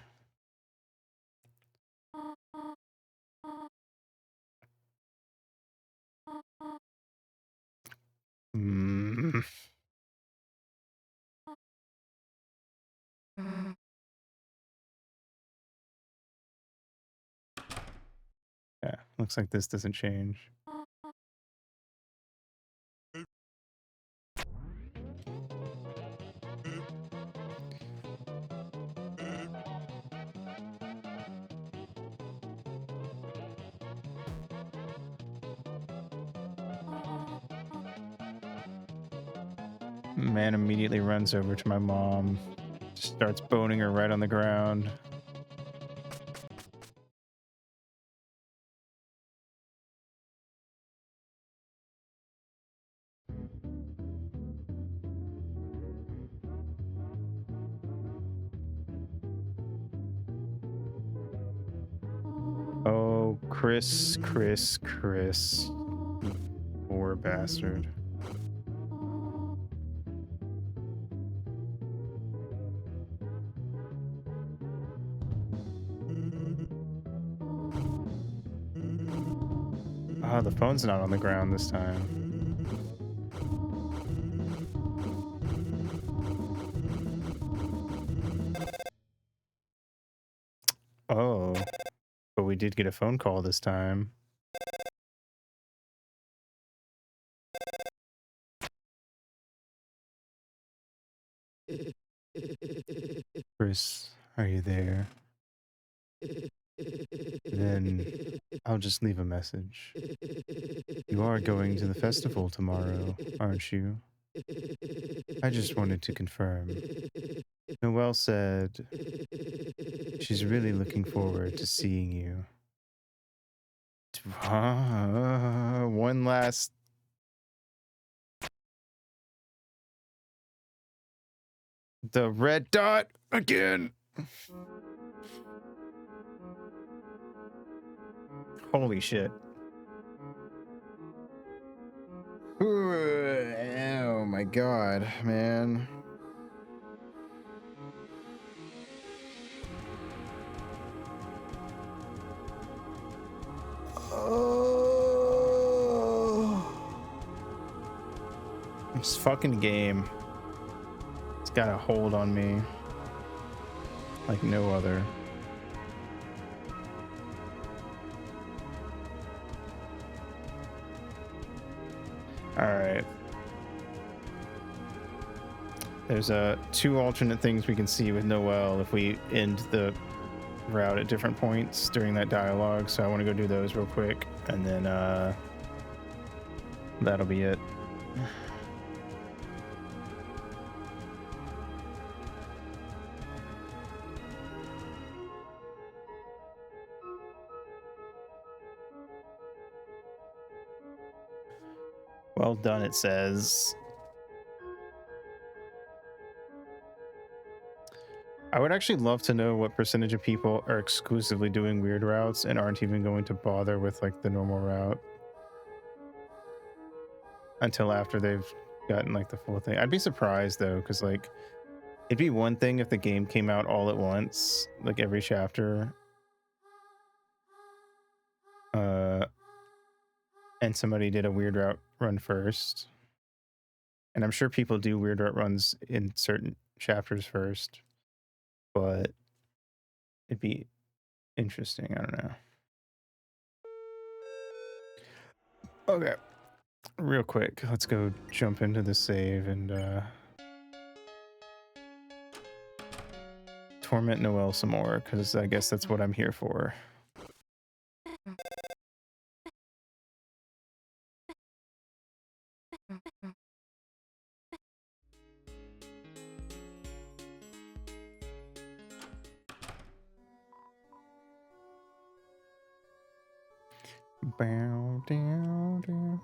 Mm. Yeah, looks like this doesn't change. Man immediately runs over to my mom, just starts boning her right on the ground. Oh, Chris. Poor bastard. Oh, the phone's not on the ground this time. Oh, but we did get a phone call this time. Chris, are you there? Then I'll just leave a message. You are going to the festival tomorrow, aren't you? I just wanted to confirm. Noelle said she's really looking forward to seeing you. One last. The red dot again. Holy shit. Oh my god, man. Oh. This fucking game. It's got a hold on me like no other. There's two alternate things we can see with Noel if we end the route at different points during that dialogue. So I want to go do those real quick, and then that'll be it. Well done, it says. I would actually love to know what percentage of people are exclusively doing weird routes and aren't even going to bother with like the normal route until after they've gotten like the full thing. I'd be surprised though, because like it'd be one thing if the game came out all at once, like every chapter, and somebody did a weird route run first. And I'm sure people do weird route runs in certain chapters first, but it'd be interesting. I don't know. Okay, real quick, let's go jump into the save and torment Noel some more, because I guess that's what I'm here for. Bow down down.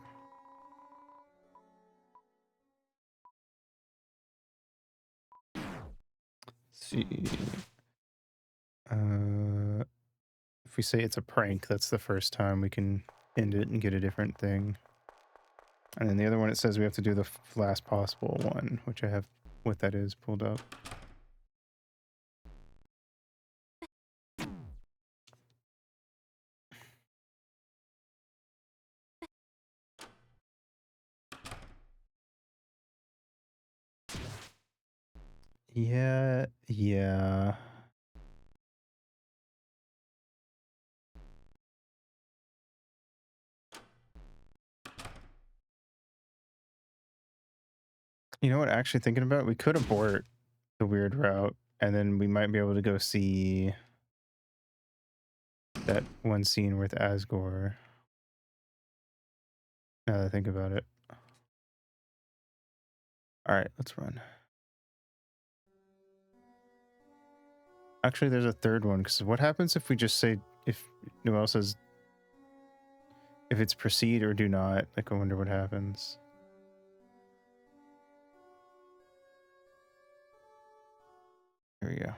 See. If we say it's a prank, that's the first time we can end it and get a different thing. And then the other one, it says we have to do the last possible one, which I have what that is pulled up. Yeah. You know what, actually thinking about it, we could abort the weird route, and then we might be able to go see that one scene with Asgore. Now that I think about it. Alright, let's run. Actually, there's a third one, because what happens if we just say, if Noel says, if it's proceed or do not? Like, I wonder what happens. Here we go.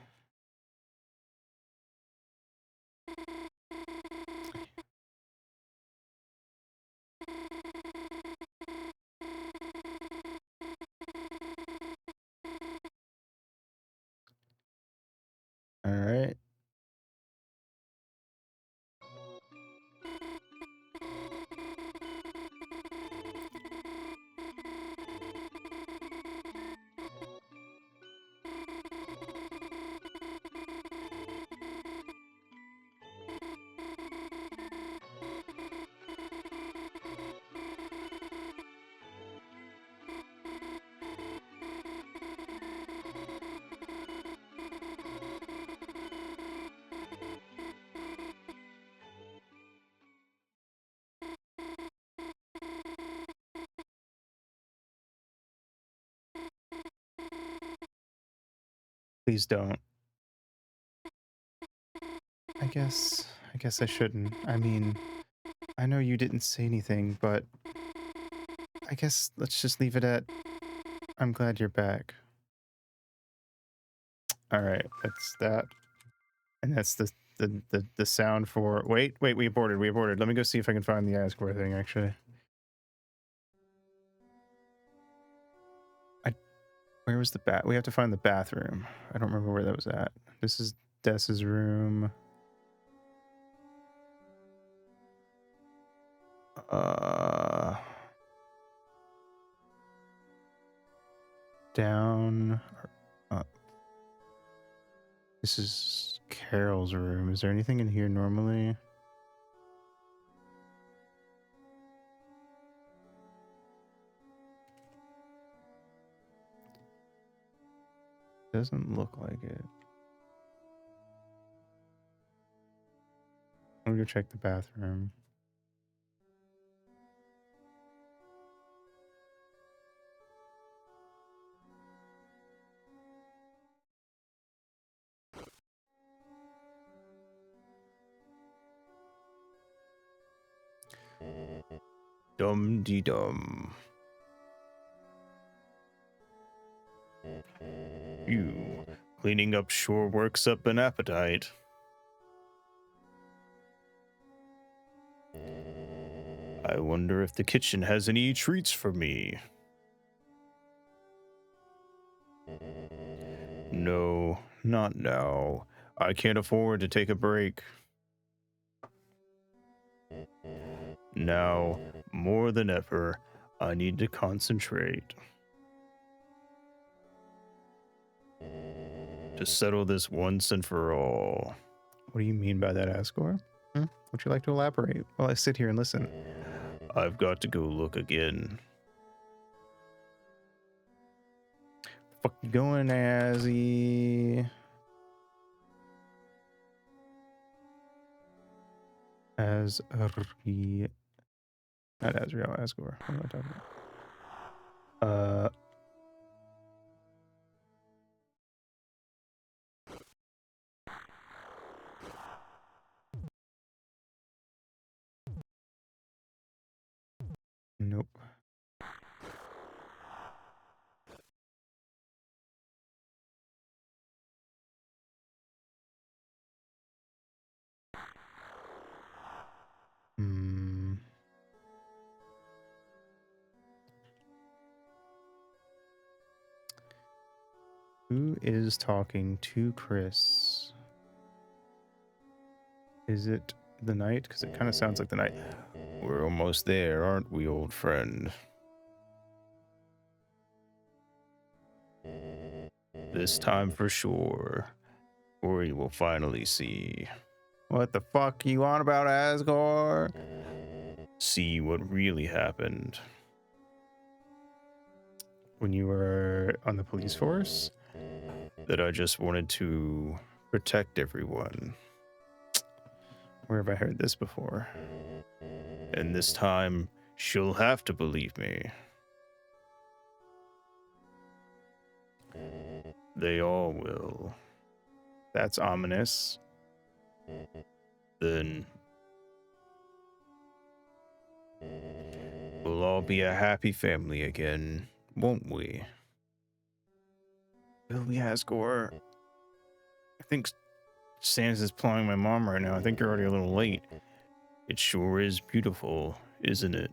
All right. Please don't. I guess I shouldn't. I mean, I know you didn't say anything, but I guess let's just leave it at I'm glad you're back. All right, that's that. And that's the sound for wait, we aborted. Let me go see if I can find the Asgore thing actually. Where was the we have to find the bathroom. I don't remember where that was at. This is Dessa's room. Down or up. This is Carol's room. Is there anything in here normally? Doesn't look like it. Let me go check the bathroom. Dum dee dum. You cleaning up sure works up an appetite. I wonder if the kitchen has any treats for me. No, not now. I can't afford to take a break. Now, more than ever, I need to concentrate. To settle this once and for all. What do you mean by that, Asgore? Would you like to elaborate while I sit here and listen? I've got to go look again. Fuck you going, Azzy? Azri... Not Azriel, Asgore. What am I talking about? Nope. Hmm. Who is talking to Chris? Is it the knight? Because it kind of sounds like the knight. We're almost there, aren't we, old friend? This time for sure. Or you will finally see. What the fuck you on about, Asgore? See what really happened. When you were on the police force? That I just wanted to protect everyone. Where have I heard this before? And this time, she'll have to believe me. They all will. That's ominous. Then we'll all be a happy family again, won't we? Billy Asgore. I think Sans is pulling my mom right now. I think you're already a little late. It sure is beautiful, isn't it?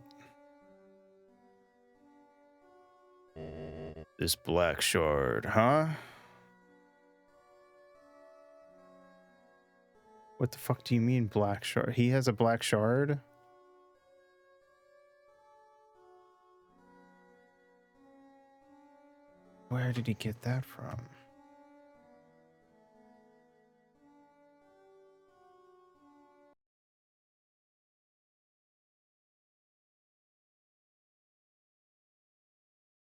This black shard, huh? What the fuck do you mean black shard? He has a black shard? Where did he get that from?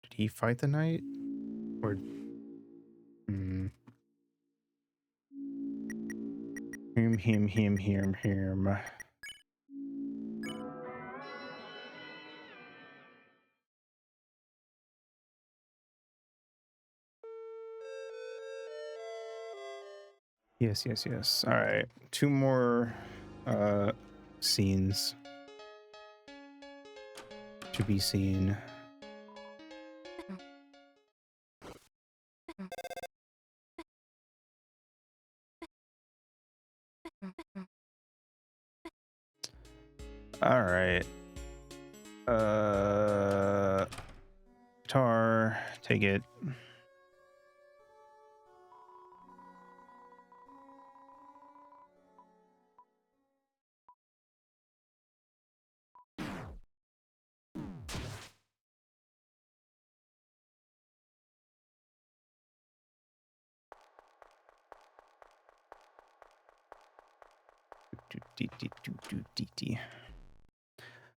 Did he fight the knight? Or... Hmm. Him. Yes. All right. Two more scenes to be seen. All right. Guitar, take it.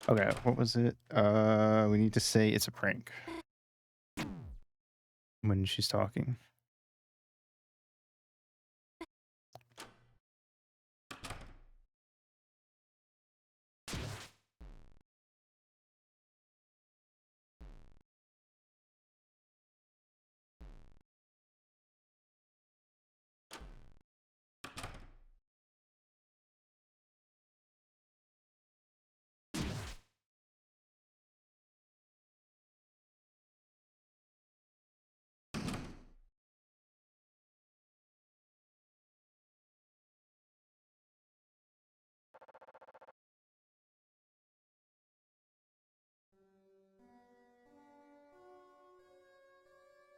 Okay, what was it? We need to say it's a prank when she's talking.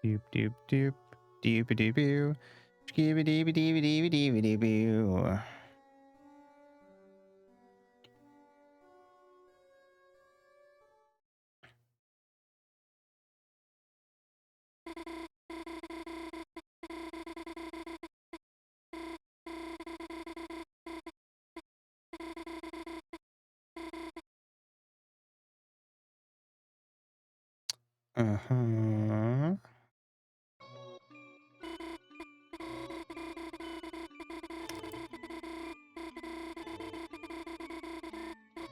Doop doop doop. Doop doop doo. Skibby dee dee dee dee dee boo. Uh-huh.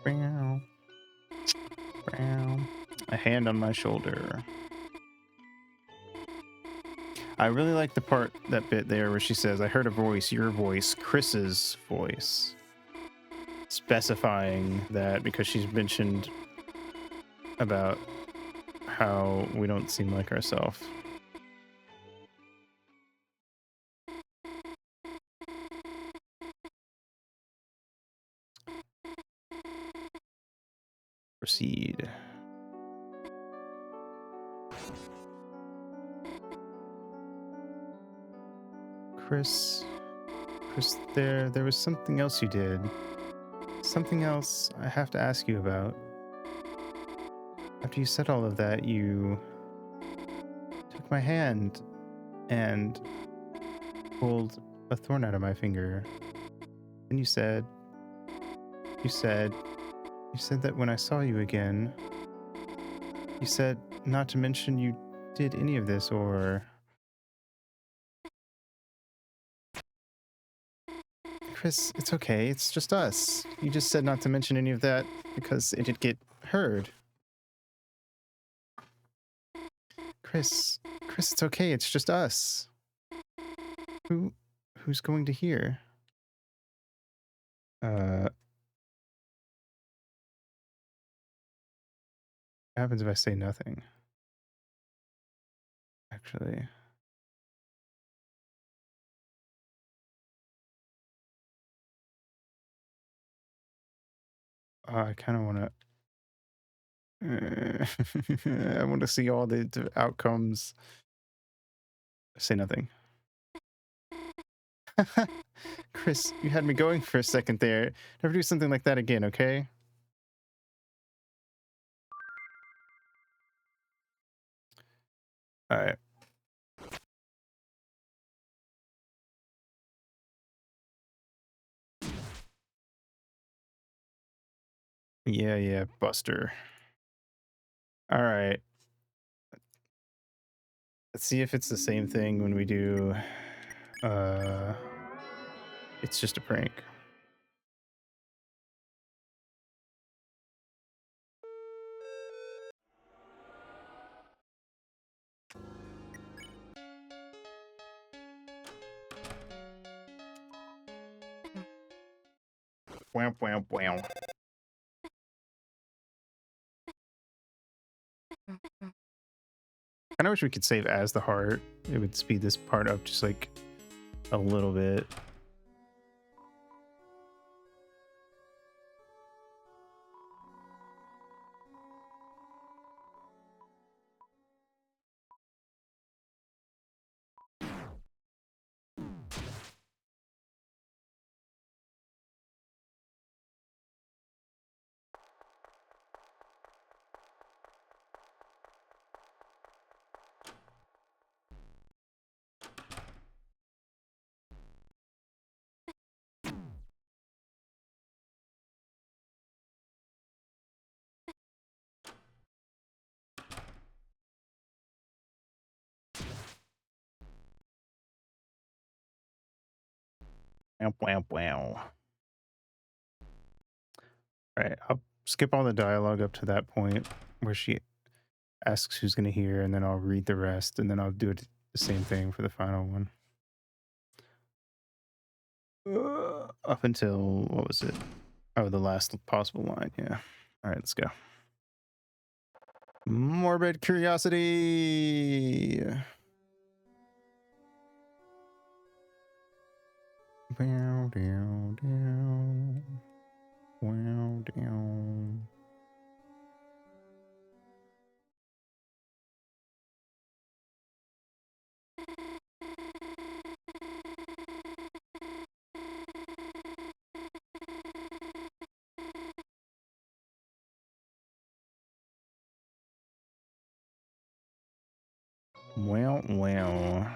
Bow. Bow. A hand on my shoulder. I really like the part, that bit there where she says, I heard a voice, your voice, Chris's voice. Specifying that because she's mentioned about how we don't seem like ourselves. Proceed. Chris, there was something else you did. Something else I have to ask you about. After you said all of that, you took my hand and pulled a thorn out of my finger. And you said that when I saw you again, you said not to mention you did any of this, or... Chris, it's okay. It's just us. You just said not to mention any of that because it'd get heard. Chris, it's okay. It's just us. Who's going to hear? What happens if I say nothing? Actually, I kind of want to. I want to see all the outcomes. Say nothing. Chris, you had me going for a second there. Never do something like that again, okay? All right. Yeah, Buster. All right. Let's see if it's the same thing when we do it's just a prank. Wow, wow, wow. I kind of wish we could save as the heart. It would speed this part up just like a little bit. Wow, wow, wow. All right, I'll skip all the dialogue up to that point where she asks who's going to hear, and then I'll read the rest, and then I'll do it the same thing for the final one. Up until, what was it? Oh, the last possible line, yeah. All right, let's go. Morbid curiosity. Wow, down, down. Wow, down. Well.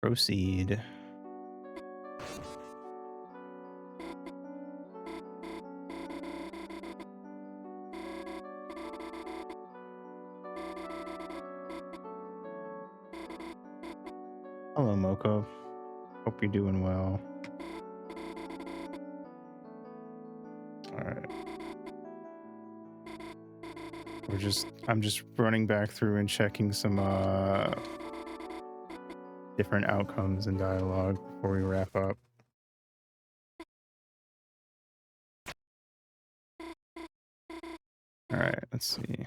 Proceed. Hello, Moko. Hope you're doing well. All right. I'm just running back through and checking some different outcomes and dialogue before we wrap up. All right, let's see.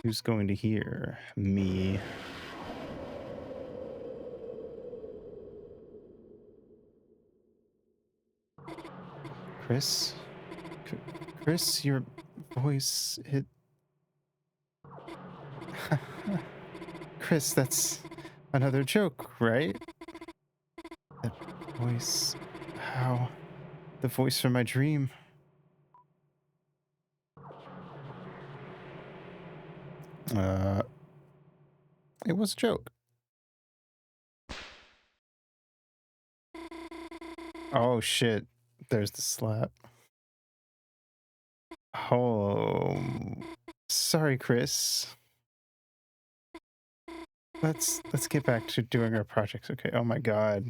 Who's going to hear? Me. Chris? Chris, your voice hit. Chris, that's another joke, right? That voice. How? The voice from my dream. It was a joke. Oh shit. There's the slap. Oh. Sorry, Chris. Let's get back to doing our projects. Okay. Oh my god.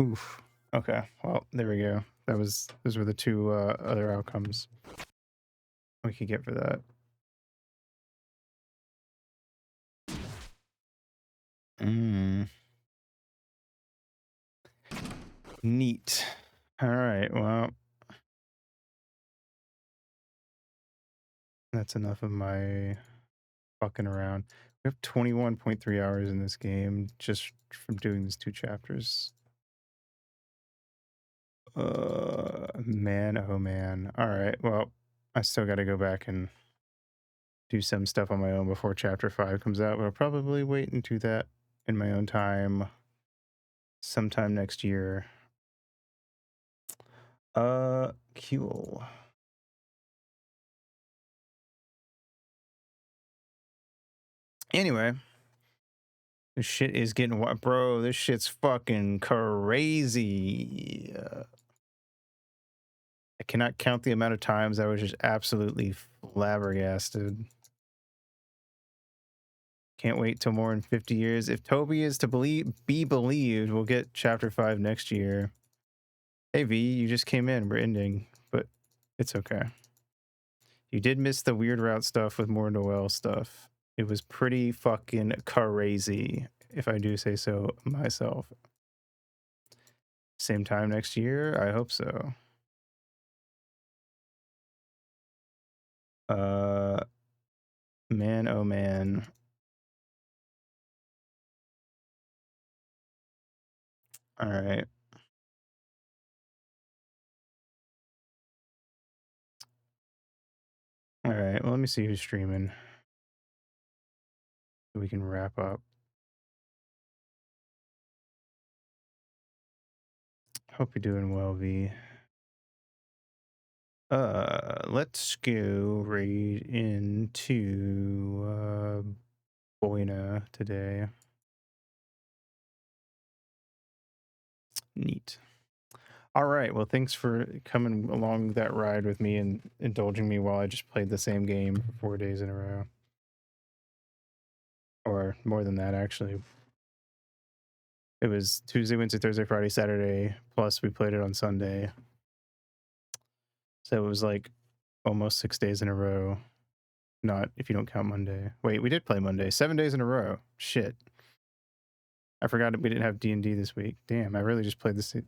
Oof. Okay. Well, there we go. Those were the two other outcomes we could get for that. Neat. All right. Well, that's enough of my fucking around. We have 21.3 hours in this game just from doing these 2 chapters. Man, oh man. All right. Well, I still got to go back and do some stuff on my own before chapter 5 comes out, but I'll probably wait and do that in my own time sometime next year. Cool. Anyway, this shit is getting bro. This shit's fucking crazy. I cannot count the amount of times I was just absolutely flabbergasted. Can't wait till more than 50 years. If Toby is to be believed, we'll get chapter 5 next year. Hey V, you just came in. We're ending, but it's okay. You did miss the weird route stuff with more Noel stuff. It was pretty fucking crazy, if I do say so myself. Same time next year? I hope so. Man, oh man. All right. All right. Well, let me see who's streaming so we can wrap up. Hope you're doing well, V. Let's go right into Boina today. Neat. All right. Well, thanks for coming along that ride with me and indulging me while I just played the same game for 4 days in a row. Or more than that, actually. It was Tuesday, Wednesday, Thursday, Friday, Saturday, plus we played it on Sunday. So it was like almost 6 days in a row. Not if you don't count Monday. Wait, we did play Monday. 7 days in a row. Shit. I forgot we didn't have D&D this week. Damn, I really just played the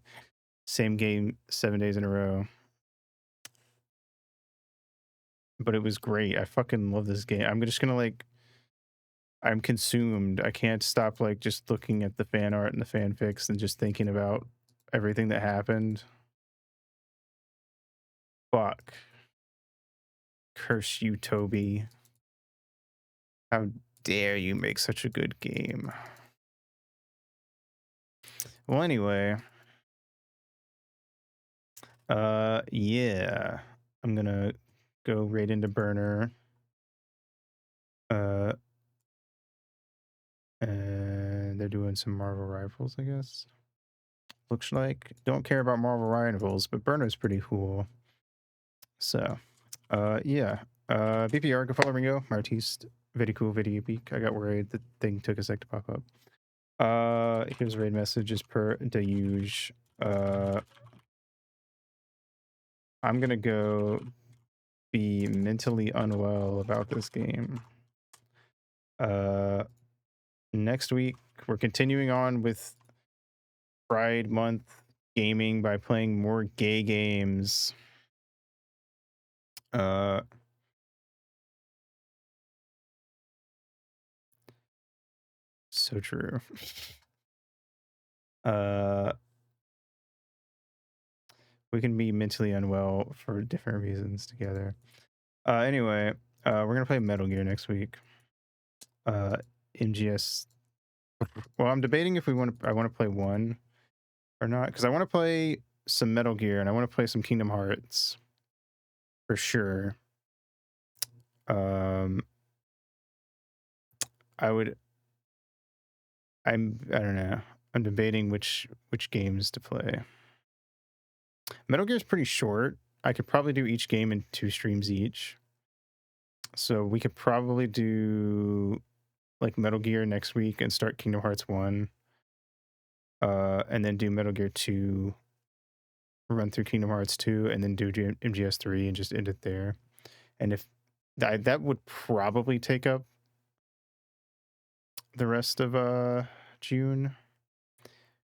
same game 7 days in a row. But it was great. I fucking love this game. I'm just gonna like, I'm consumed. I can't stop like just looking at the fan art and the fanfics and just thinking about everything that happened. Fuck. Curse you, Toby. How dare you make such a good game? Well, anyway. Yeah. I'm gonna go right into Burner. And they're doing some Marvel Rivals, I guess. Looks like. Don't care about Marvel Rivals, but Burner's pretty cool. So, yeah. BPR, go follow Ringo, Martiste. Very cool video peak. I got worried the thing took a sec to pop up. Here's a raid message as per Deluge. I'm gonna go be mentally unwell about this game. Next week, we're continuing on with Pride Month gaming by playing more gay games. So true. We can be mentally unwell for different reasons together. Anyway, we're gonna play Metal Gear next week. MGS. Well, I'm debating if I want to play 1 or not, because I want to play some Metal Gear and I want to play some Kingdom Hearts for sure. I don't know. I'm debating which games to play. Metal Gear's pretty short. I could probably do each game in 2 streams each. So we could probably do like Metal Gear next week and start Kingdom Hearts 1. And then do Metal Gear 2, run through Kingdom Hearts 2, and then do MGS 3 and just end it there. And if that would probably take up the rest of June.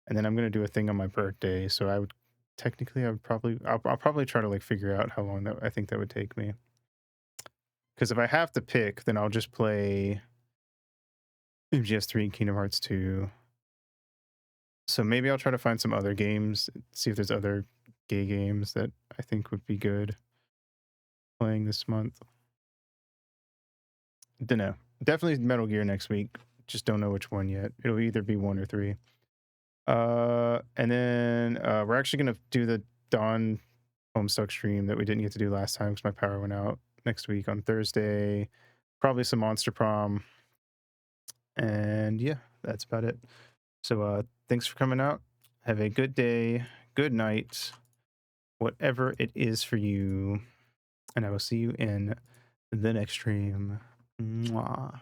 And then I'm gonna do a thing on my birthday, so I would I'll probably try to like figure out how long that I think that would take me. Because if I have to pick, then I'll just play MGS 3 and Kingdom Hearts 2. So maybe I'll try to find some other games, see if there's other gay games that I think would be good playing this month. Don't know. Definitely Metal Gear next week. Just don't know which one yet. It'll either be 1 or 3. And then we're actually gonna do the Dawn Homestuck stream that we didn't get to do last time because my power went out next week on Thursday. Probably some Monster Prom. And yeah, that's about it. So thanks for coming out. Have a good day, good night, whatever it is for you. And I will see you in the next stream. Mwah.